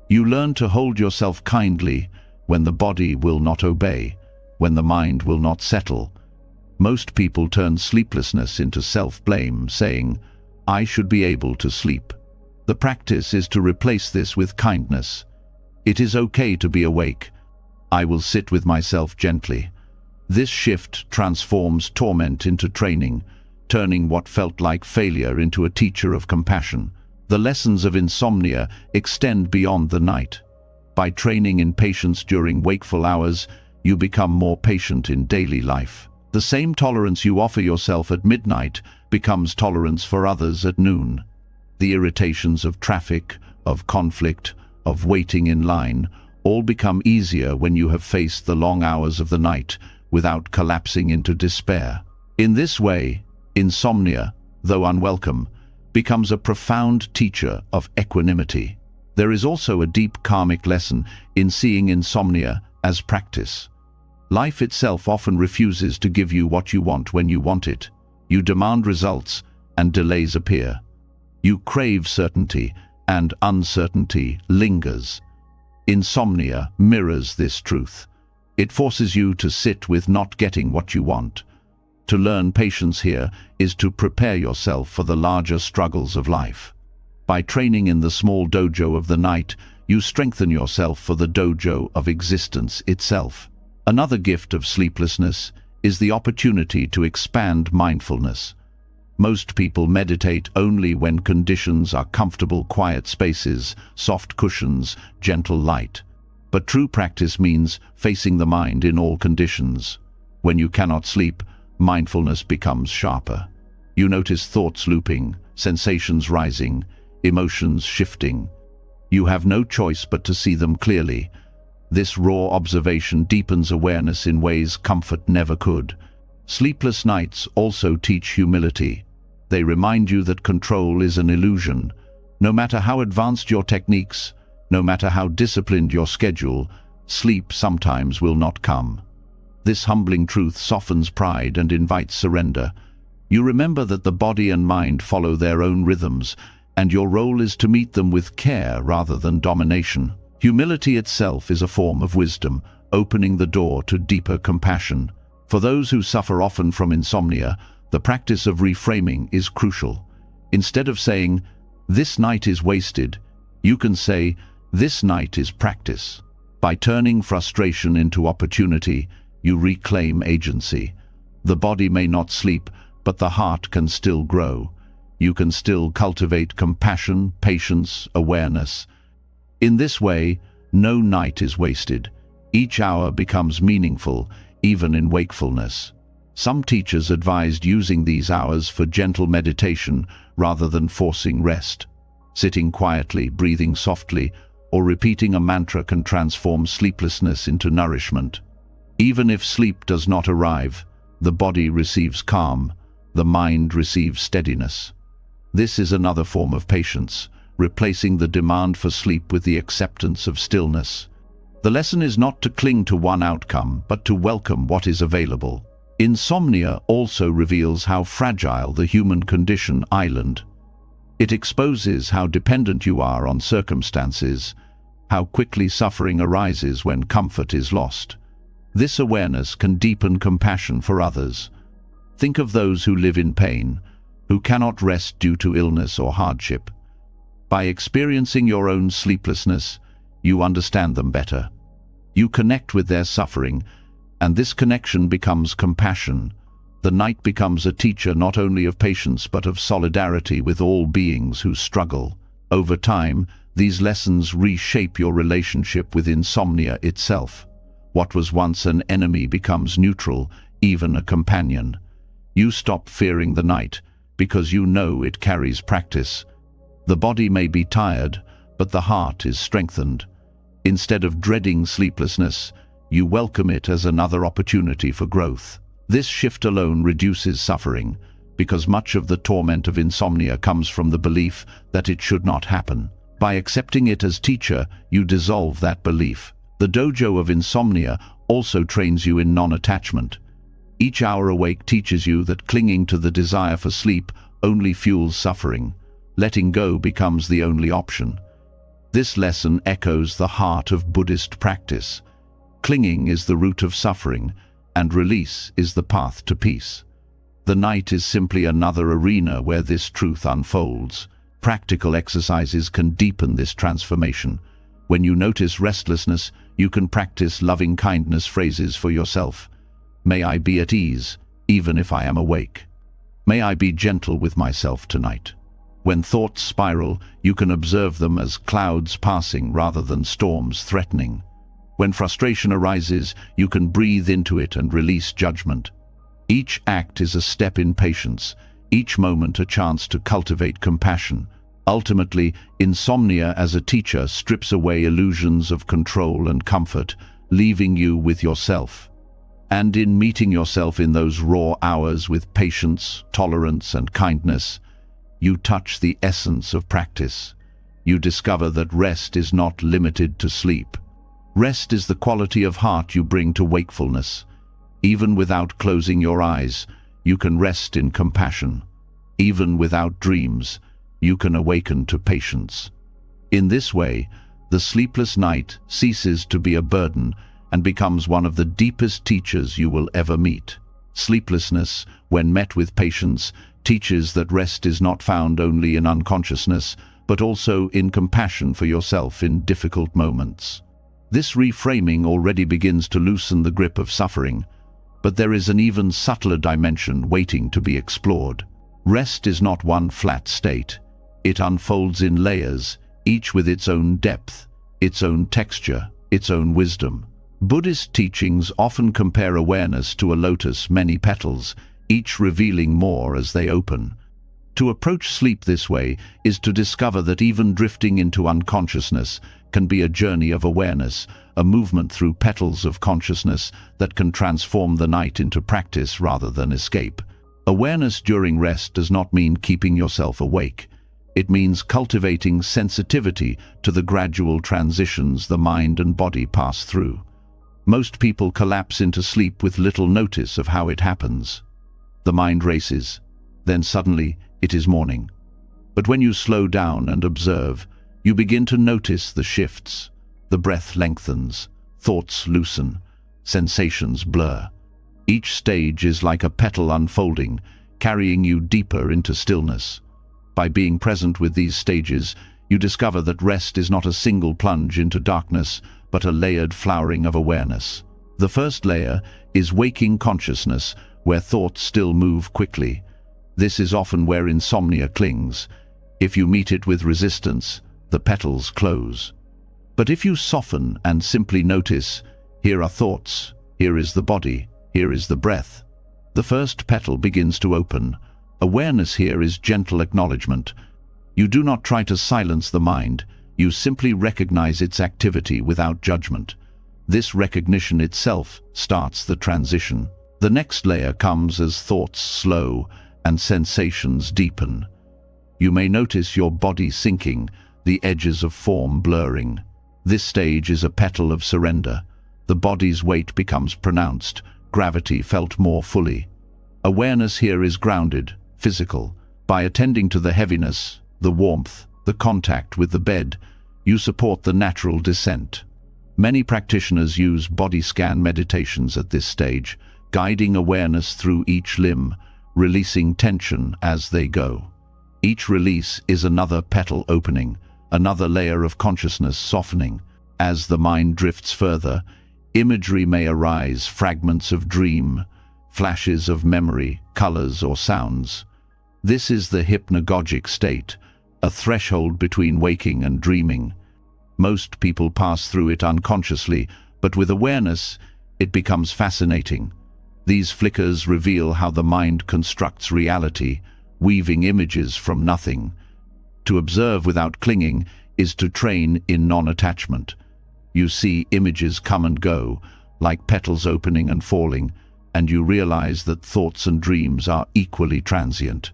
You learn to hold yourself kindly when the body will not obey, when the mind will not settle. Most people turn sleeplessness into self-blame, saying, "I should be able to sleep." The practice is to replace this with kindness. It is okay to be awake. I will sit with myself gently. This shift transforms torment into training, turning what felt like failure into a teacher of compassion. The lessons of insomnia extend beyond the night. By training in patience during wakeful hours, you become more patient in daily life. The same tolerance you offer yourself at midnight becomes tolerance for others at noon. The irritations of traffic, of conflict, of waiting in line, all become easier when you have faced the long hours of the night without collapsing into despair. In this way, insomnia, though unwelcome, becomes a profound teacher of equanimity. There is also a deep karmic lesson in seeing insomnia as practice. Life itself often refuses to give you what you want when you want it. You demand results, and delays appear. You crave certainty, and uncertainty lingers. Insomnia mirrors this truth. It forces you to sit with not getting what you want. To learn patience here is to prepare yourself for the larger struggles of life. By training in the small dojo of the night, you strengthen yourself for the dojo of existence itself. Another gift of sleeplessness is the opportunity to expand mindfulness. Most people meditate only when conditions are comfortable, quiet spaces, soft cushions, gentle light. But true practice means facing the mind in all conditions. When you cannot sleep, mindfulness becomes sharper. You notice thoughts looping, sensations rising, emotions shifting. You have no choice but to see them clearly. This raw observation deepens awareness in ways comfort never could. Sleepless nights also teach humility. They remind you that control is an illusion. No matter how advanced your techniques, no matter how disciplined your schedule, sleep sometimes will not come. This humbling truth softens pride and invites surrender. You remember that the body and mind follow their own rhythms, and your role is to meet them with care rather than domination. Humility itself is a form of wisdom, opening the door to deeper compassion. For those who suffer often from insomnia, the practice of reframing is crucial. Instead of saying, "This night is wasted," you can say, "This night is practice." By turning frustration into opportunity, you reclaim agency. The body may not sleep, but the heart can still grow. You can still cultivate compassion, patience, awareness. In this way, no night is wasted. Each hour becomes meaningful, even in wakefulness. Some teachers advised using these hours for gentle meditation rather than forcing rest. Sitting quietly, breathing softly, or repeating a mantra can transform sleeplessness into nourishment. Even if sleep does not arrive, the body receives calm, the mind receives steadiness. This is another form of patience, replacing the demand for sleep with the acceptance of stillness. The lesson is not to cling to one outcome, but to welcome what is available. Insomnia also reveals how fragile the human condition is. It exposes how dependent you are on circumstances, how quickly suffering arises when comfort is lost. This awareness can deepen compassion for others. Think of those who live in pain, who cannot rest due to illness or hardship. By experiencing your own sleeplessness, you understand them better. You connect with their suffering, and this connection becomes compassion. The night becomes a teacher not only of patience but of solidarity with all beings who struggle. Over time, these lessons reshape your relationship with insomnia itself. What was once an enemy becomes neutral, even a companion. You stop fearing the night because you know it carries practice. The body may be tired, but the heart is strengthened. Instead of dreading sleeplessness, you welcome it as another opportunity for growth. This shift alone reduces suffering, because much of the torment of insomnia comes from the belief that it should not happen. By accepting it as teacher, you dissolve that belief. The dojo of insomnia also trains you in non-attachment. Each hour awake teaches you that clinging to the desire for sleep only fuels suffering. Letting go becomes the only option. This lesson echoes the heart of Buddhist practice. Clinging is the root of suffering, and release is the path to peace. The night is simply another arena where this truth unfolds. Practical exercises can deepen this transformation. When you notice restlessness, you can practice loving-kindness phrases for yourself. May I be at ease, even if I am awake. May I be gentle with myself tonight. When thoughts spiral, you can observe them as clouds passing rather than storms threatening. When frustration arises, you can breathe into it and release judgment. Each act is a step in patience, each moment a chance to cultivate compassion. Ultimately, insomnia as a teacher strips away illusions of control and comfort, leaving you with yourself. And in meeting yourself in those raw hours with patience, tolerance, and kindness, you touch the essence of practice. You discover that rest is not limited to sleep. Rest is the quality of heart you bring to wakefulness. Even without closing your eyes, you can rest in compassion. Even without dreams, you can awaken to patience. In this way, the sleepless night ceases to be a burden and becomes one of the deepest teachers you will ever meet. Sleeplessness, when met with patience, teaches that rest is not found only in unconsciousness, but also in compassion for yourself in difficult moments. This reframing already begins to loosen the grip of suffering, but there is an even subtler dimension waiting to be explored. Rest is not one flat state. It unfolds in layers, each with its own depth, its own texture, its own wisdom. Buddhist teachings often compare awareness to a lotus' many petals, each revealing more as they open. To approach sleep this way is to discover that even drifting into unconsciousness can be a journey of awareness, a movement through petals of consciousness that can transform the night into practice rather than escape. Awareness during rest does not mean keeping yourself awake. It means cultivating sensitivity to the gradual transitions the mind and body pass through. Most people collapse into sleep with little notice of how it happens. The mind races, then suddenly it is morning. But when you slow down and observe, you begin to notice the shifts. The breath lengthens, thoughts loosen, sensations blur. Each stage is like a petal unfolding, carrying you deeper into stillness. By being present with these stages, you discover that rest is not a single plunge into darkness, but a layered flowering of awareness. The first layer is waking consciousness, where thoughts still move quickly. This is often where insomnia clings. If you meet it with resistance, the petals close. But if you soften and simply notice, here are thoughts, here is the body, here is the breath, the first petal begins to open. Awareness here is gentle acknowledgement. You do not try to silence the mind, You simply recognize its activity without judgment. This recognition itself starts the transition. The next layer comes as thoughts slow and sensations deepen. You may notice your body sinking, the edges of form blurring. This stage is a petal of surrender. The body's weight becomes pronounced, gravity felt more fully. Awareness here is grounded, physical. By attending to the heaviness, the warmth, the contact with the bed, you support the natural descent. Many practitioners use body scan meditations at this stage, guiding awareness through each limb, releasing tension as they go. Each release is another petal opening, another layer of consciousness softening. As the mind drifts further, imagery may arise, fragments of dream, flashes of memory, colors or sounds. This is the hypnagogic state, a threshold between waking and dreaming. Most people pass through it unconsciously, but with awareness, it becomes fascinating. These flickers reveal how the mind constructs reality, weaving images from nothing. To observe without clinging is to train in non-attachment. You see images come and go, like petals opening and falling, and you realize that thoughts and dreams are equally transient.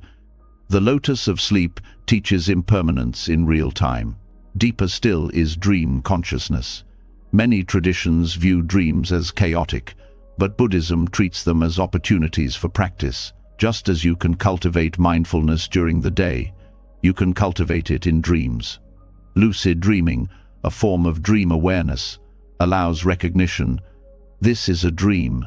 The lotus of sleep teaches impermanence in real time. Deeper still is dream consciousness. Many traditions view dreams as chaotic, but Buddhism treats them as opportunities for practice. Just as you can cultivate mindfulness during the day, you can cultivate it in dreams. Lucid dreaming, a form of dream awareness, allows recognition. This is a dream,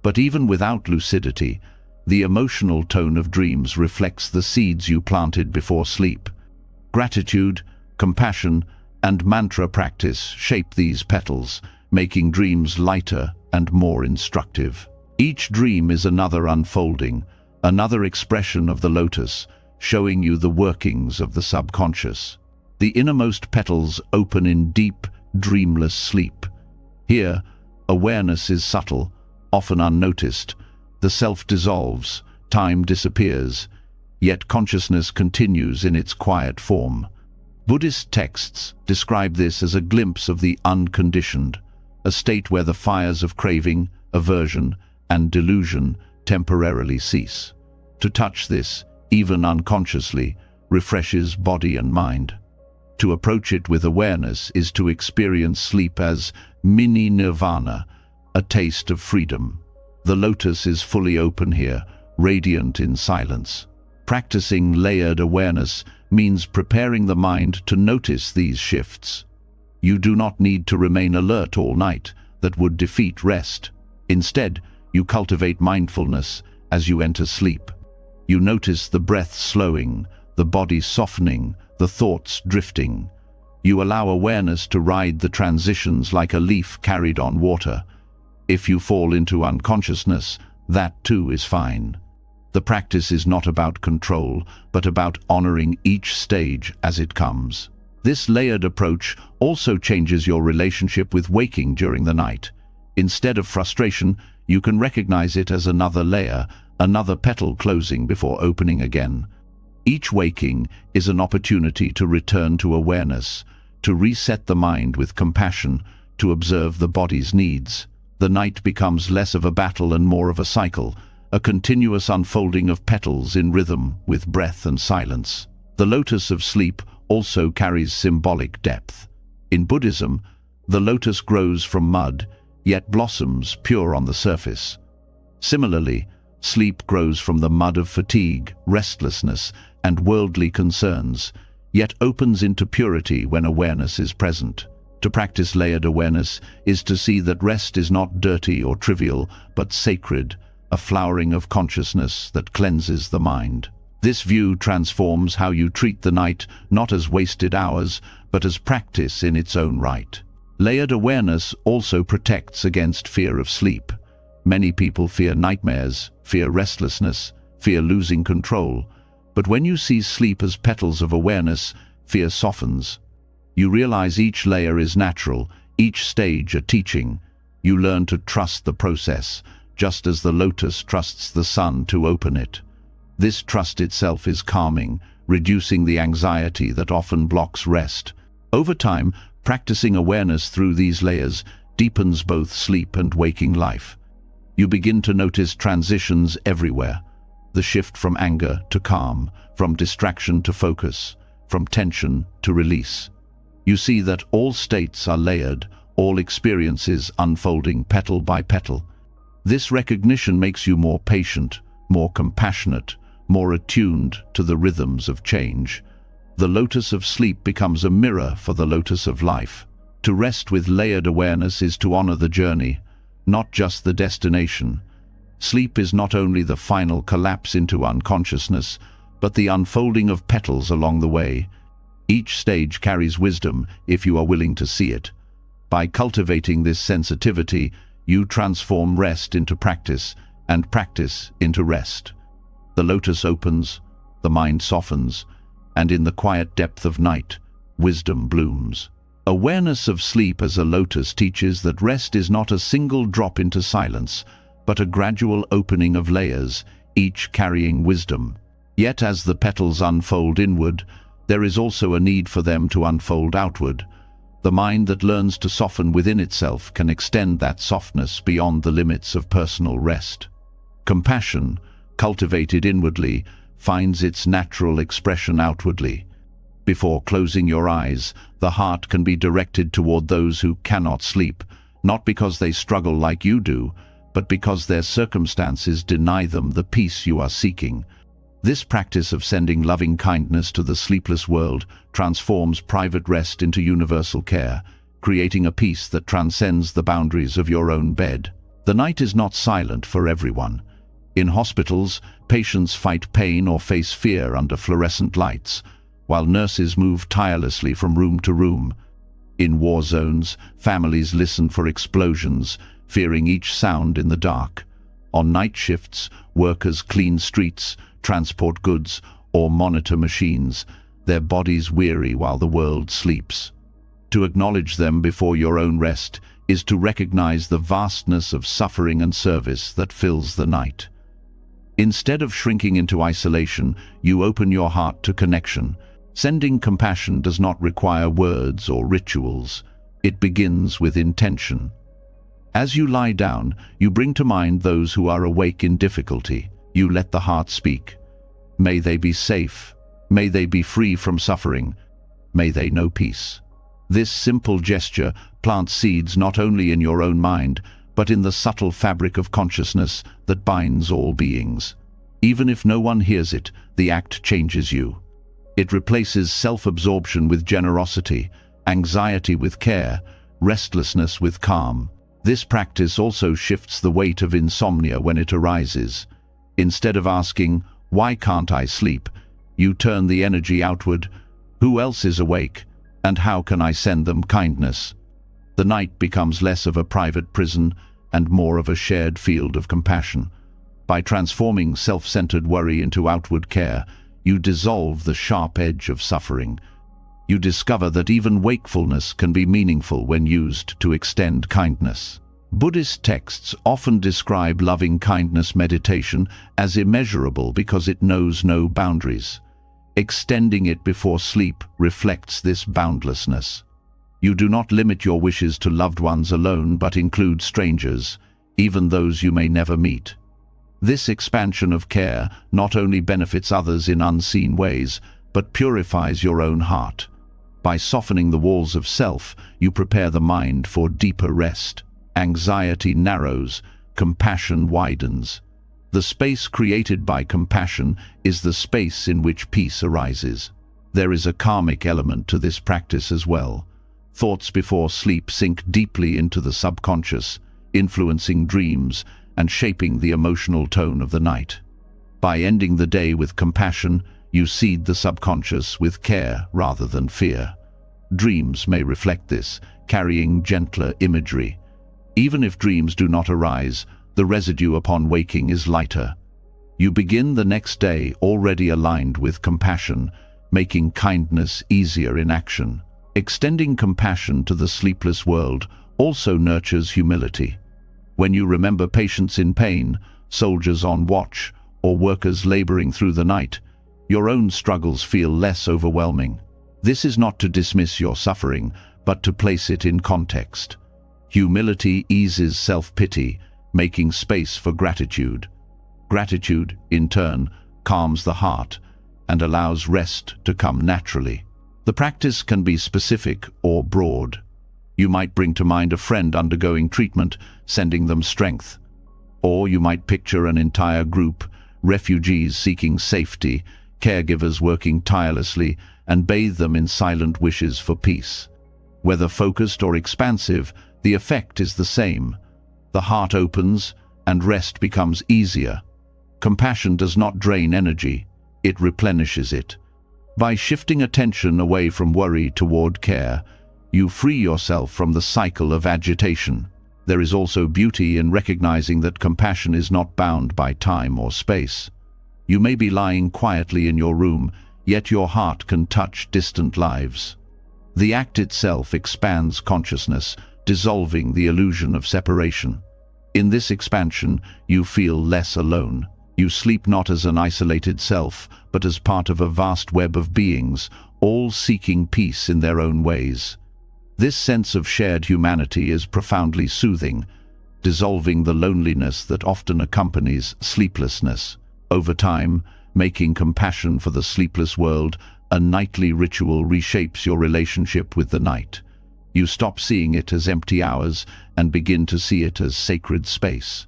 but even without lucidity, the emotional tone of dreams reflects the seeds you planted before sleep. Gratitude, compassion, and mantra practice shape these petals, making dreams lighter and more instructive. Each dream is another unfolding, another expression of the lotus, showing you the workings of the subconscious. The innermost petals open in deep, dreamless sleep. Here, awareness is subtle, often unnoticed. The self dissolves, time disappears, yet consciousness continues in its quiet form. Buddhist texts describe this as a glimpse of the unconditioned, a state where the fires of craving, aversion, and delusion temporarily cease. To touch this, even unconsciously, refreshes body and mind. To approach it with awareness is to experience sleep as mini nirvana, a taste of freedom. The lotus is fully open here, radiant in silence. Practicing layered awareness means preparing the mind to notice these shifts. You do not need to remain alert all night. That would defeat rest. Instead, you cultivate mindfulness as you enter sleep. You notice the breath slowing, the body softening, the thoughts drifting. You allow awareness to ride the transitions like a leaf carried on water. If you fall into unconsciousness, that too is fine. The practice is not about control, but about honoring each stage as it comes. This layered approach also changes your relationship with waking during the night. Instead of frustration, you can recognize it as another layer, another petal closing before opening again. Each waking is an opportunity to return to awareness, to reset the mind with compassion, to observe the body's needs. The night becomes less of a battle and more of a cycle, a continuous unfolding of petals in rhythm with breath and silence. The lotus of sleep also carries symbolic depth. In Buddhism, the lotus grows from mud, yet blossoms pure on the surface. Similarly, sleep grows from the mud of fatigue, restlessness, and worldly concerns, yet opens into purity when awareness is present. To practice layered awareness is to see that rest is not dirty or trivial, but sacred, a flowering of consciousness that cleanses the mind. This view transforms how you treat the night, not as wasted hours, but as practice in its own right. Layered awareness also protects against fear of sleep. Many people fear nightmares, fear restlessness, fear losing control. But when you see sleep as petals of awareness, fear softens. You realize each layer is natural, each stage a teaching. You learn to trust the process, just as the lotus trusts the sun to open it. This trust itself is calming, reducing the anxiety that often blocks rest. Over time, practicing awareness through these layers deepens both sleep and waking life. You begin to notice transitions everywhere. The shift from anger to calm, from distraction to focus, from tension to release. You see that all states are layered, all experiences unfolding petal by petal. This recognition makes you more patient, more compassionate, more attuned to the rhythms of change. The lotus of sleep becomes a mirror for the lotus of life. To rest with layered awareness is to honor the journey, not just the destination. Sleep is not only the final collapse into unconsciousness, but the unfolding of petals along the way. Each stage carries wisdom if you are willing to see it. By cultivating this sensitivity, you transform rest into practice and practice into rest. The lotus opens, the mind softens, and in the quiet depth of night, wisdom blooms. Awareness of sleep as a lotus teaches that rest is not a single drop into silence, but a gradual opening of layers, each carrying wisdom. Yet as the petals unfold inward, there is also a need for them to unfold outward. The mind that learns to soften within itself can extend that softness beyond the limits of personal rest. Compassion, cultivated inwardly, finds its natural expression outwardly. Before closing your eyes, the heart can be directed toward those who cannot sleep, not because they struggle like you do, but because their circumstances deny them the peace you are seeking. This practice of sending loving kindness to the sleepless world transforms private rest into universal care, creating a peace that transcends the boundaries of your own bed. The night is not silent for everyone. In hospitals, patients fight pain or face fear under fluorescent lights, while nurses move tirelessly from room to room. In war zones, families listen for explosions, fearing each sound in the dark. On night shifts, workers clean streets, transport goods, or monitor machines, their bodies weary while the world sleeps. To acknowledge them before your own rest is to recognize the vastness of suffering and service that fills the night. Instead of shrinking into isolation, you open your heart to connection. Sending compassion does not require words or rituals. It begins with intention. As you lie down, you bring to mind those who are awake in difficulty. You let the heart speak. May they be safe. May they be free from suffering. May they know peace. This simple gesture plants seeds not only in your own mind, but in the subtle fabric of consciousness that binds all beings. Even if no one hears it, the act changes you. It replaces self-absorption with generosity, anxiety with care, restlessness with calm. This practice also shifts the weight of insomnia when it arises. Instead of asking, "Why can't I sleep?" you turn the energy outward. Who else is awake? And how can I send them kindness? The night becomes less of a private prison and more of a shared field of compassion. By transforming self-centered worry into outward care, you dissolve the sharp edge of suffering. You discover that even wakefulness can be meaningful when used to extend kindness. Buddhist texts often describe loving kindness meditation as immeasurable because it knows no boundaries. Extending it before sleep reflects this boundlessness. You do not limit your wishes to loved ones alone, but include strangers, even those you may never meet. This expansion of care not only benefits others in unseen ways, but purifies your own heart. By softening the walls of self, you prepare the mind for deeper rest. Anxiety narrows, compassion widens. The space created by compassion is the space in which peace arises. There is a karmic element to this practice as well. Thoughts before sleep sink deeply into the subconscious, influencing dreams and shaping the emotional tone of the night. By ending the day with compassion, you seed the subconscious with care rather than fear. Dreams may reflect this, carrying gentler imagery. Even if dreams do not arise, the residue upon waking is lighter. You begin the next day already aligned with compassion, making kindness easier in action. Extending compassion to the sleepless world also nurtures humility. When you remember patients in pain, soldiers on watch, or workers laboring through the night, your own struggles feel less overwhelming. This is not to dismiss your suffering, but to place it in context. Humility eases self-pity, making space for gratitude. Gratitude, in turn, calms the heart and allows rest to come naturally. The practice can be specific or broad. You might bring to mind a friend undergoing treatment, sending them strength. Or you might picture an entire group, refugees seeking safety, caregivers working tirelessly, and bathe them in silent wishes for peace. Whether focused or expansive, the effect is the same. The heart opens, and rest becomes easier. Compassion does not drain energy, it replenishes it. By shifting attention away from worry toward care, you free yourself from the cycle of agitation. There is also beauty in recognizing that compassion is not bound by time or space. You may be lying quietly in your room, yet your heart can touch distant lives. The act itself expands consciousness, dissolving the illusion of separation. In this expansion, you feel less alone. You sleep not as an isolated self, but as part of a vast web of beings, all seeking peace in their own ways. This sense of shared humanity is profoundly soothing, dissolving the loneliness that often accompanies sleeplessness. Over time, making compassion for the sleepless world a nightly ritual reshapes your relationship with the night. You stop seeing it as empty hours and begin to see it as sacred space.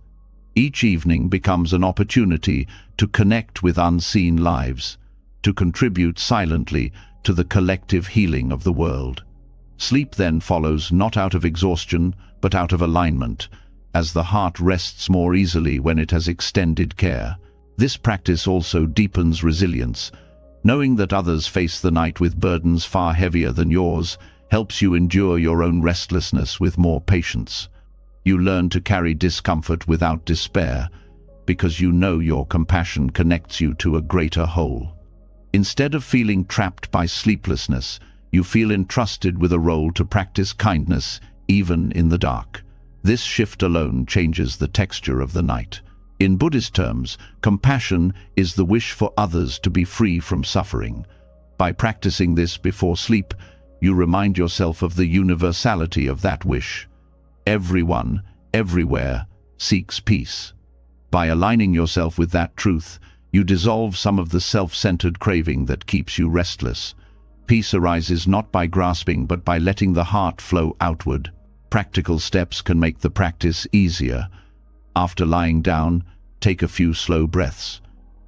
Each evening becomes an opportunity to connect with unseen lives, to contribute silently to the collective healing of the world. Sleep then follows not out of exhaustion, but out of alignment, as the heart rests more easily when it has extended care. This practice also deepens resilience. Knowing that others face the night with burdens far heavier than yours helps you endure your own restlessness with more patience. You learn to carry discomfort without despair, because you know your compassion connects you to a greater whole. Instead of feeling trapped by sleeplessness, you feel entrusted with a role to practice kindness even in the dark. This shift alone changes the texture of the night. In Buddhist terms, compassion is the wish for others to be free from suffering. By practicing this before sleep, you remind yourself of the universality of that wish. Everyone, everywhere, seeks peace. By aligning yourself with that truth, you dissolve some of the self-centered craving that keeps you restless. Peace arises not by grasping, but by letting the heart flow outward. Practical steps can make the practice easier. After lying down, take a few slow breaths.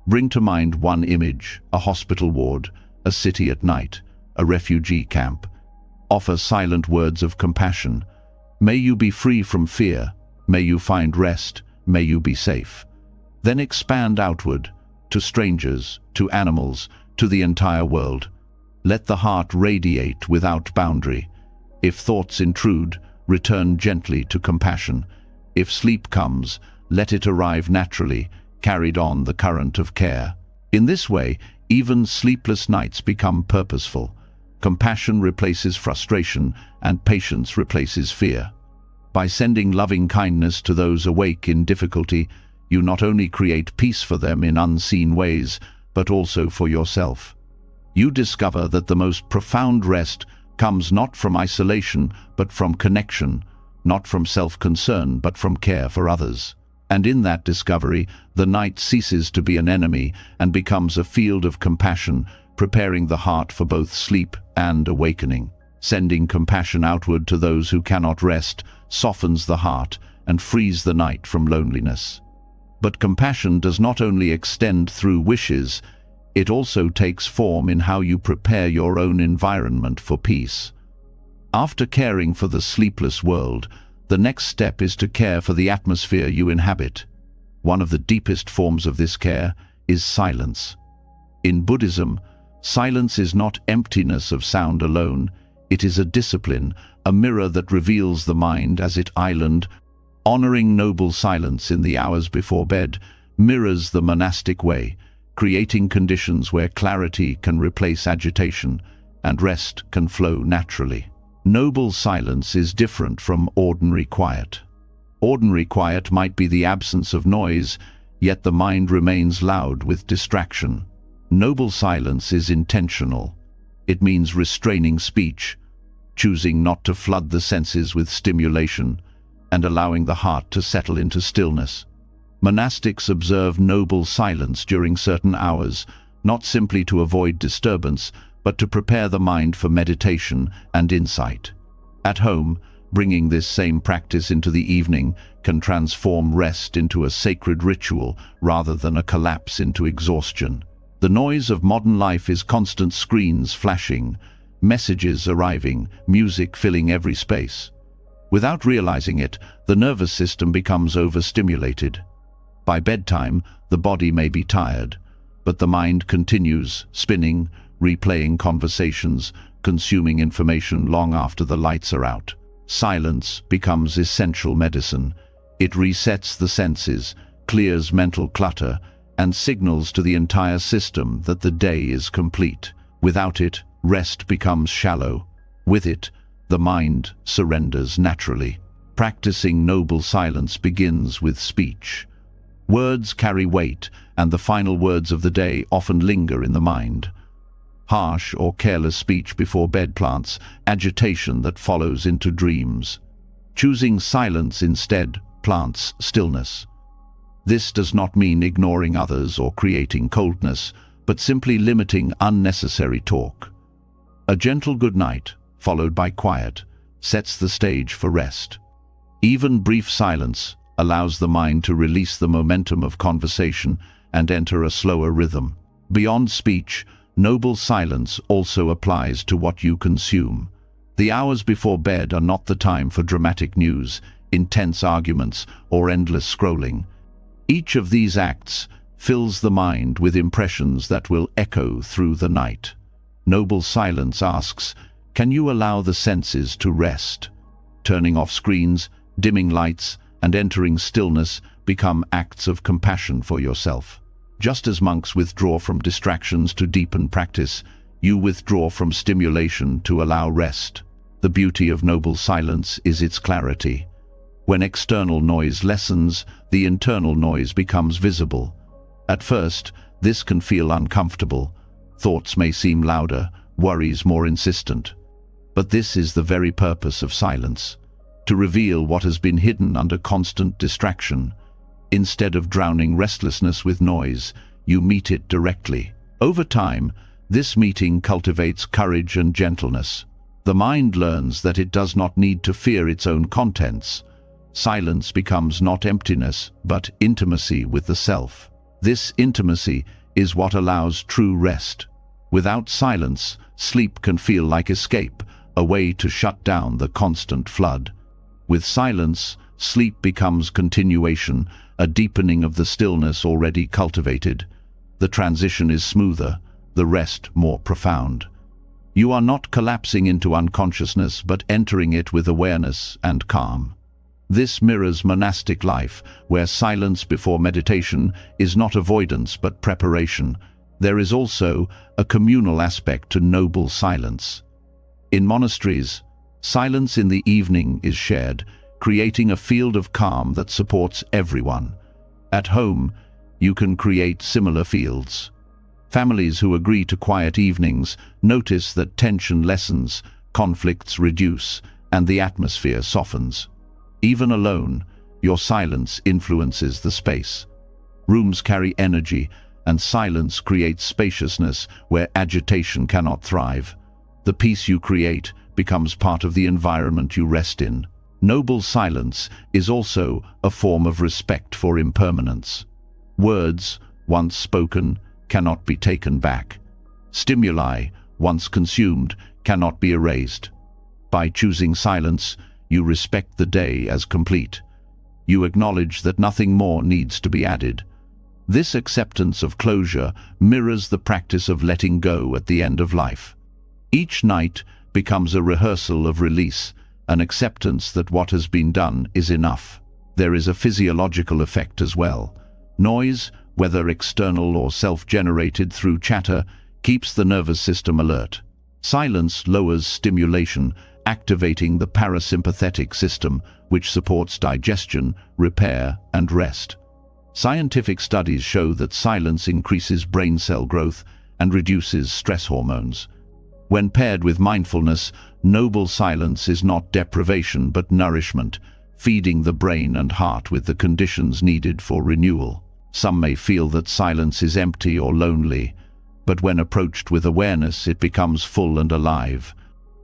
Bring to mind one image: a hospital ward, a city at night, a refugee camp. Offer silent words of compassion. May you be free from fear. May you find rest. May you be safe. Then expand outward, to strangers, to animals, to the entire world. Let the heart radiate without boundary. If thoughts intrude, return gently to compassion. If sleep comes, let it arrive naturally, carried on the current of care. In this way, even sleepless nights become purposeful. Compassion replaces frustration, and patience replaces fear. By sending loving kindness to those awake in difficulty, you not only create peace for them in unseen ways, but also for yourself. You discover that the most profound rest comes not from isolation, but from connection, not from self-concern, but from care for others. And in that discovery, the night ceases to be an enemy and becomes a field of compassion, preparing the heart for both sleep and awakening. Sending compassion outward to those who cannot rest softens the heart and frees the night from loneliness. But compassion does not only extend through wishes, it also takes form in how you prepare your own environment for peace. After caring for the sleepless world, the next step is to care for the atmosphere you inhabit. One of the deepest forms of this care is silence. In Buddhism, silence is not emptiness of sound alone. It is a discipline, a mirror that reveals the mind as it island. Honoring noble silence in the hours before bed mirrors the monastic way, creating conditions where clarity can replace agitation and rest can flow naturally. Noble silence is different from ordinary quiet. Ordinary quiet might be the absence of noise, yet the mind remains loud with distraction. Noble silence is intentional. It means restraining speech, choosing not to flood the senses with stimulation, and allowing the heart to settle into stillness. Monastics observe noble silence during certain hours, not simply to avoid disturbance, but to prepare the mind for meditation and insight. At home, bringing this same practice into the evening can transform rest into a sacred ritual rather than a collapse into exhaustion. The noise of modern life is constant screens flashing, messages arriving, music filling every space. Without realizing it, the nervous system becomes overstimulated. By bedtime, the body may be tired, but the mind continues spinning, replaying conversations, consuming information long after the lights are out. Silence becomes essential medicine. It resets the senses, clears mental clutter, and signals to the entire system that the day is complete. Without it, rest becomes shallow. With it, the mind surrenders naturally. Practicing noble silence begins with speech. Words carry weight, and the final words of the day often linger in the mind. Harsh or careless speech before bed plants agitation that follows into dreams. Choosing silence instead plants stillness. This does not mean ignoring others or creating coldness, but simply limiting unnecessary talk. A gentle good night, followed by quiet, sets the stage for rest. Even brief silence allows the mind to release the momentum of conversation and enter a slower rhythm. Beyond speech, noble silence also applies to what you consume. The hours before bed are not the time for dramatic news, intense arguments, or endless scrolling. Each of these acts fills the mind with impressions that will echo through the night. Noble silence asks, can you allow the senses to rest? Turning off screens, dimming lights, and entering stillness become acts of compassion for yourself. Just as monks withdraw from distractions to deepen practice, you withdraw from stimulation to allow rest. The beauty of noble silence is its clarity. When external noise lessens, the internal noise becomes visible. At first, this can feel uncomfortable. Thoughts may seem louder, worries more insistent. But this is the very purpose of silence, to reveal what has been hidden under constant distraction. Instead of drowning restlessness with noise, you meet it directly. Over time, this meeting cultivates courage and gentleness. The mind learns that it does not need to fear its own contents. Silence becomes not emptiness, but intimacy with the self. This intimacy is what allows true rest. Without silence, sleep can feel like escape, a way to shut down the constant flood. With silence, sleep becomes continuation, a deepening of the stillness already cultivated. The transition is smoother, the rest more profound. You are not collapsing into unconsciousness, but entering it with awareness and calm. This mirrors monastic life, where silence before meditation is not avoidance but preparation. There is also a communal aspect to noble silence. In monasteries, silence in the evening is shared, creating a field of calm that supports everyone. At home, you can create similar fields. Families who agree to quiet evenings notice that tension lessens, conflicts reduce, and the atmosphere softens. Even alone, your silence influences the space. Rooms carry energy, and silence creates spaciousness where agitation cannot thrive. The peace you create becomes part of the environment you rest in. Noble silence is also a form of respect for impermanence. Words, once spoken, cannot be taken back. Stimuli, once consumed, cannot be erased. By choosing silence, you respect the day as complete. You acknowledge that nothing more needs to be added. This acceptance of closure mirrors the practice of letting go at the end of life. Each night becomes a rehearsal of release, an acceptance that what has been done is enough. There is a physiological effect as well. Noise, whether external or self-generated through chatter, keeps the nervous system alert. Silence lowers stimulation, activating the parasympathetic system, which supports digestion, repair, and rest. Scientific studies show that silence increases brain cell growth and reduces stress hormones. When paired with mindfulness, noble silence is not deprivation but nourishment, feeding the brain and heart with the conditions needed for renewal. Some may feel that silence is empty or lonely, but when approached with awareness, it becomes full and alive.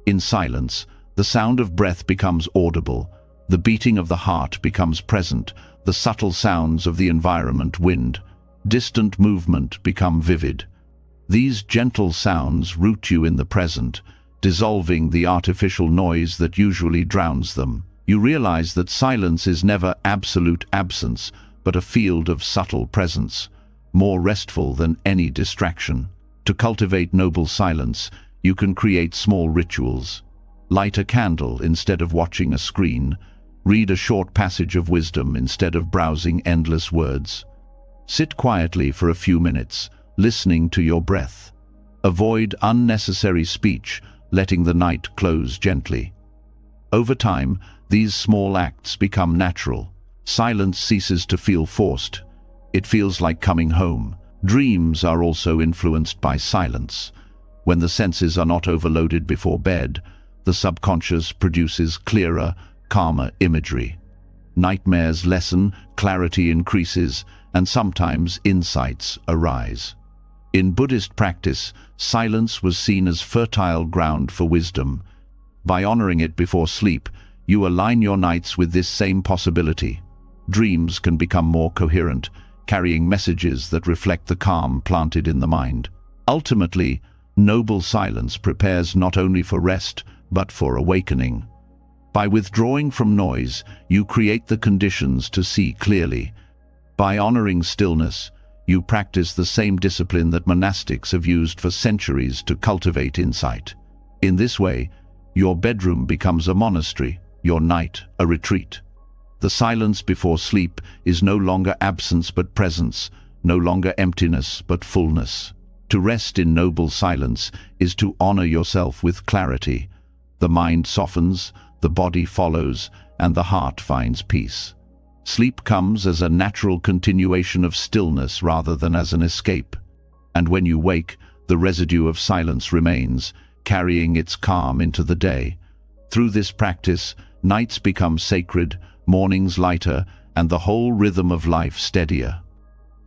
In silence, the sound of breath becomes audible, the beating of the heart becomes present, the subtle sounds of the environment, wind, distant movement, become vivid. These gentle sounds root you in the present, dissolving the artificial noise that usually drowns them. You realize that silence is never absolute absence, but a field of subtle presence, more restful than any distraction. To cultivate noble silence, you can create small rituals. Light a candle instead of watching a screen. Read a short passage of wisdom instead of browsing endless words. Sit quietly for a few minutes, listening to your breath. Avoid unnecessary speech, letting the night close gently. Over time, these small acts become natural. Silence ceases to feel forced. It feels like coming home. Dreams are also influenced by silence. When the senses are not overloaded before bed, the subconscious produces clearer, calmer imagery. Nightmares lessen, clarity increases, and sometimes insights arise. In Buddhist practice, silence was seen as fertile ground for wisdom. By honoring it before sleep, you align your nights with this same possibility. Dreams can become more coherent, carrying messages that reflect the calm planted in the mind. Ultimately, noble silence prepares not only for rest, but for awakening. By withdrawing from noise, you create the conditions to see clearly. By honoring stillness, you practice the same discipline that monastics have used for centuries to cultivate insight. In this way, your bedroom becomes a monastery, your night a retreat. The silence before sleep is no longer absence but presence, no longer emptiness but fullness. To rest in noble silence is to honor yourself with clarity. The mind softens, the body follows, and the heart finds peace. Sleep comes as a natural continuation of stillness rather than as an escape. And when you wake, the residue of silence remains, carrying its calm into the day. Through this practice, nights become sacred, mornings lighter, and the whole rhythm of life steadier.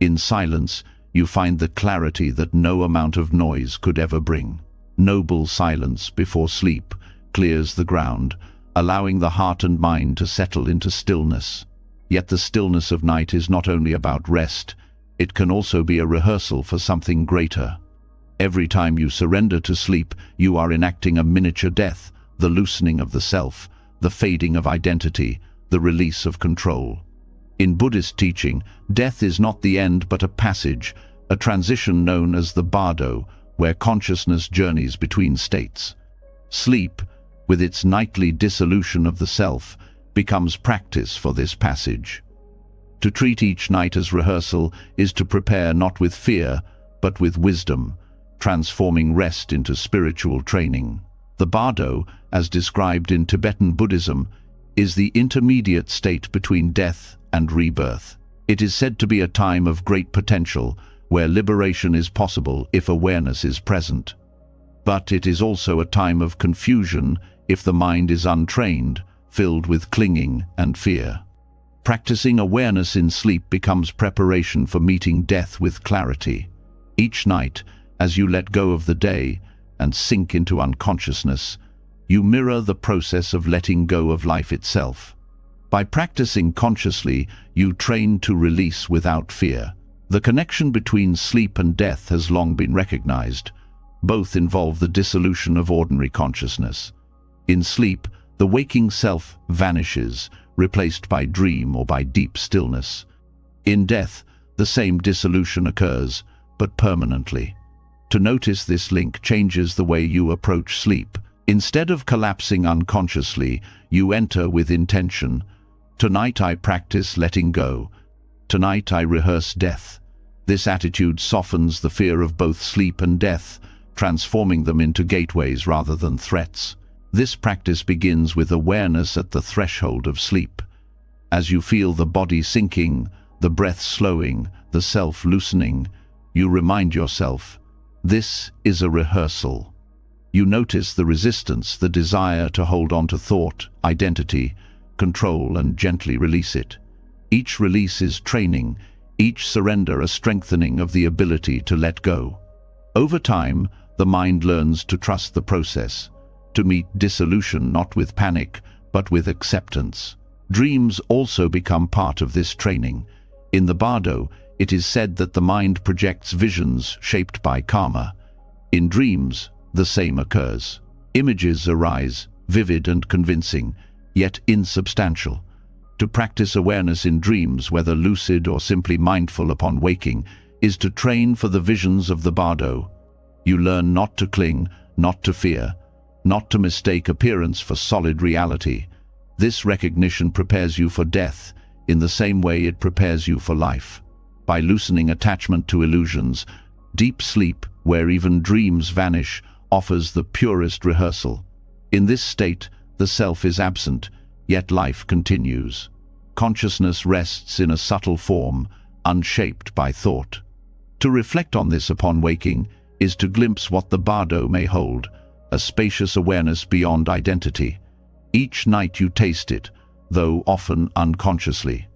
In silence, you find the clarity that no amount of noise could ever bring. Noble silence before sleep clears the ground, allowing the heart and mind to settle into stillness. Yet the stillness of night is not only about rest, it can also be a rehearsal for something greater. Every time you surrender to sleep, you are enacting a miniature death, the loosening of the self, the fading of identity, the release of control. In Buddhist teaching, death is not the end but a passage, a transition known as the bardo, where consciousness journeys between states. Sleep, with its nightly dissolution of the self, becomes practice for this passage. To treat each night as rehearsal is to prepare not with fear, but with wisdom, transforming rest into spiritual training. The bardo, as described in Tibetan Buddhism, is the intermediate state between death and rebirth. It is said to be a time of great potential, where liberation is possible if awareness is present. But it is also a time of confusion if the mind is untrained, filled with clinging and fear. Practicing awareness in sleep becomes preparation for meeting death with clarity. Each night, as you let go of the day and sink into unconsciousness, you mirror the process of letting go of life itself. By practicing consciously, you train to release without fear. The connection between sleep and death has long been recognized. Both involve the dissolution of ordinary consciousness. In sleep, the waking self vanishes, replaced by dream or by deep stillness. In death, the same dissolution occurs, but permanently. To notice this link changes the way you approach sleep. Instead of collapsing unconsciously, you enter with intention. Tonight I practice letting go. Tonight I rehearse death. This attitude softens the fear of both sleep and death, transforming them into gateways rather than threats. This practice begins with awareness at the threshold of sleep. As you feel the body sinking, the breath slowing, the self loosening, you remind yourself, this is a rehearsal. You notice the resistance, the desire to hold on to thought, identity, control, and gently release it. Each release is training, each surrender a strengthening of the ability to let go. Over time, the mind learns to trust the process, to meet dissolution not with panic, but with acceptance. Dreams also become part of this training. In the Bardo, it is said that the mind projects visions shaped by karma. In dreams, the same occurs. Images arise, vivid and convincing, yet insubstantial. To practice awareness in dreams, whether lucid or simply mindful upon waking, is to train for the visions of the Bardo. You learn not to cling, not to fear, not to mistake appearance for solid reality. This recognition prepares you for death, in the same way it prepares you for life. By loosening attachment to illusions, deep sleep, where even dreams vanish, offers the purest rehearsal. In this state, the self is absent, yet life continues. Consciousness rests in a subtle form, unshaped by thought. To reflect on this upon waking is to glimpse what the Bardo may hold, a spacious awareness beyond identity. Each night you taste it, though often unconsciously.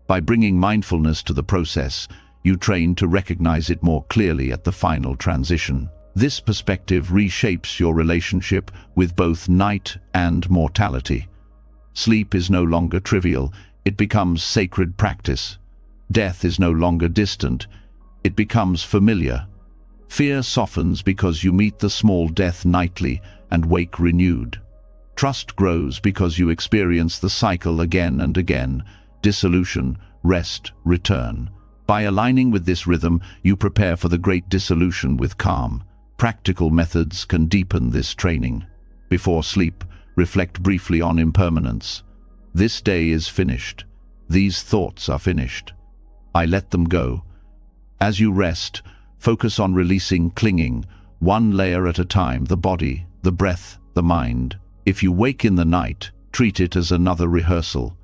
By bringing mindfulness to the process, you train to recognize it more clearly at the final transition. This perspective reshapes your relationship with both night and mortality. Sleep is no longer trivial, it becomes sacred practice. Death is no longer distant, it becomes familiar. Fear softens because you meet the small death nightly and wake renewed. Trust grows because you experience the cycle again and again: dissolution, rest, return. By aligning with this rhythm, you prepare for the great dissolution with calm. Practical methods can deepen this training. Before sleep, reflect briefly on impermanence. This day is finished. These thoughts are finished. I let them go. As you rest, focus on releasing clinging, one layer at a time: the body, the breath, the mind. If you wake in the night, treat it as another rehearsal.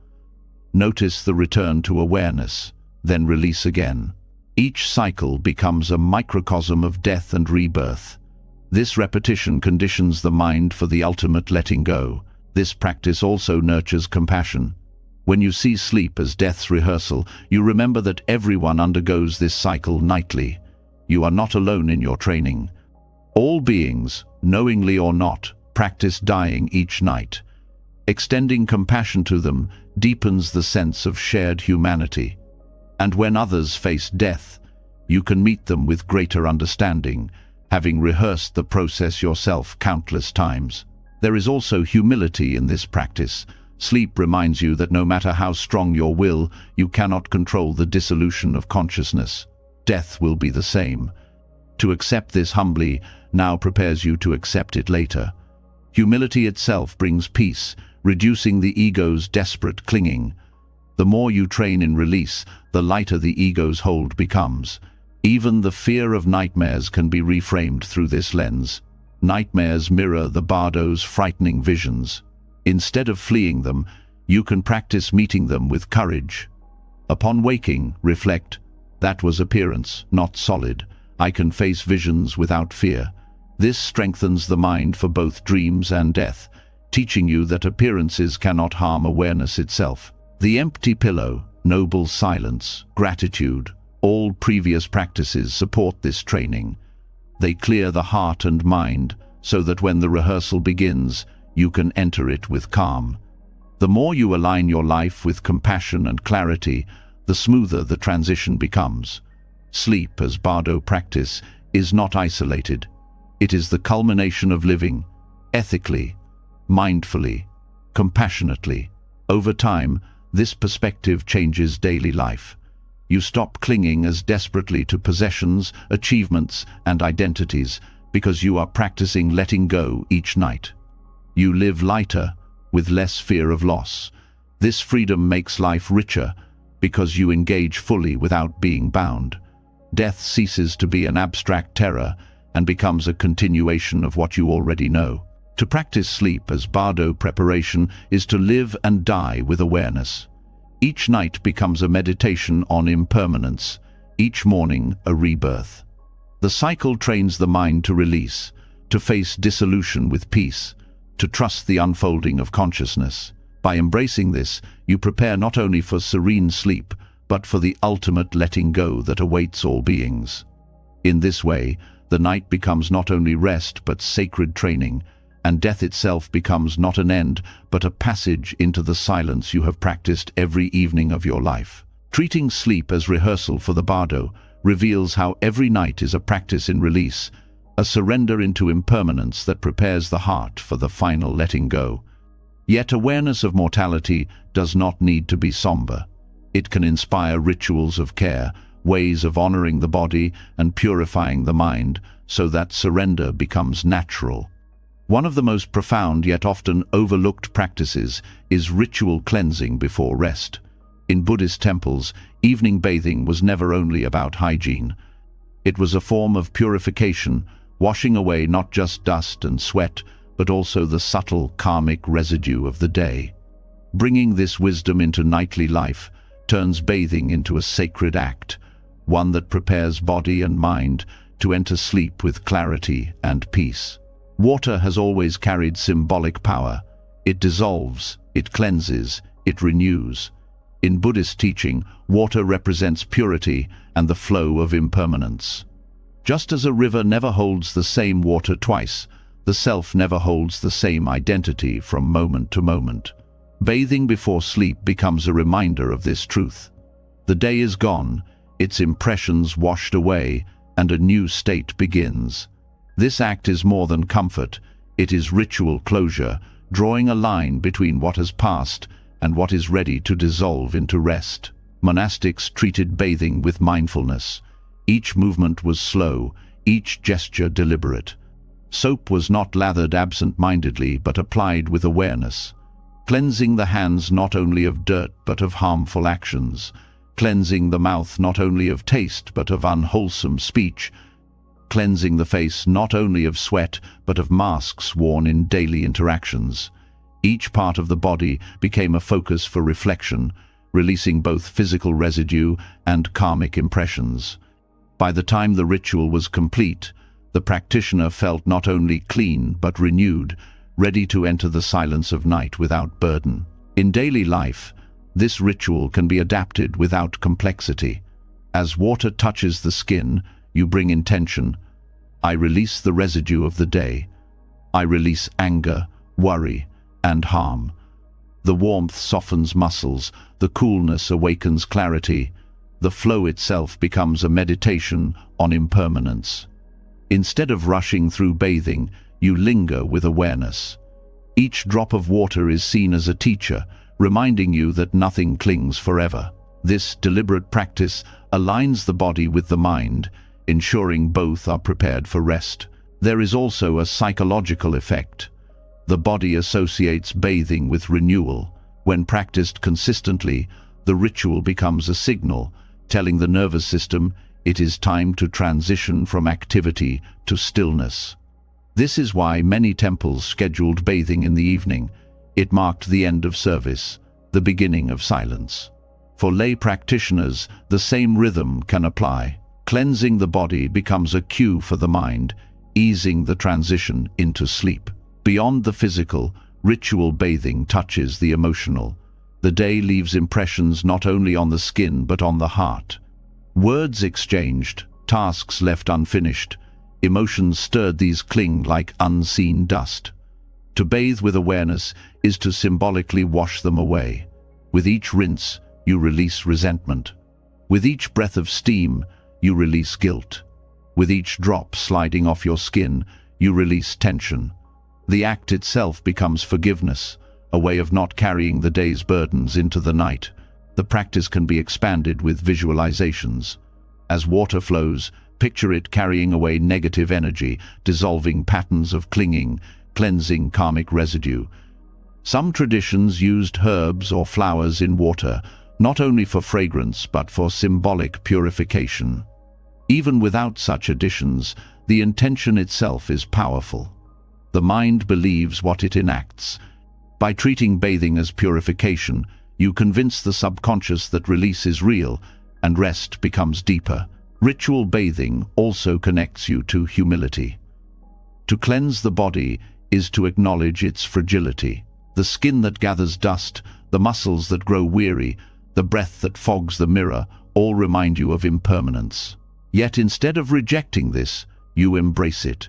Notice the return to awareness, then release again. Each cycle becomes a microcosm of death and rebirth. This repetition conditions the mind for the ultimate letting go. This practice also nurtures compassion. When you see sleep as death's rehearsal, you remember that everyone undergoes this cycle nightly. You are not alone in your training. All beings, knowingly or not, practice dying each night. Extending compassion to them deepens the sense of shared humanity. And when others face death, you can meet them with greater understanding, having rehearsed the process yourself countless times. There is also humility in this practice. Sleep reminds you that no matter how strong your will, you cannot control the dissolution of consciousness. Death will be the same. To accept this humbly now prepares you to accept it later. Humility itself brings peace, reducing the ego's desperate clinging. The more you train in release, the lighter the ego's hold becomes. Even the fear of nightmares can be reframed through this lens. Nightmares mirror the Bardo's frightening visions. Instead of fleeing them, you can practice meeting them with courage. Upon waking, reflect: that was appearance, not solid. I can face visions without fear. This strengthens the mind for both dreams and death, teaching you that appearances cannot harm awareness itself. The empty pillow, noble silence, gratitude, all previous practices support this training. They clear the heart and mind so that when the rehearsal begins, you can enter it with calm. The more you align your life with compassion and clarity, the smoother the transition becomes. Sleep as Bardo practice is not isolated. It is the culmination of living, ethically, mindfully, compassionately. Over time, this perspective changes daily life. You stop clinging as desperately to possessions, achievements, and identities because you are practicing letting go each night. You live lighter, with less fear of loss. This freedom makes life richer because you engage fully without being bound. Death ceases to be an abstract terror and becomes a continuation of what you already know. To practice sleep as Bardo preparation is to live and die with awareness. Each night becomes a meditation on impermanence, each morning a rebirth. The cycle trains the mind to release, to face dissolution with peace, to trust the unfolding of consciousness. By embracing this, you prepare not only for serene sleep, but for the ultimate letting go that awaits all beings. In this way, the night becomes not only rest but sacred training, and death itself becomes not an end but a passage into the silence you have practiced every evening of your life. Treating sleep as rehearsal for the bardo reveals how every night is a practice in release, a surrender into impermanence that prepares the heart for the final letting go. Yet awareness of mortality does not need to be somber. It can inspire rituals of care, ways of honoring the body and purifying the mind, so that surrender becomes natural. One of the most profound yet often overlooked practices is ritual cleansing before rest. In Buddhist temples, evening bathing was never only about hygiene. It was a form of purification, washing away not just dust and sweat, but also the subtle karmic residue of the day. Bringing this wisdom into nightly life turns bathing into a sacred act, one that prepares body and mind to enter sleep with clarity and peace. Water has always carried symbolic power. It dissolves, it cleanses, it renews. In Buddhist teaching, water represents purity and the flow of impermanence. Just as a river never holds the same water twice, the self never holds the same identity from moment to moment. Bathing before sleep becomes a reminder of this truth. The day is gone, its impressions washed away, and a new state begins. This act is more than comfort, it is ritual closure, drawing a line between what has passed and what is ready to dissolve into rest. Monastics treated bathing with mindfulness. Each movement was slow, each gesture deliberate. Soap was not lathered absent-mindedly but applied with awareness, cleansing the hands not only of dirt but of harmful actions, cleansing the mouth not only of taste but of unwholesome speech, cleansing the face not only of sweat but of masks worn in daily interactions. Each part of the body became a focus for reflection, releasing both physical residue and karmic impressions. By the time the ritual was complete, the practitioner felt not only clean but renewed, ready to enter the silence of night without burden. In daily life, this ritual can be adapted without complexity. As water touches the skin, you bring intention. I release the residue of the day. I release anger, worry, and harm. The warmth softens muscles, the coolness awakens clarity. The flow itself becomes a meditation on impermanence. Instead of rushing through bathing, you linger with awareness. Each drop of water is seen as a teacher, reminding you that nothing clings forever. This deliberate practice aligns the body with the mind, ensuring both are prepared for rest. There is also a psychological effect. The body associates bathing with renewal. When practiced consistently, the ritual becomes a signal, telling the nervous system it is time to transition from activity to stillness. This is why many temples scheduled bathing in the evening. It marked the end of service, the beginning of silence. For lay practitioners, the same rhythm can apply. Cleansing the body becomes a cue for the mind, easing the transition into sleep. Beyond the physical, ritual bathing touches the emotional. The day leaves impressions not only on the skin but on the heart. Words exchanged, tasks left unfinished, emotions stirred, these cling like unseen dust. To bathe with awareness is to symbolically wash them away. With each rinse, you release resentment. With each breath of steam, you release guilt. With each drop sliding off your skin, you release tension. The act itself becomes forgiveness, a way of not carrying the day's burdens into the night. The practice can be expanded with visualizations. As water flows, picture it carrying away negative energy, dissolving patterns of clinging, cleansing karmic residue. Some traditions used herbs or flowers in water, not only for fragrance but for symbolic purification. Even without such additions, the intention itself is powerful. The mind believes what it enacts. By treating bathing as purification, you convince the subconscious that release is real and rest becomes deeper. Ritual bathing also connects you to humility. To cleanse the body is to acknowledge its fragility. The skin that gathers dust, the muscles that grow weary, the breath that fogs the mirror, all remind you of impermanence. Yet instead of rejecting this, you embrace it.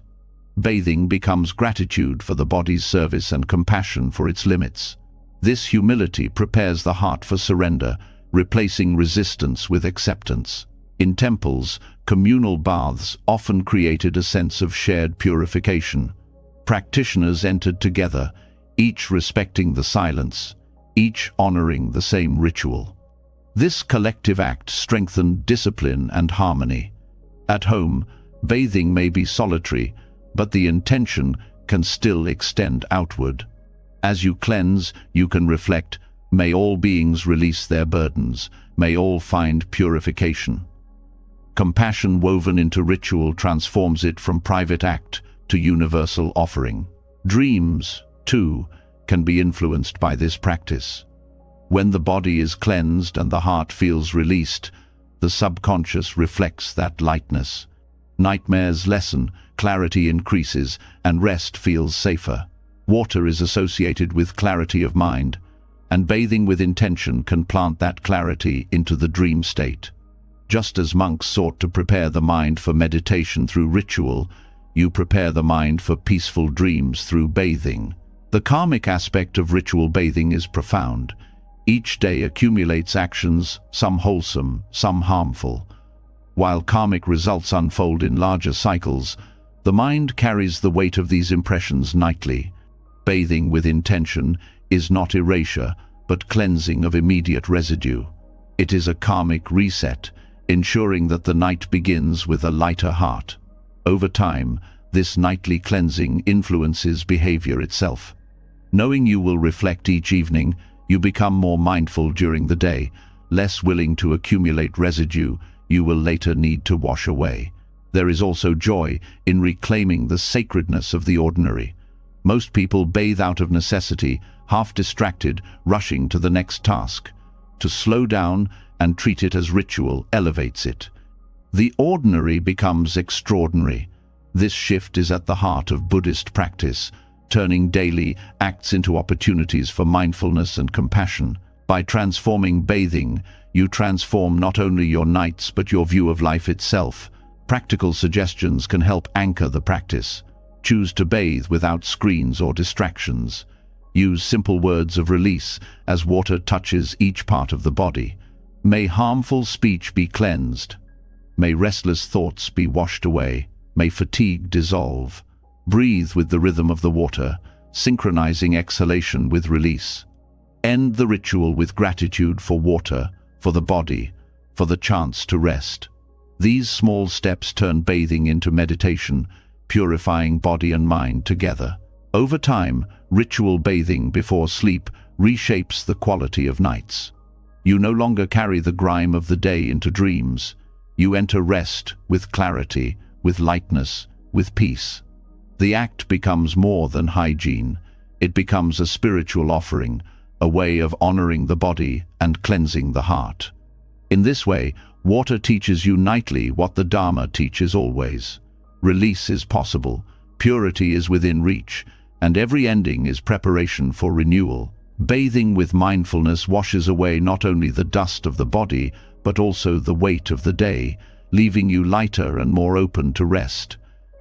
Bathing becomes gratitude for the body's service and compassion for its limits. This humility prepares the heart for surrender, replacing resistance with acceptance. In temples, communal baths often created a sense of shared purification. Practitioners entered together, each respecting the silence, each honoring the same ritual. This collective act strengthened discipline and harmony. At home, bathing may be solitary, but the intention can still extend outward. As you cleanse, you can reflect, may all beings release their burdens, may all find purification. Compassion woven into ritual transforms it from private act to universal offering. Dreams, too, can be influenced by this practice. When the body is cleansed and the heart feels released, the subconscious reflects that lightness. Nightmares lessen, clarity increases, and rest feels safer. Water is associated with clarity of mind, and bathing with intention can plant that clarity into the dream state. Just as monks sought to prepare the mind for meditation through ritual, you prepare the mind for peaceful dreams through bathing. The karmic aspect of ritual bathing is profound. Each day accumulates actions, some wholesome, some harmful. While karmic results unfold in larger cycles, the mind carries the weight of these impressions nightly. Bathing with intention is not erasure, but cleansing of immediate residue. It is a karmic reset, ensuring that the night begins with a lighter heart. Over time, this nightly cleansing influences behavior itself. Knowing you will reflect each evening, you become more mindful during the day, less willing to accumulate residue you will later need to wash away. There is also joy in reclaiming the sacredness of the ordinary. Most people bathe out of necessity, half distracted, rushing to the next task. To slow down and treat it as ritual elevates it. The ordinary becomes extraordinary. This shift is at the heart of Buddhist practice, turning daily acts into opportunities for mindfulness and compassion. By transforming bathing, you transform not only your nights but your view of life itself. Practical suggestions can help anchor the practice. Choose to bathe without screens or distractions. Use simple words of release as water touches each part of the body. May harmful speech be cleansed. May restless thoughts be washed away. May fatigue dissolve. Breathe with the rhythm of the water, synchronizing exhalation with release. End the ritual with gratitude for water, for the body, for the chance to rest. These small steps turn bathing into meditation, purifying body and mind together. Over time, ritual bathing before sleep reshapes the quality of nights. You no longer carry the grime of the day into dreams. You enter rest with clarity, with lightness, with peace. The act becomes more than hygiene. It becomes a spiritual offering, a way of honoring the body and cleansing the heart. In this way, water teaches you nightly what the Dharma teaches always. Release is possible, purity is within reach, and every ending is preparation for renewal. Bathing with mindfulness washes away not only the dust of the body, but also the weight of the day, leaving you lighter and more open to rest.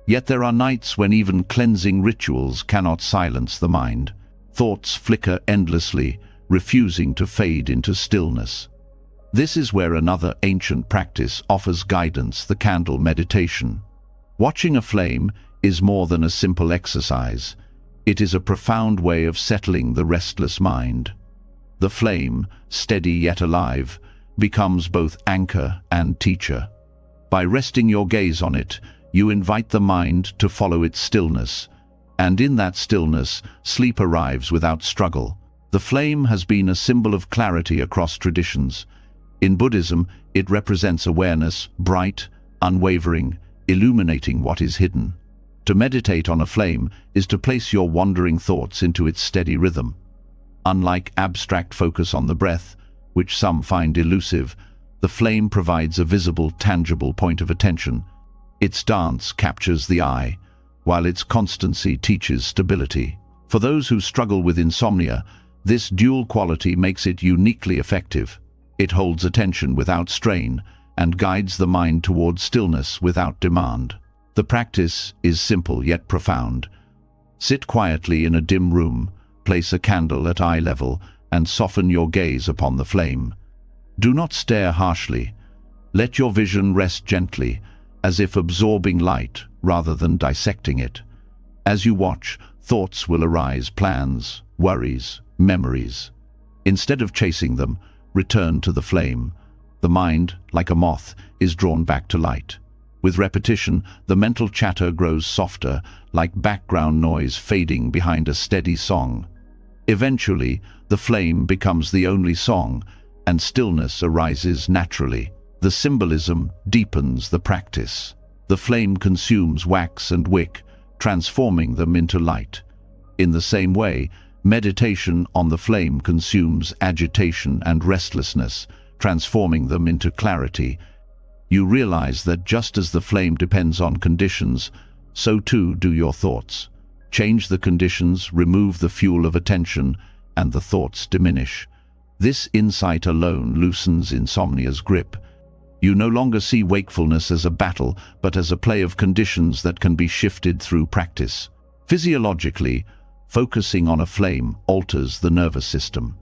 Yet there are nights when even cleansing rituals cannot silence the mind. Thoughts flicker endlessly, refusing to fade into stillness. This is where another ancient practice offers guidance, the candle meditation. Watching a flame is more than a simple exercise. It is a profound way of settling the restless mind. The flame, steady yet alive, becomes both anchor and teacher. By resting your gaze on it, you invite the mind to follow its stillness, and in that stillness, sleep arrives without struggle. The flame has been a symbol of clarity across traditions. In Buddhism, it represents awareness, bright, unwavering, illuminating what is hidden. To meditate on a flame is to place your wandering thoughts into its steady rhythm. Unlike abstract focus on the breath, which some find elusive, the flame provides a visible, tangible point of attention. Its dance captures the eye, while its constancy teaches stability. For those who struggle with insomnia, this dual quality makes it uniquely effective. It holds attention without strain and guides the mind towards stillness without demand. The practice is simple yet profound. Sit quietly in a dim room, place a candle at eye level, and soften your gaze upon the flame. Do not stare harshly. Let your vision rest gently, as if absorbing light rather than dissecting it. As you watch, thoughts will arise, plans, worries, memories. Instead of chasing them, return to the flame. The mind, like a moth, is drawn back to light. With repetition, the mental chatter grows softer, like background noise fading behind a steady song. Eventually, the flame becomes the only song, and stillness arises naturally. The symbolism deepens the practice. The flame consumes wax and wick, transforming them into light. In the same way, meditation on the flame consumes agitation and restlessness, transforming them into clarity. You realize that just as the flame depends on conditions, so too do your thoughts. Change the conditions, remove the fuel of attention, and the thoughts diminish. This insight alone loosens insomnia's grip. You no longer see wakefulness as a battle, but as a play of conditions that can be shifted through practice. Physiologically, focusing on a flame alters the nervous system.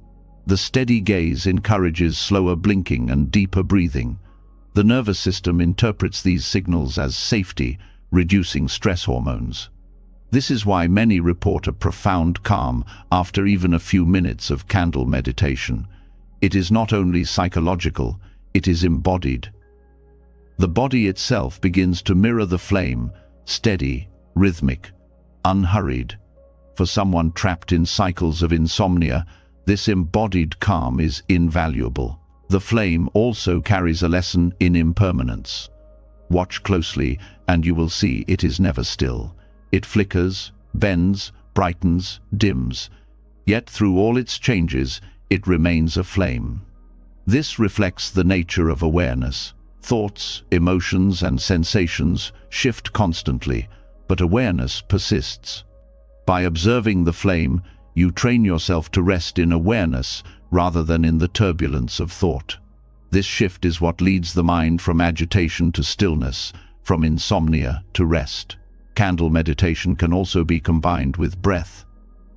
The steady gaze encourages slower blinking and deeper breathing. The nervous system interprets these signals as safety, reducing stress hormones. This is why many report a profound calm after even a few minutes of candle meditation. It is not only psychological, it is embodied. The body itself begins to mirror the flame, steady, rhythmic, unhurried. For someone trapped in cycles of insomnia, this embodied calm is invaluable. The flame also carries a lesson in impermanence. Watch closely, and you will see it is never still. It flickers, bends, brightens, dims. Yet through all its changes, it remains a flame. This reflects the nature of awareness. Thoughts, emotions, and sensations shift constantly, but awareness persists. By observing the flame, you train yourself to rest in awareness rather than in the turbulence of thought. This shift is what leads the mind from agitation to stillness, from insomnia to rest. Candle meditation can also be combined with breath.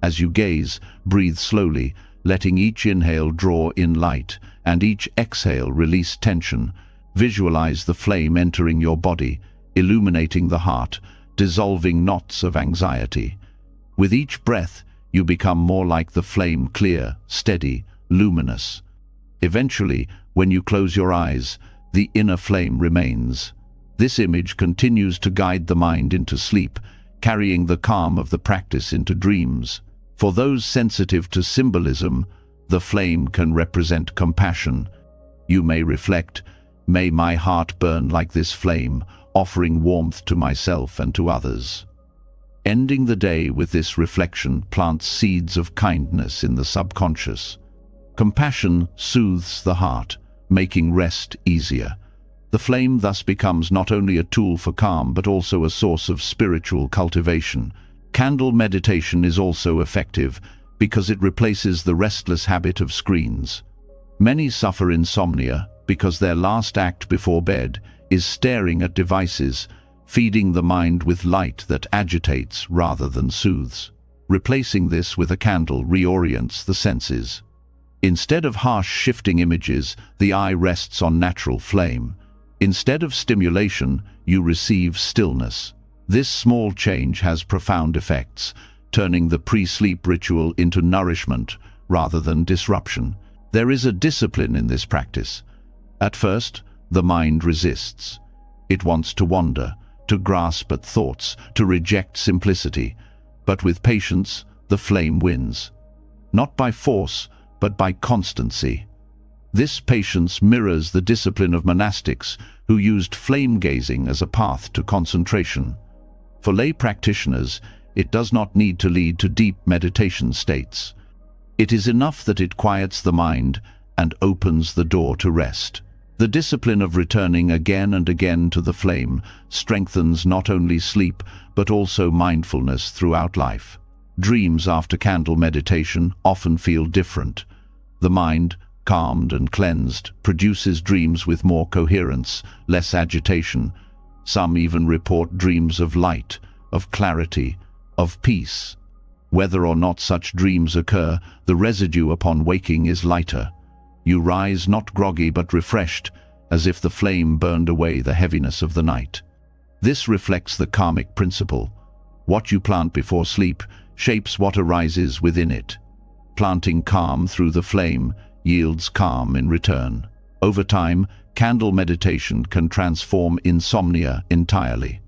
As you gaze, breathe slowly, letting each inhale draw in light and each exhale release tension. Visualize the flame entering your body, illuminating the heart, dissolving knots of anxiety. With each breath, you become more like the flame, clear, steady, luminous. Eventually, when you close your eyes, the inner flame remains. This image continues to guide the mind into sleep, carrying the calm of the practice into dreams. For those sensitive to symbolism, the flame can represent compassion. You may reflect, "May my heart burn like this flame, offering warmth to myself and to others." Ending the day with this reflection plants seeds of kindness in the subconscious. Compassion soothes the heart, making rest easier. The flame thus becomes not only a tool for calm but also a source of spiritual cultivation. Candle meditation is also effective because it replaces the restless habit of screens. Many suffer insomnia because their last act before bed is staring at devices, feeding the mind with light that agitates rather than soothes. Replacing this with a candle reorients the senses. Instead of harsh shifting images, the eye rests on natural flame. Instead of stimulation, you receive stillness. This small change has profound effects, turning the pre-sleep ritual into nourishment rather than disruption. There is a discipline in this practice. At first, the mind resists. It wants to wander, to grasp at thoughts, to reject simplicity. But with patience, the flame wins. Not by force, but by constancy. This patience mirrors the discipline of monastics who used flame gazing as a path to concentration. For lay practitioners, it does not need to lead to deep meditation states. It is enough that it quiets the mind and opens the door to rest. The discipline of returning again and again to the flame strengthens not only sleep but also mindfulness throughout life. Dreams after candle meditation often feel different. The mind, calmed and cleansed, produces dreams with more coherence, less agitation. Some even report dreams of light, of clarity, of peace. Whether or not such dreams occur, the residue upon waking is lighter. You rise not groggy but refreshed, as if the flame burned away the heaviness of the night. This reflects the karmic principle. What you plant before sleep shapes what arises within it. Planting calm through the flame yields calm in return. Over time, candle meditation can transform insomnia entirely.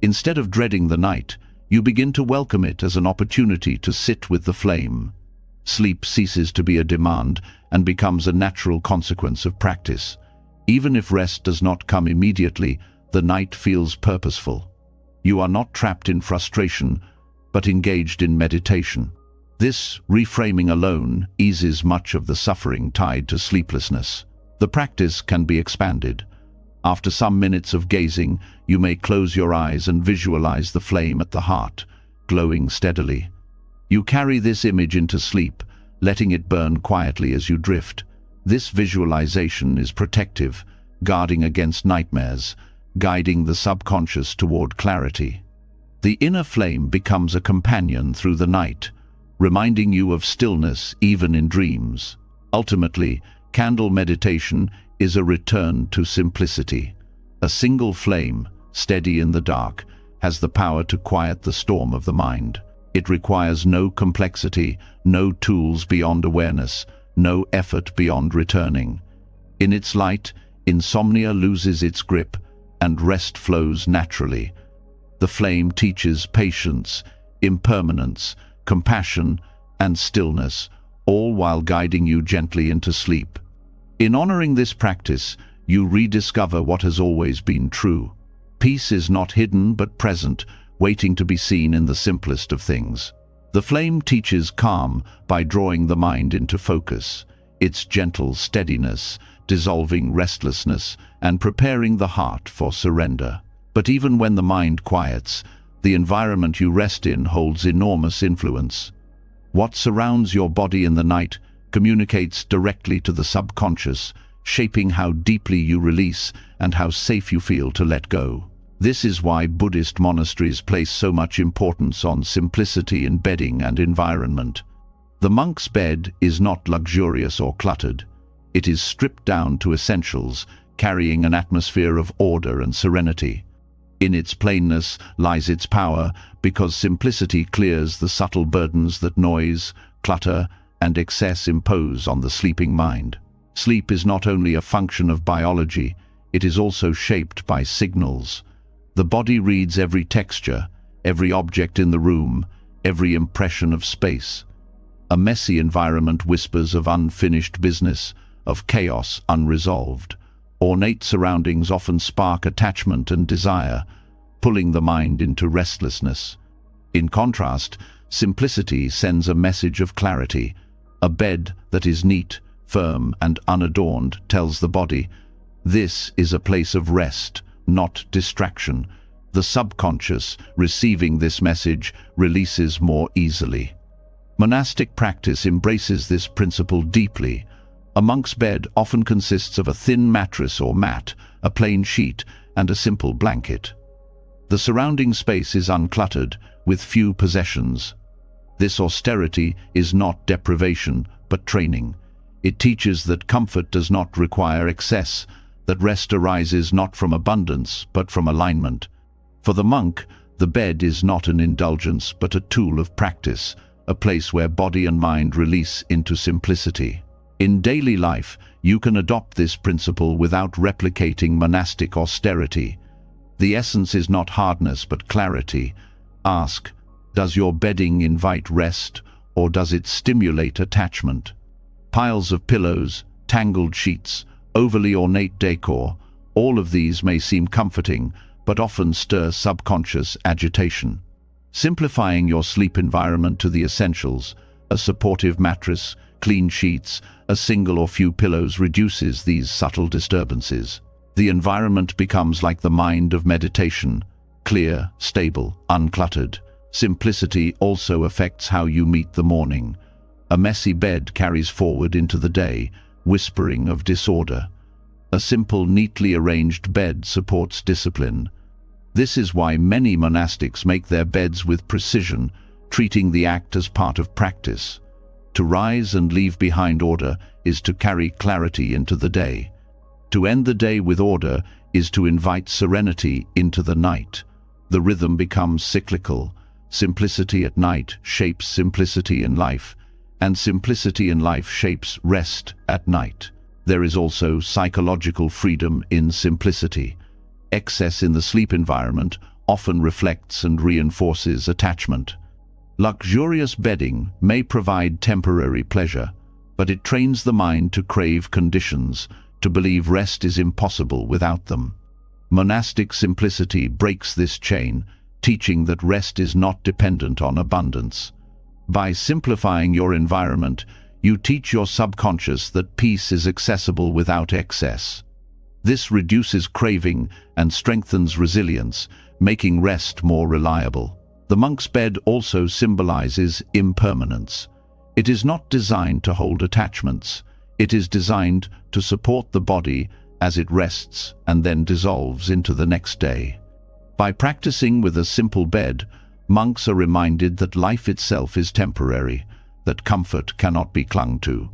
Instead of dreading the night, you begin to welcome it as an opportunity to sit with the flame. Sleep ceases to be a demand and becomes a natural consequence of practice. Even if rest does not come immediately, the night feels purposeful. You are not trapped in frustration, but engaged in meditation. This reframing alone eases much of the suffering tied to sleeplessness. The practice can be expanded. After some minutes of gazing, you may close your eyes and visualize the flame at the heart, glowing steadily. You carry this image into sleep, letting it burn quietly as you drift. This visualization is protective, guarding against nightmares, guiding the subconscious toward clarity. The inner flame becomes a companion through the night, reminding you of stillness even in dreams. Ultimately, candle meditation is a return to simplicity. A single flame, steady in the dark, has the power to quiet the storm of the mind. It requires no complexity, no tools beyond awareness, no effort beyond returning. In its light, insomnia loses its grip, and rest flows naturally. The flame teaches patience, impermanence, compassion, and stillness, all while guiding you gently into sleep. In honoring this practice, you rediscover what has always been true. Peace is not hidden but present, waiting to be seen in the simplest of things. The flame teaches calm by drawing the mind into focus, its gentle steadiness, dissolving restlessness, and preparing the heart for surrender. But even when the mind quiets, the environment you rest in holds enormous influence. What surrounds your body in the night communicates directly to the subconscious, shaping how deeply you release and how safe you feel to let go. This is why Buddhist monasteries place so much importance on simplicity in bedding and environment. The monk's bed is not luxurious or cluttered. It is stripped down to essentials, carrying an atmosphere of order and serenity. In its plainness lies its power, because simplicity clears the subtle burdens that noise, clutter, and excess impose on the sleeping mind. Sleep is not only a function of biology, it is also shaped by signals. The body reads every texture, every object in the room, every impression of space. A messy environment whispers of unfinished business, of chaos unresolved. Ornate surroundings often spark attachment and desire, pulling the mind into restlessness. In contrast, simplicity sends a message of clarity. A bed that is neat, firm, and unadorned tells the body, this is a place of rest, not distraction. The subconscious, receiving this message, releases more easily. Monastic practice embraces this principle deeply. A monk's bed often consists of a thin mattress or mat, a plain sheet, and a simple blanket. The surrounding space is uncluttered, with few possessions. This austerity is not deprivation, but training. It teaches that comfort does not require excess, that rest arises not from abundance, but from alignment. For the monk, the bed is not an indulgence, but a tool of practice, a place where body and mind release into simplicity. In daily life, you can adopt this principle without replicating monastic austerity. The essence is not hardness, but clarity. Ask, does your bedding invite rest, or does it stimulate attachment? Piles of pillows, tangled sheets, overly ornate decor, all of these may seem comforting, but often stir subconscious agitation. Simplifying your sleep environment to the essentials, a supportive mattress, Clean sheets, a single or few pillows reduces these subtle disturbances. The environment becomes like the mind of meditation, clear, stable, uncluttered. Simplicity also affects how you meet the morning. A messy bed carries forward into the day, whispering of disorder. A simple, neatly arranged bed supports discipline. This is why many monastics make their beds with precision, treating the act as part of practice. To rise and leave behind order is to carry clarity into the day. To end the day with order is to invite serenity into the night. The rhythm becomes cyclical. Simplicity at night shapes simplicity in life, and simplicity in life shapes rest at night. There is also psychological freedom in simplicity. Excess in the sleep environment often reflects and reinforces attachment. Luxurious bedding may provide temporary pleasure, but it trains the mind to crave conditions, to believe rest is impossible without them. Monastic simplicity breaks this chain, teaching that rest is not dependent on abundance. By simplifying your environment, you teach your subconscious that peace is accessible without excess. This reduces craving and strengthens resilience, making rest more reliable. The monk's bed also symbolizes impermanence. It is not designed to hold attachments. It is designed to support the body as it rests and then dissolves into the next day. By practicing with a simple bed, monks are reminded that life itself is temporary, that comfort cannot be clung to.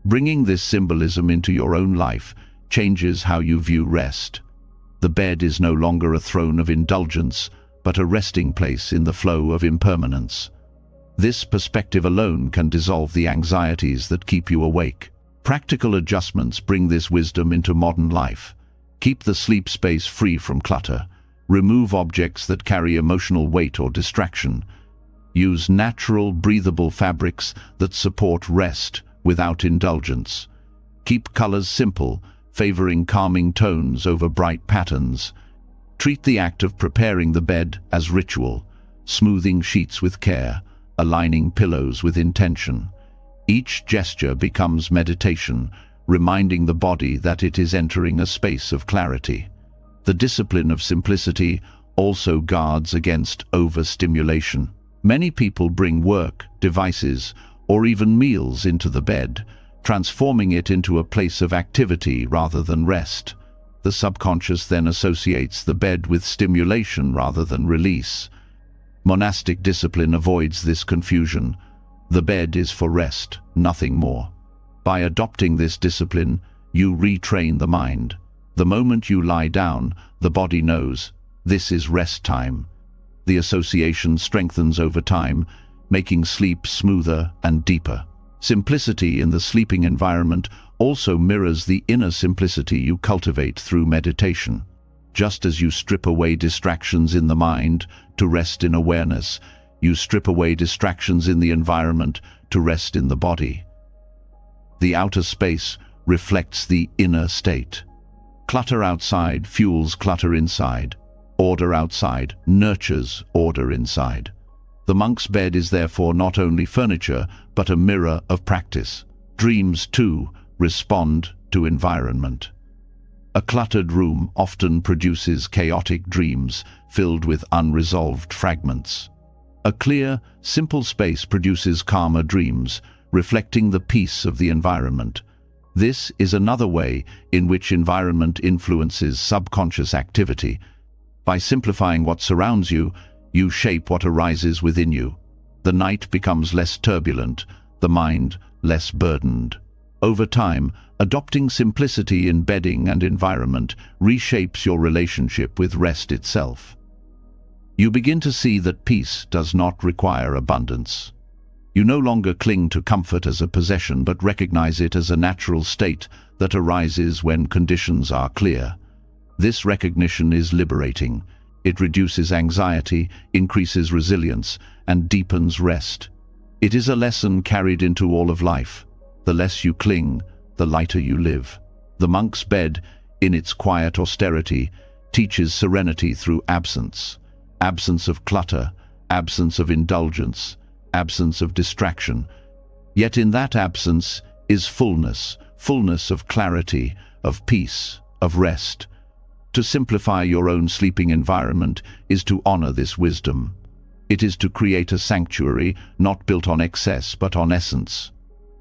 Bringing this symbolism into your own life changes how you view rest. The bed is no longer a throne of indulgence, but a resting place in the flow of impermanence. This perspective alone can dissolve the anxieties that keep you awake. Practical adjustments bring this wisdom into modern life. Keep the sleep space free from clutter. Remove objects that carry emotional weight or distraction. Use natural, breathable fabrics that support rest without indulgence. Keep colors simple, favoring calming tones over bright patterns. Treat the act of preparing the bed as ritual, smoothing sheets with care, aligning pillows with intention. Each gesture becomes meditation, reminding the body that it is entering a space of clarity. The discipline of simplicity also guards against overstimulation. Many people bring work, devices, or even meals into the bed, transforming it into a place of activity rather than rest. The subconscious then associates the bed with stimulation rather than release. Monastic discipline avoids this confusion. The bed is for rest, nothing more. By adopting this discipline, you retrain the mind. The moment you lie down, the body knows, this is rest time. The association strengthens over time, making sleep smoother and deeper. Simplicity in the sleeping environment also mirrors the inner simplicity you cultivate through meditation. Just as you strip away distractions in the mind to rest in awareness, you strip away distractions in the environment to rest in the body. The outer space reflects the inner state. Clutter outside fuels clutter inside. Order outside nurtures order inside. The monk's bed is therefore not only furniture, but a mirror of practice. Dreams, too, respond to environment. A cluttered room often produces chaotic dreams filled with unresolved fragments. A clear, simple space produces calmer dreams, reflecting the peace of the environment. This is another way in which environment influences subconscious activity. By simplifying what surrounds you, you shape what arises within you. The night becomes less turbulent, the mind less burdened. Over time, adopting simplicity in bedding and environment reshapes your relationship with rest itself. You begin to see that peace does not require abundance. You no longer cling to comfort as a possession, but recognize it as a natural state that arises when conditions are clear. This recognition is liberating. It reduces anxiety, increases resilience, and deepens rest. It is a lesson carried into all of life. The less you cling, the lighter you live. The monk's bed, in its quiet austerity, teaches serenity through absence. Absence of clutter, absence of indulgence, absence of distraction. Yet in that absence is fullness, fullness of clarity, of peace, of rest. To simplify your own sleeping environment is to honor this wisdom. It is to create a sanctuary not built on excess but on essence.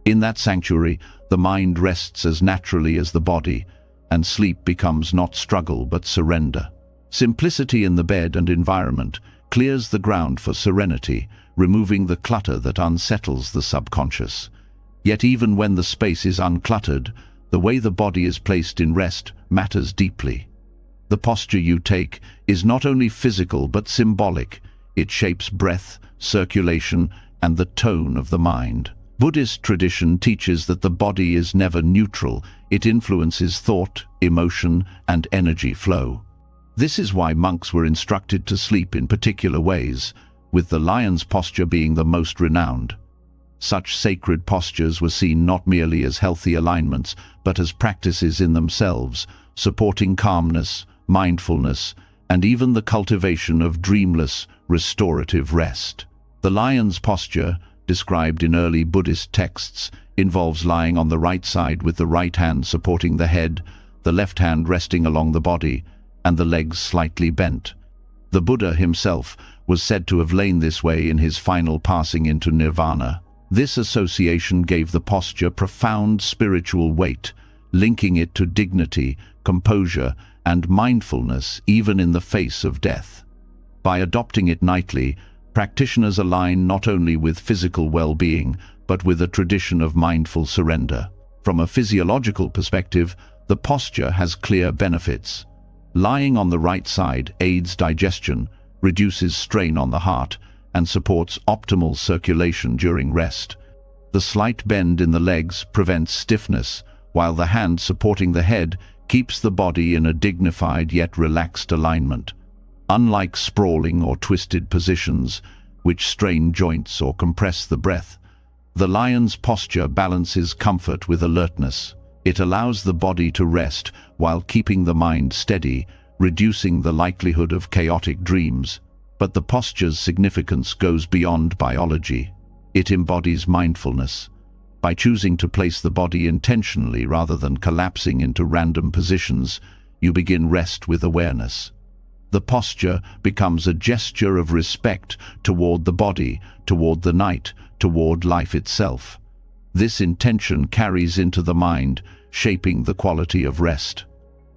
In that sanctuary, the mind rests as naturally as the body, and sleep becomes not struggle but surrender. Simplicity in the bed and environment clears the ground for serenity, removing the clutter that unsettles the subconscious. Yet even when the space is uncluttered, the way the body is placed in rest matters deeply. The posture you take is not only physical but symbolic. It shapes breath, circulation, and the tone of the mind. Buddhist tradition teaches that the body is never neutral. It influences thought, emotion, and energy flow. This is why monks were instructed to sleep in particular ways, with the lion's posture being the most renowned. Such sacred postures were seen not merely as healthy alignments, but as practices in themselves, supporting calmness, mindfulness, and even the cultivation of dreamless, restorative rest. The lion's posture, described in early Buddhist texts, involves lying on the right side with the right hand supporting the head, the left hand resting along the body, and the legs slightly bent. The Buddha himself was said to have lain this way in his final passing into nirvana. This association gave the posture profound spiritual weight, linking it to dignity, composure, and mindfulness even in the face of death. By adopting it nightly, practitioners align not only with physical well-being, but with a tradition of mindful surrender. From a physiological perspective, the posture has clear benefits. Lying on the right side aids digestion, reduces strain on the heart, and supports optimal circulation during rest. The slight bend in the legs prevents stiffness, while the hand supporting the head keeps the body in a dignified yet relaxed alignment. Unlike sprawling or twisted positions, which strain joints or compress the breath, the lion's posture balances comfort with alertness. It allows the body to rest while keeping the mind steady, reducing the likelihood of chaotic dreams. But the posture's significance goes beyond biology. It embodies mindfulness. By choosing to place the body intentionally rather than collapsing into random positions, you begin rest with awareness. The posture becomes a gesture of respect toward the body, toward the night, toward life itself. This intention carries into the mind, shaping the quality of rest.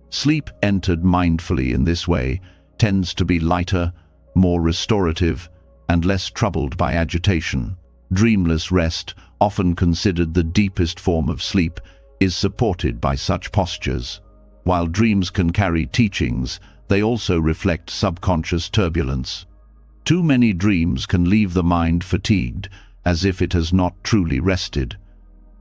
Sleep entered mindfully in this way tends to be lighter, more restorative, and less troubled by agitation. Dreamless rest, often considered the deepest form of sleep, is supported by such postures. While dreams can carry teachings, they also reflect subconscious turbulence. Too many dreams can leave the mind fatigued, as if it has not truly rested.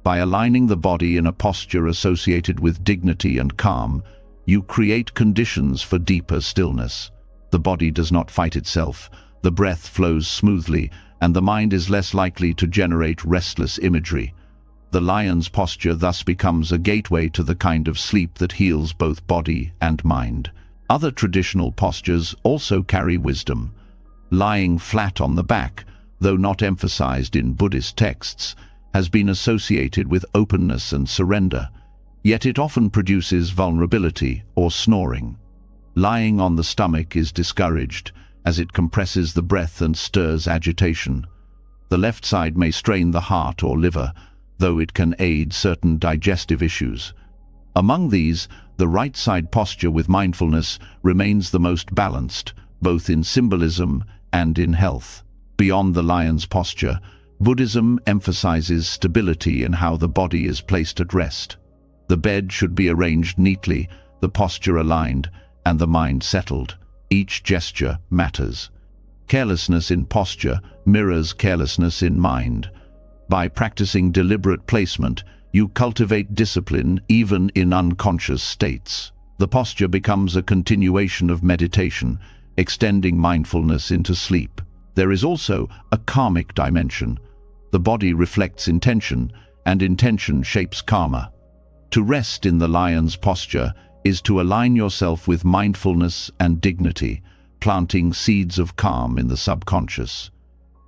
By aligning the body in a posture associated with dignity and calm, you create conditions for deeper stillness. The body does not fight itself, the breath flows smoothly, and the mind is less likely to generate restless imagery. The lion's posture thus becomes a gateway to the kind of sleep that heals both body and mind. Other traditional postures also carry wisdom. Lying flat on the back, though not emphasized in Buddhist texts, has been associated with openness and surrender, yet it often produces vulnerability or snoring. Lying on the stomach is discouraged, as it compresses the breath and stirs agitation. The left side may strain the heart or liver, though it can aid certain digestive issues. Among these, the right side posture with mindfulness remains the most balanced, both in symbolism and in health. Beyond the lion's posture, Buddhism emphasizes stability in how the body is placed at rest. The bed should be arranged neatly, the posture aligned, and the mind settled. Each gesture matters. Carelessness in posture mirrors carelessness in mind. By practicing deliberate placement, you cultivate discipline even in unconscious states. The posture becomes a continuation of meditation, extending mindfulness into sleep. There is also a karmic dimension. The body reflects intention, and intention shapes karma. To rest in the lion's posture is to align yourself with mindfulness and dignity, planting seeds of calm in the subconscious.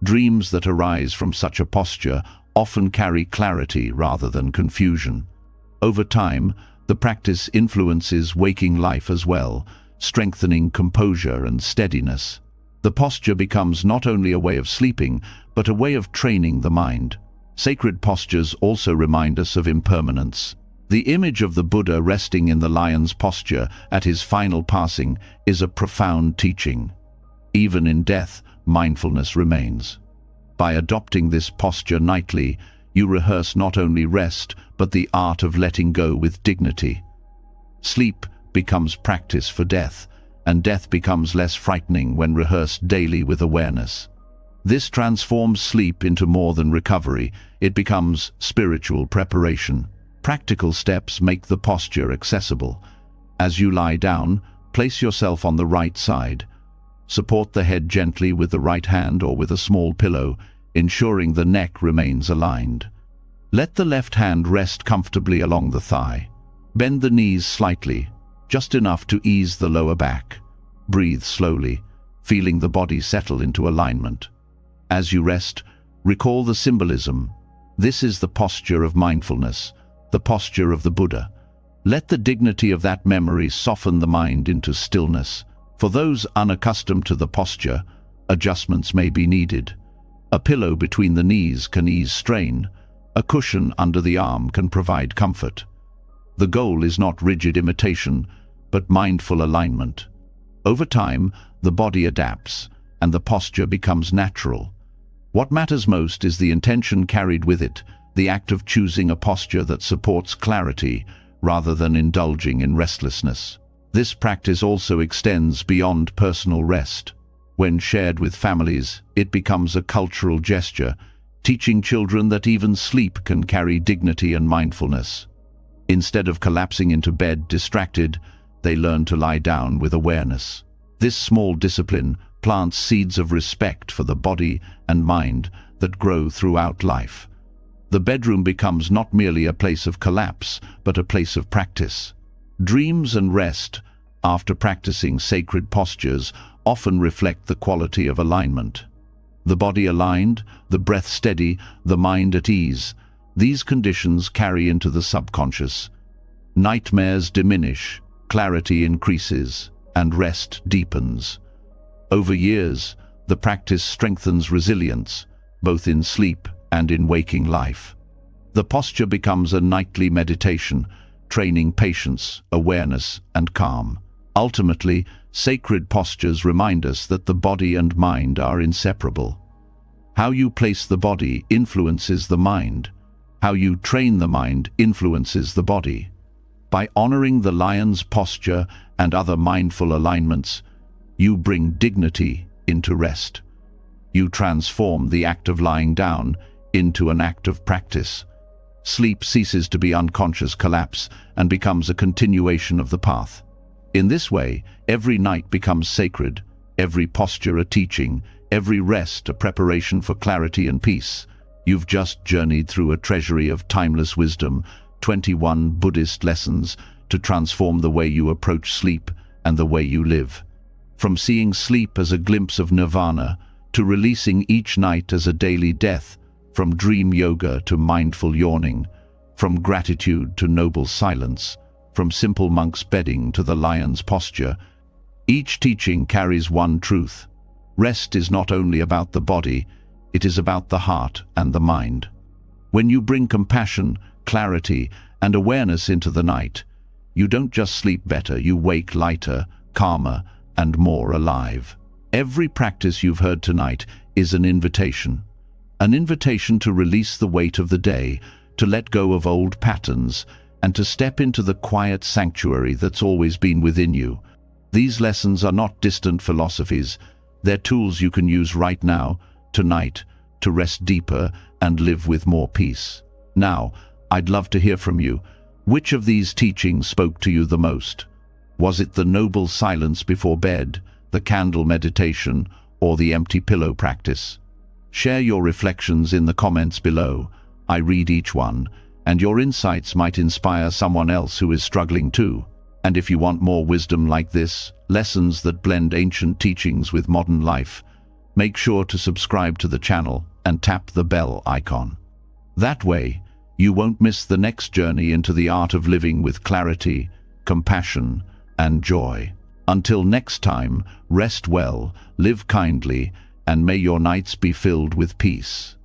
Dreams that arise from such a posture often carry clarity rather than confusion. Over time, the practice influences waking life as well, strengthening composure and steadiness. The posture becomes not only a way of sleeping, but a way of training the mind. Sacred postures also remind us of impermanence. The image of the Buddha resting in the lion's posture at his final passing is a profound teaching. Even in death, mindfulness remains. By adopting this posture nightly, you rehearse not only rest, but the art of letting go with dignity. Sleep becomes practice for death, and death becomes less frightening when rehearsed daily with awareness. This transforms sleep into more than recovery. It becomes spiritual preparation. Practical steps make the posture accessible. As you lie down, place yourself on the right side. Support the head gently with the right hand or with a small pillow, ensuring the neck remains aligned. Let the left hand rest comfortably along the thigh. Bend the knees slightly, just enough to ease the lower back. Breathe slowly, feeling the body settle into alignment. As you rest, recall the symbolism. This is the posture of mindfulness, the posture of the Buddha. Let the dignity of that memory soften the mind into stillness. For those unaccustomed to the posture, adjustments may be needed. A pillow between the knees can ease strain. A cushion under the arm can provide comfort. The goal is not rigid imitation, but mindful alignment. Over time, the body adapts, and the posture becomes natural. What matters most is the intention carried with it, the act of choosing a posture that supports clarity rather than indulging in restlessness. This practice also extends beyond personal rest. When shared with families, it becomes a cultural gesture, teaching children that even sleep can carry dignity and mindfulness. Instead of collapsing into bed distracted, they learn to lie down with awareness. This small discipline plants seeds of respect for the body and mind that grow throughout life. The bedroom becomes not merely a place of collapse, but a place of practice. Dreams and rest, after practicing sacred postures, often reflect the quality of alignment. The body aligned, the breath steady, the mind at ease. These conditions carry into the subconscious. Nightmares diminish, clarity increases, and rest deepens. Over years, the practice strengthens resilience, both in sleep and in waking life. The posture becomes a nightly meditation, training patience, awareness, and calm. Ultimately, sacred postures remind us that the body and mind are inseparable. How you place the body influences the mind. How you train the mind influences the body. By honoring the lion's posture and other mindful alignments, you bring dignity into rest. You transform the act of lying down into an act of practice. Sleep ceases to be unconscious collapse and becomes a continuation of the path. In this way, every night becomes sacred, every posture a teaching, every rest a preparation for clarity and peace. You've just journeyed through a treasury of timeless wisdom, 21 Buddhist lessons to transform the way you approach sleep and the way you live. From seeing sleep as a glimpse of nirvana, to releasing each night as a daily death, from dream yoga to mindful yawning, from gratitude to noble silence, from simple monk's bedding to the lion's posture, each teaching carries one truth. Rest is not only about the body, it is about the heart and the mind. When you bring compassion, clarity, and awareness into the night, you don't just sleep better, you wake lighter, calmer, and more alive. Every practice you've heard tonight is an invitation to release the weight of the day, to let go of old patterns, and to step into the quiet sanctuary that's always been within you. These lessons are not distant philosophies. They're tools you can use right now, tonight, to rest deeper and live with more peace. Now, I'd love to hear from you. Which of these teachings spoke to you the most? Was it the noble silence before bed, the candle meditation, or the empty pillow practice? Share your reflections in the comments below. I read each one, and your insights might inspire someone else who is struggling too. And if you want more wisdom like this, lessons that blend ancient teachings with modern life, make sure to subscribe to the channel and tap the bell icon. That way, you won't miss the next journey into the art of living with clarity, compassion, and joy. Until next time, rest well, live kindly, and may your nights be filled with peace.